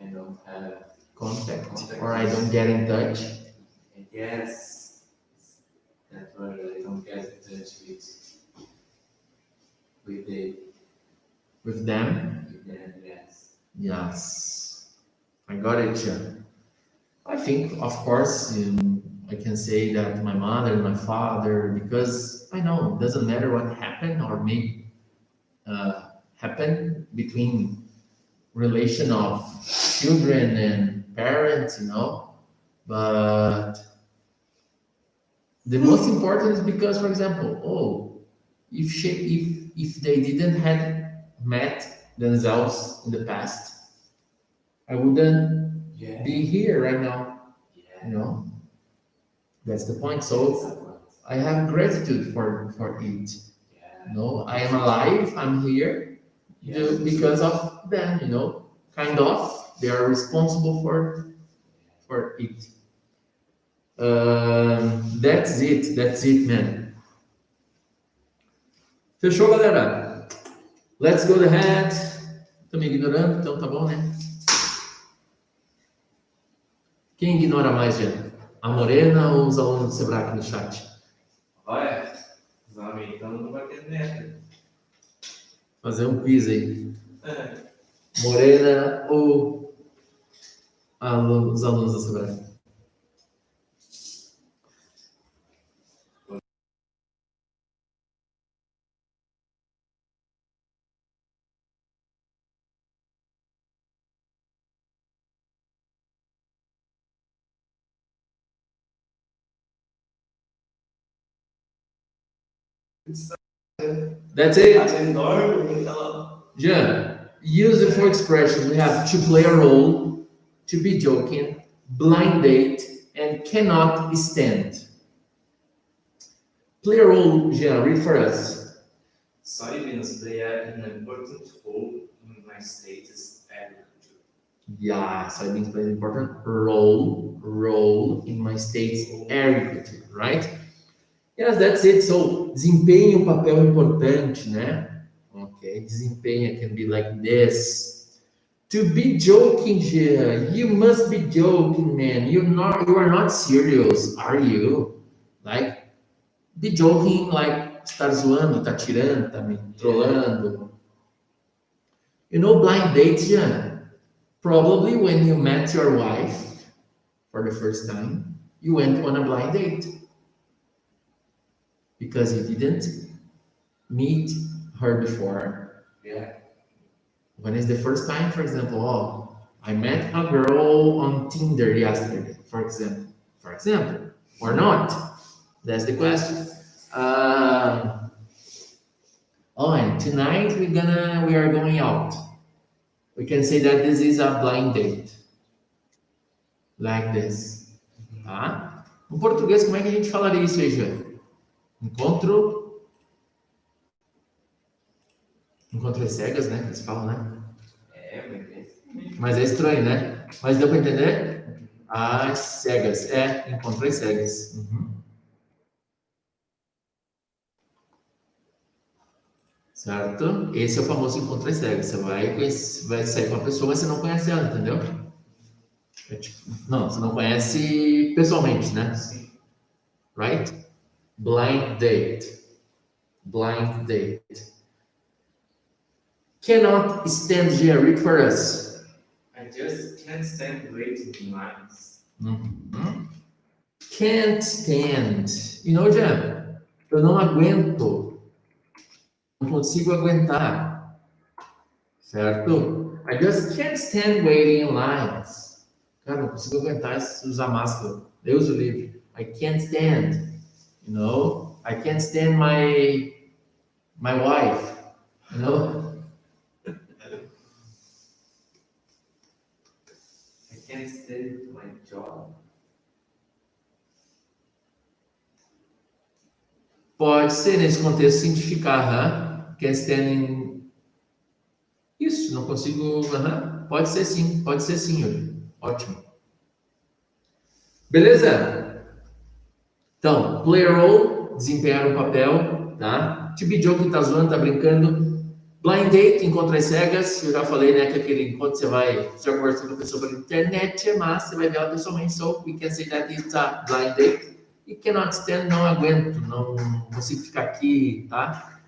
I don't have Contact. Or I don't get in touch. I guess that word I don't get in touch with With them? yes. Yes. I got it, Jean. I think, of course, I can say that my mother and my father, because I know it doesn't matter what happened or may happen between relation of children and parents, but the most important is because, for example, if they didn't have met themselves in the past, I wouldn't Yeah. be here right now. Yeah. That's the point. So I have gratitude for it. Yeah. I am alive. I'm here because of them. Kind of. They are responsible for it. That's it. That's it, man. Fechou, galera? Let's go ahead. Tô me ignorando, então tá bom, né? Quem ignora mais, Jean? A Morena ou os alunos do Sebrae aqui no chat? Olha, os americanos não batendo meta. Fazer um quiz aí. Morena ou os alunos do Sebrae? That's it. Tá enorme, então. Jean, use the four expressions. We have to play a role, to be joking, blind date, and cannot stand. Play a role, Jean, read for us. Soybeans play an important role in my state's agriculture. Yeah, soybeans play an important role in my state's agriculture, right? Yes, that's it. So, desempenha um papel importante, né? Okay, desempenha can be like this. To be joking, Gia, you must be joking, man. You are not serious, are you? Like, be joking, like, estar zoando, tá tirando, tá me trollando. You know, blind dates, Gia? Probably when you met your wife for the first time, you went on a blind date. Because you didn't meet her before. Yeah. When is the first time, for example, oh, I met a girl on Tinder yesterday, for example, or not? That's the question. And tonight we are going out. We can say that this is a blind date, like this. Tá? No português, como é que a gente falaria isso aí, Jean? Encontro às cegas, né? Que eles falam, né? Mas é estranho, né? Mas deu para entender? Às cegas. Encontro às cegas. Uhum. Certo? Esse é o famoso encontro às cegas. Você vai sair com a pessoa, mas você não conhece ela, entendeu? Não, você não conhece pessoalmente, né? Sim. Right? Blind date. Blind date. Cannot stand here. Read for us. I just can't stand waiting in lines. Mm-hmm. Can't stand. You know, Jean, eu não aguento. Não consigo aguentar. Certo? I just can't stand waiting in lines. Cara, não consigo aguentar usar máscara. Deus o livre. I can't stand. You know? I can't stand my wife. You know? I can't stand my job. Pode ser nesse contexto significar, can't stand in... Isso, não consigo... Pode ser sim, Yuri. Ótimo. Beleza? Então, play a role, desempenhar um papel, tá? To be joking, tá zoando, tá brincando. Blind date, encontro às cegas. Eu já falei, né, que aquele encontro você já conversou com a pessoa pela internet, mas você vai ver ela pessoalmente. So, we can say that it's a blind date. E cannot stand, não aguento, não consigo ficar aqui, tá?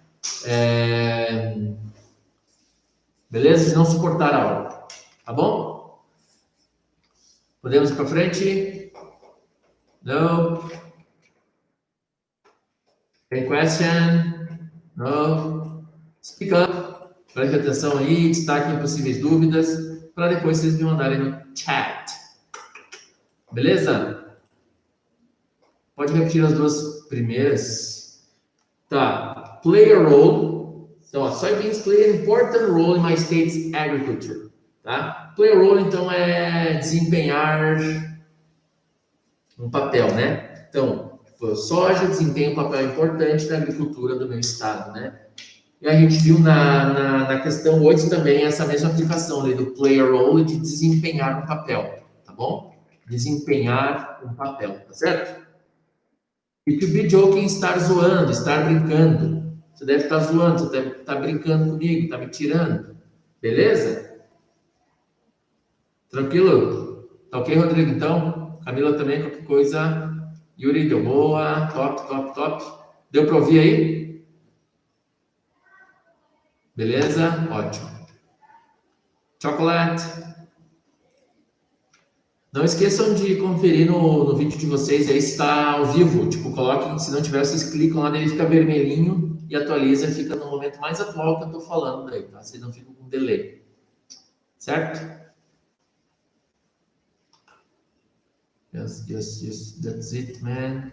Beleza? De não suportar a aula. Tá bom? Podemos ir para frente? No? Any question? No? Speak up. Preste atenção aí, destaquem possíveis dúvidas, para depois vocês me mandarem no chat. Beleza? Pode repetir as duas primeiras. Tá. Play a role. Então, soybeans play an important role in my state's agriculture. Tá? Play a role, então, é desempenhar um papel, né? Então, soja desempenha um papel importante na agricultura do meu estado, né? E a gente viu na questão 8 também essa mesma aplicação ali do play a role de desempenhar um papel, tá bom? Desempenhar um papel, tá certo? E to be joking, estar zoando, estar brincando. Você deve estar zoando, você deve estar brincando comigo, tá me tirando. Beleza? Tranquilo? Tá ok, Rodrigo? Então, Camila também, qualquer coisa. Yuri, deu boa. Top. Deu para ouvir aí? Beleza? Ótimo. Chocolate. Não esqueçam de conferir no vídeo de vocês aí se está ao vivo. Tipo, coloquem, se não tiver, vocês clicam lá, ele fica vermelhinho e atualiza, fica no momento mais atual que eu estou falando daí, tá? Vocês não ficam com delay. Certo? Yes, that's it, man.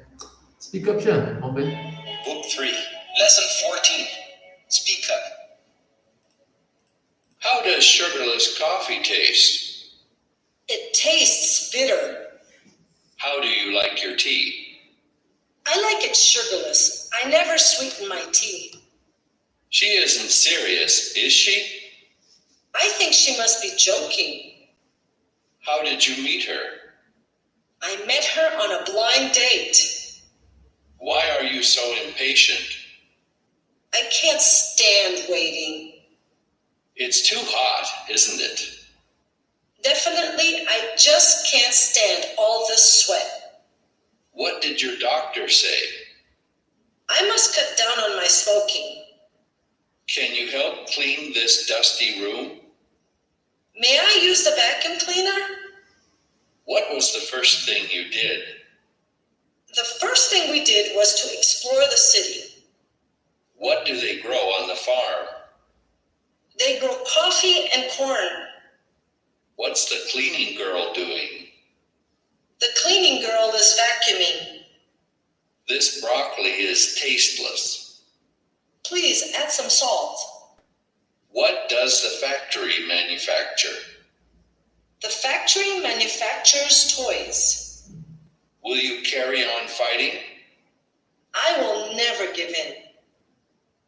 Speak up, Jean. Vamos ver. Book 3. Lesson 14. Speak up. How does sugarless coffee taste? It tastes bitter. How do you like your tea? I like it sugarless. I never sweeten my tea. She isn't serious, is she? I think she must be joking. How did you meet her? I met her on a blind date. Why are you so impatient? I can't stand waiting. It's too hot, isn't it? Definitely, I just can't stand all this sweat. What did your doctor say? I must cut down on my smoking. Can you help clean this dusty room? May I use the vacuum cleaner? What was the first thing you did? The first thing we did was to explore the city. What do they grow on the farm? They grow coffee and corn. What's the cleaning girl doing? The cleaning girl is vacuuming. This broccoli is tasteless. Please add some salt. What does the factory manufacture? The factory manufactures toys. Will you carry on fighting? I will never give in.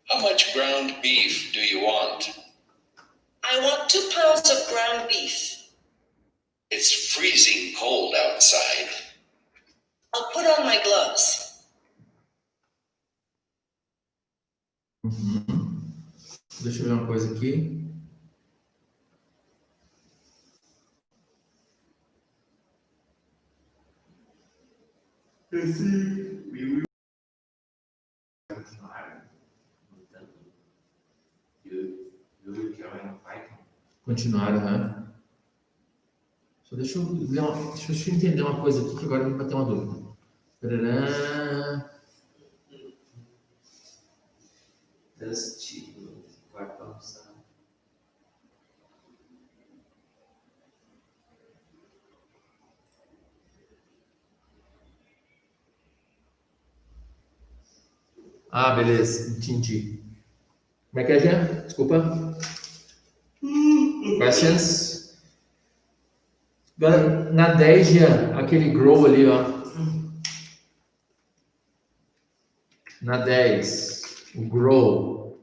How much ground beef do you want? I want 2 pounds of ground beef. It's freezing cold outside. I'll put on my gloves. Deixa eu ver uma coisa aqui. Continuar, né? Só deixa eu entender uma coisa aqui que agora me bateu uma dúvida. Tarará. Dusty, quarto almoçar. Ah, beleza, entendi. Como é que é, Jean? Desculpa. Questions? Agora, na 10, Jean, aquele grow ali, ó. Na 10, o grow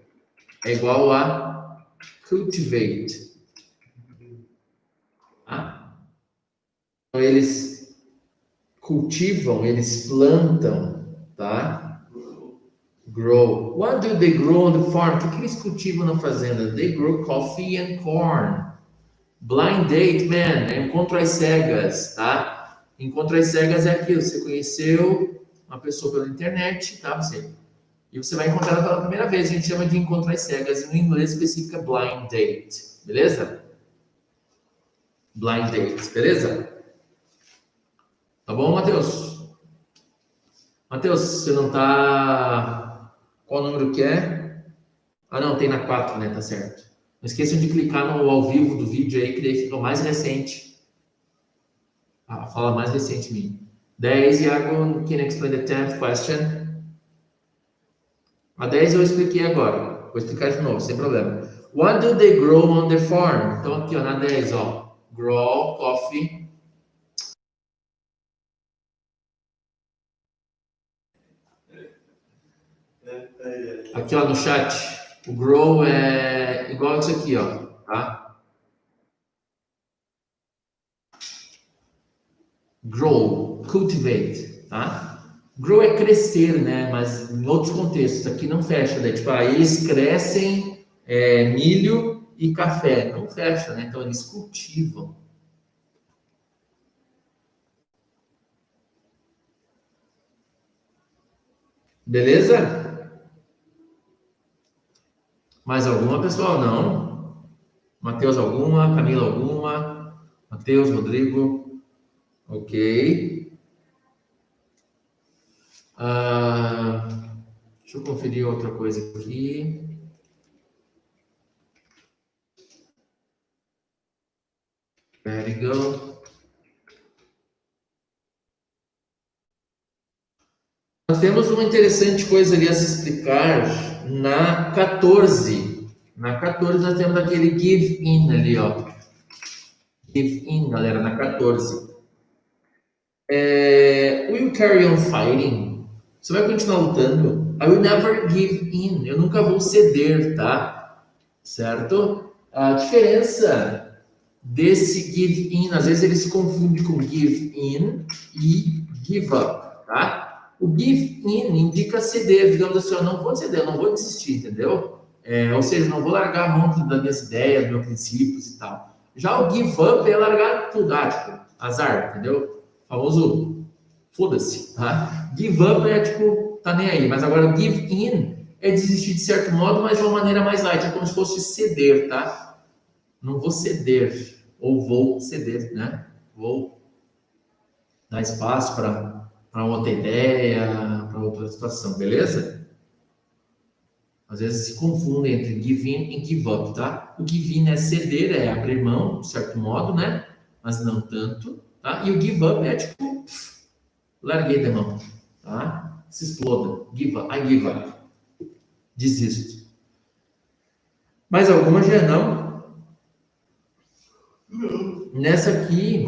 é igual a cultivate. Tá? Então, eles cultivam, eles plantam, tá? Grow. What do they grow on the farm? O que eles cultivam na fazenda? They grow coffee and corn. Blind date, man, é encontro às cegas, tá? Encontro às cegas é aquilo, você conheceu uma pessoa pela internet, tá? E você vai encontrar ela pela primeira vez, a gente chama de encontro às cegas, no inglês específico é blind date, beleza? Blind date, beleza? Tá bom, Matheus? Matheus, você não tá... Qual número que é? Ah, não, tem na 4, né? Tá certo. Não esqueçam de clicar no ao vivo do vídeo aí, que daí fica o mais recente. Ah, fala mais recente minha. 10, Iago, can you explain the 10th question? A 10 eu expliquei agora. Vou explicar de novo, sem problema. What do they grow on the farm? Então aqui, ó, na 10, ó. Grow coffee. Aqui, ó, no chat. O grow é igual isso aqui, ó, tá? Grow, cultivate, tá? Grow é crescer, né? Mas em outros contextos, aqui não fecha, né? Tipo, eles crescem milho e café, não fecha, né? Então eles cultivam. Beleza? Mais alguma, pessoal? Não? Matheus, alguma? Camila, alguma? Matheus, Rodrigo? Ok. Deixa eu conferir outra coisa aqui. There we go. temos uma interessante coisa ali a se explicar na 14. Na 14 nós temos aquele give in ali, ó. Give in, galera, na 14. Will you carry on fighting? Você vai continuar lutando? I will never give in. Eu nunca vou ceder, tá? Certo? A diferença desse give in, às vezes ele se confunde com give in e give up, tá? O give in indica ceder, digamos assim, eu não vou ceder, eu não vou desistir, entendeu? Ou seja, não vou largar a mão das minhas ideias, dos meus princípios e tal. Já o give up é largar tudo, tipo, azar, entendeu? Famoso, foda-se, tá? Give up é tipo, tá nem aí. Mas agora o give in é desistir de certo modo, mas de uma maneira mais light, é como se fosse ceder, tá? Não vou ceder, ou vou ceder, né? Vou dar espaço para outra ideia, para outra situação, beleza? Às vezes se confundem entre give in e give up, tá? O give in é ceder, é abrir mão, de certo modo, né? Mas não tanto, tá? E o give up é tipo, larguei da mão, tá? Se exploda, give up, I give up, desisto. Mais alguma, Jean? Não? Nessa aqui,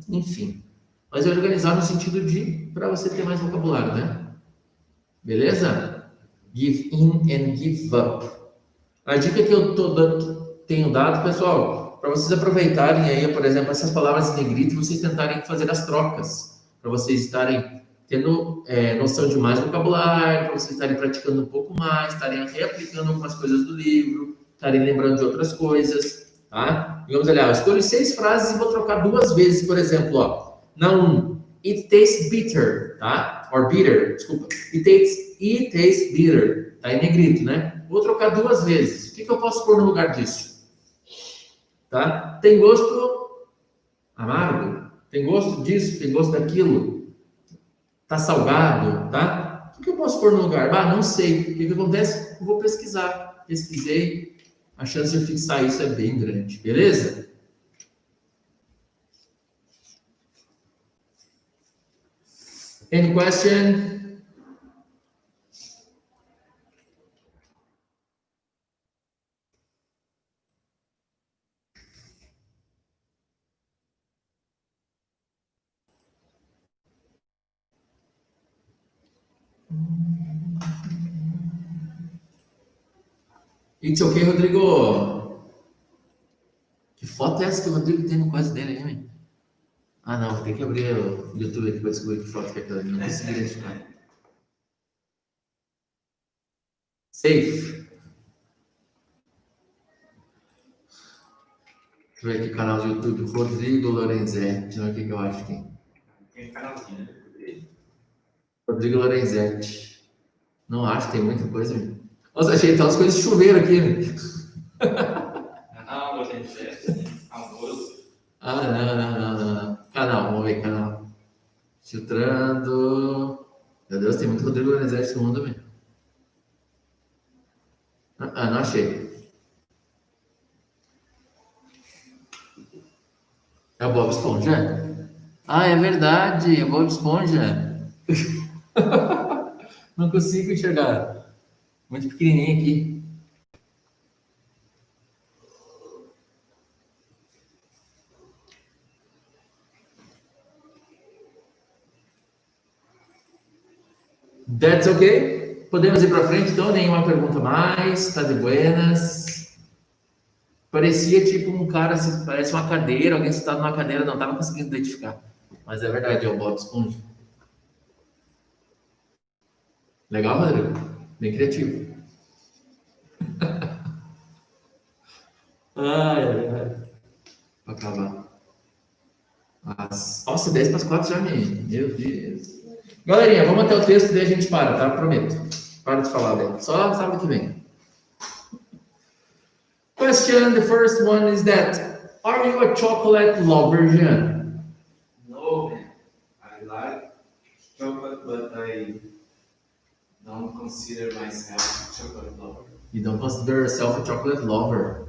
enfim. Mas é organizar no sentido de, para você ter mais vocabulário, né? Beleza? Give in and give up. A dica que eu tenho dado, pessoal, para vocês aproveitarem aí, por exemplo, essas palavras em negrito e vocês tentarem fazer as trocas, para vocês estarem tendo noção de mais vocabulário, para vocês estarem praticando um pouco mais, estarem reaplicando algumas coisas do livro, estarem lembrando de outras coisas, tá? Digamos ali, eu escolho 6 frases e vou trocar 2 vezes, por exemplo, ó. Na 1, it tastes bitter, tá? Or bitter, desculpa. It tastes bitter, tá em negrito, né? Vou trocar 2 vezes. O que eu posso pôr no lugar disso? Tá? Tem gosto amargo? Tem gosto disso? Tem gosto daquilo? Tá salgado? Tá? O que eu posso pôr no lugar? Não sei. O que acontece? Eu vou pesquisar. Pesquisei. A chance de fixar isso é bem grande. Beleza? Any question? It's okay, Rodrigo. Que foto é essa que o Rodrigo tem no quase dele aí, man? Não, tem que abrir o YouTube aqui para descobrir que foto que é aquela. Não consegui identificar. Safe. Deixa eu ver aqui o canal do YouTube. Rodrigo Lorenzetti. Deixa eu ver o que eu acho aqui. Tem canalzinho, né? Rodrigo Lorenzetti. Não acho, tem muita coisa. Meu. Nossa, achei que tá umas coisas de chuveiro aqui. Canal Lorenzetti, famoso. Não. Canal, vamos ver canal. Filtrando. Meu Deus, tem muito Rodrigo Lorenzetti no mundo, mesmo. Não achei. É o Bob Esponja? É verdade, é o Bob Esponja. Não consigo enxergar. Muito pequenininho aqui. That's okay? Podemos ir para frente, então? Nenhuma pergunta mais? Tá de buenas? Parecia tipo um cara, parece uma cadeira, alguém sentado numa cadeira, não estava conseguindo identificar. Mas é verdade, é o Bob Esponja. Legal, Rodrigo? Bem criativo. Ai. Pra acabar. Nossa, 10 para as 4 já, meu Deus. Galerinha, vamos até o texto e daí a gente para, tá? Prometo. Para de falar, velho. Só sábado que vem. Question, the first one is that, are you a chocolate lover, Jean? No, man. I like chocolate, but I don't consider myself a chocolate lover. You don't consider yourself a chocolate lover.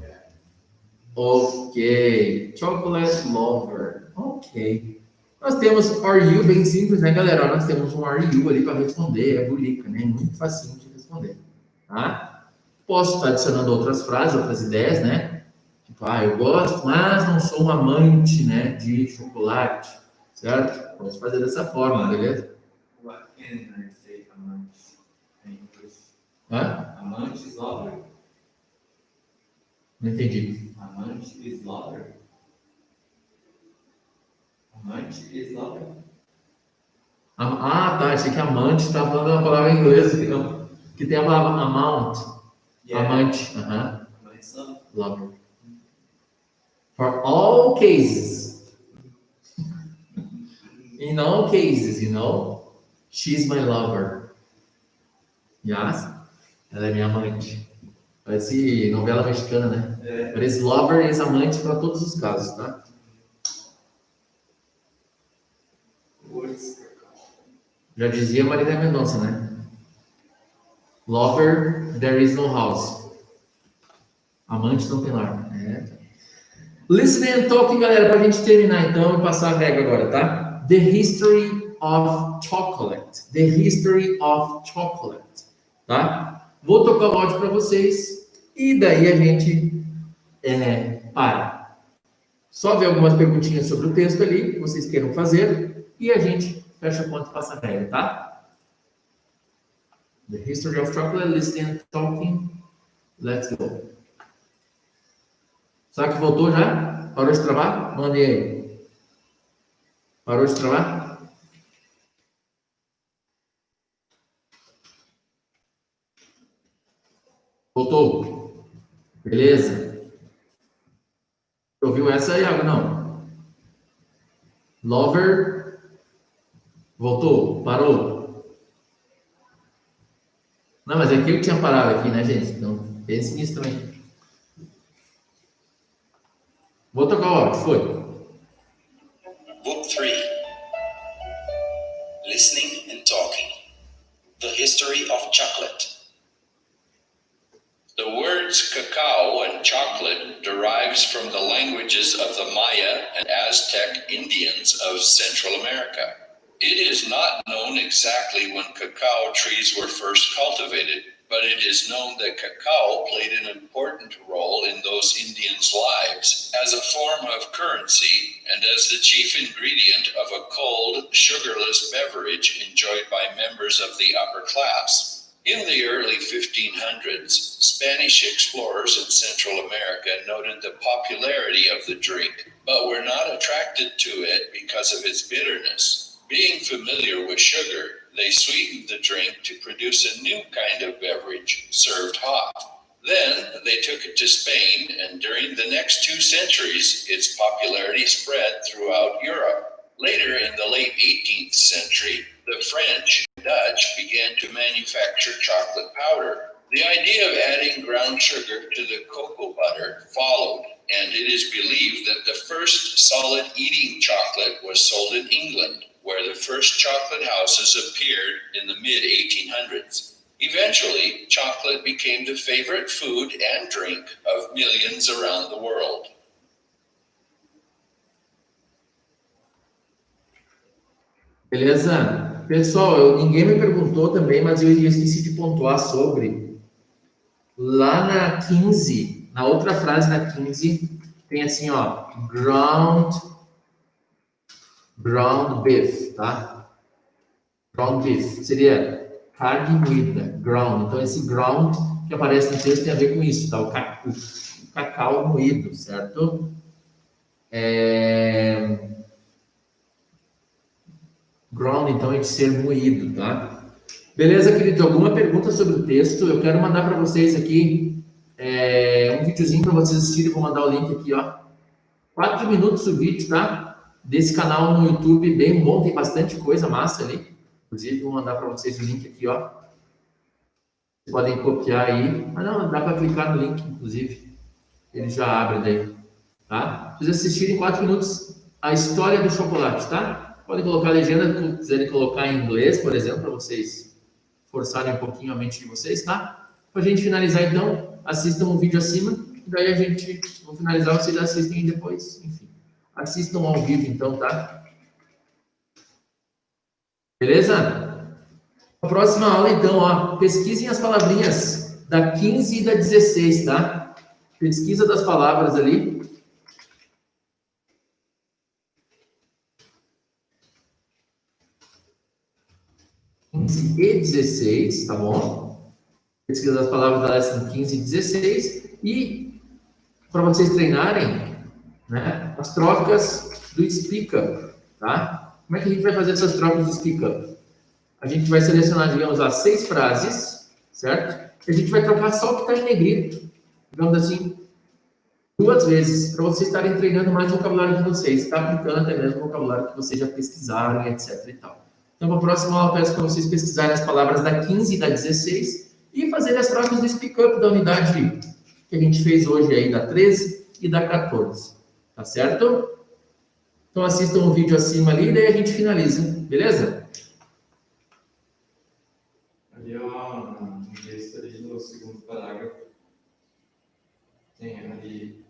Ok. Chocolate lover. Ok. Nós temos are you, bem simples, né, galera? Nós temos um are you ali para responder. É bulica, né? Muito facinho de responder. Tá? Posso estar adicionando outras frases, outras ideias, né? Tipo, eu gosto, mas não sou um amante, né, de chocolate. Certo? Vamos fazer dessa forma, beleza? What can I say amante in English? Hã? Amante is lover. Não entendi. Amante is lover. Amante is lover. Tá. Achei que amante estava falando uma palavra em inglês. Não. Que tem a palavra amount. Amante. Amante lover. Lover. For all cases. In all cases, you know, she's my lover. Yes? Ela é minha amante. Parece novela mexicana, né? Parece lover e ex-amante para todos os casos, tá? Já dizia Marília Mendonça, né? Lover, there is no house. Amante não tem lar. Listening and talking, galera, pra gente terminar então e passar a regra agora, tá? The history of chocolate. The history of chocolate. Tá? Vou tocar o áudio para vocês e daí a gente para. Só ver algumas perguntinhas sobre o texto ali que vocês queiram fazer e a gente fecha a conta e passa a regra, tá? The history of chocolate, listening and talking. Let's go. Será que voltou já? Parou de travar? Mandei aí. Parou de travar? Voltou? Beleza? Ouviu essa aí, Iago? Não. Lover. Voltou? Parou? Não, mas é que eu tinha parado aqui, né, gente? Então, pense nisso também. Vou tocar o áudio, foi. Book 3. Listening and Talking. The History of Chocolate. The words cacao and chocolate derives from the languages of the Maya and Aztec Indians of Central America. It is not known exactly when cacao trees were first cultivated, but it is known that cacao played an important role in those Indians' lives as a form of currency and as the chief ingredient of a cold, sugarless beverage enjoyed by members of the upper class. In the early 1500s, Spanish explorers in Central America noted the popularity of the drink, but were not attracted to it because of its bitterness. Being familiar with sugar, they sweetened the drink to produce a new kind of beverage, served hot. Then they took it to Spain, and during the next 2 centuries, its popularity spread throughout Europe. Later, in the late 18th century, the French and Dutch began to manufacture chocolate powder. The idea of adding ground sugar to the cocoa butter followed, and it is believed that the first solid eating chocolate was sold in England, where the first chocolate houses appeared in the mid-1800s. Eventually, chocolate became the favorite food and drink of millions around the world. Beleza? Pessoal, ninguém me perguntou também, mas eu esqueci de pontuar sobre. Lá na 15, na outra frase na 15, tem assim, ó, ground beef, tá? Ground beef seria carne moída, ground. Então, esse ground que aparece no texto tem a ver com isso, tá? O cacau moído, certo? Ground, então, é de ser moído, tá? Beleza, queridos? Alguma pergunta sobre o texto? Eu quero mandar para vocês aqui um videozinho para vocês assistirem. Vou mandar o link aqui, ó. 4 minutos o vídeo, tá? Desse canal no YouTube, bem bom, tem bastante coisa massa ali. Inclusive, vou mandar para vocês o link aqui, ó. Vocês podem copiar aí. Ah, não, dá para clicar no link, inclusive. Ele já abre daí, tá? Vocês assistirem 4 minutos a história do chocolate, tá? Podem colocar a legenda, se quiserem colocar em inglês, por exemplo, para vocês forçarem um pouquinho a mente de vocês, tá? Para a gente finalizar, então, assistam o vídeo acima, e daí a gente, vamos finalizar, vocês assistem depois, enfim. Assistam ao vivo, então, tá? Beleza? A próxima aula, então, ó, pesquisem as palavrinhas da 15 e da 16, tá? Pesquisa das palavras ali. E 16, tá bom? Pesquisa das palavras da lesson 15 e 16. E para vocês treinarem, né, as trocas do Speak Up, tá? Como é que a gente vai fazer essas trocas do Speak Up? A gente vai selecionar, digamos, as 6 frases, certo? E a gente vai trocar só o que está em negrito, digamos assim, 2 vezes, para vocês estarem treinando mais o vocabulário de vocês, tá? Aplicando até mesmo o vocabulário que vocês já pesquisaram, etc e tal. Então, para a próxima aula, eu peço para vocês pesquisarem as palavras da 15 e da 16 e fazerem as trocas do Speak Up da unidade que a gente fez hoje aí, da 13 e da 14. Tá certo? Então, assistam o vídeo acima ali e daí a gente finaliza. Beleza? Ali, ó, no texto ali, no segundo parágrafo, tem ali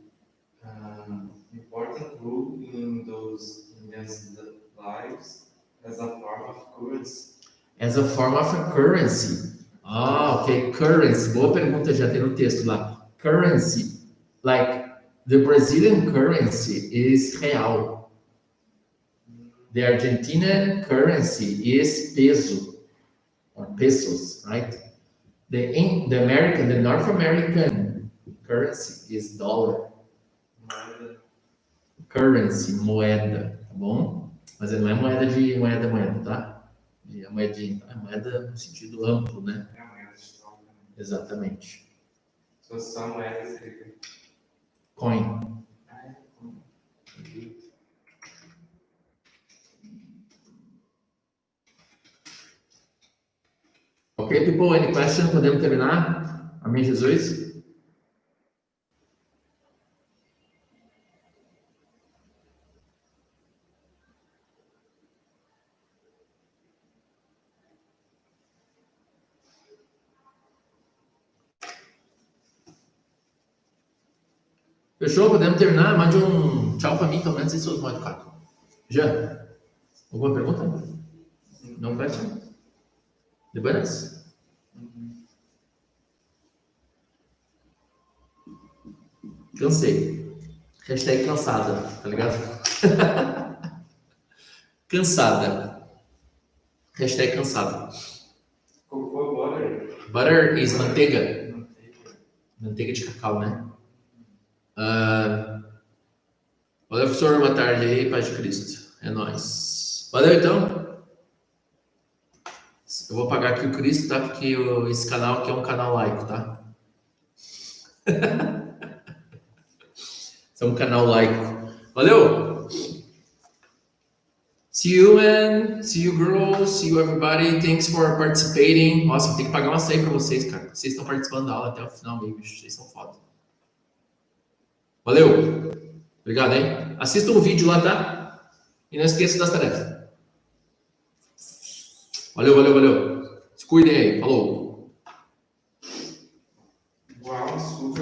important rule in those Indians' lives as a form of currency. As a form of a currency. Ah, ok. Currency. Boa pergunta, já tem no texto lá. Currency. Like, the Brazilian currency is real. The Argentinian currency is peso. Or pesos, right? The North American currency is dollar. Moeda. Currency, moeda, tá bom? Mas não é moeda de moeda, tá? É moedinha, é moeda no sentido amplo, né? É a moeda de troca. Exatamente. Se fosse só moeda, seria. Coin. Ok, people, any question? Podemos terminar? Amém, Jesus? Fechou? Podemos terminar? Mande um tchau para mim, pelo menos, em seus modos, cara. Já? Alguma pergunta? Não question? Depois? Cansei. Hashtag cansada, tá ligado? Cansada. Hashtag cansada. Qual foi o butter? Butter is manteiga. Manteiga. Manteiga de cacau, né? Valeu, professor. Boa tarde aí, paz de Cristo. É nóis. Valeu, então. Eu vou apagar aqui o Cristo, tá? Porque esse canal aqui é um canal laico, tá? Esse é um canal laico. Valeu! See you, man. See you, girls. See you, everybody. Thanks for participating. Nossa, vou ter que pagar uma senha pra vocês, cara. Vocês estão participando da aula até o final, aí, bicho. Vocês são foda. Valeu! Obrigado, hein? Assistam o vídeo lá, tá? E não esqueça das tarefas. Valeu, valeu, valeu. Se cuidem aí. Falou!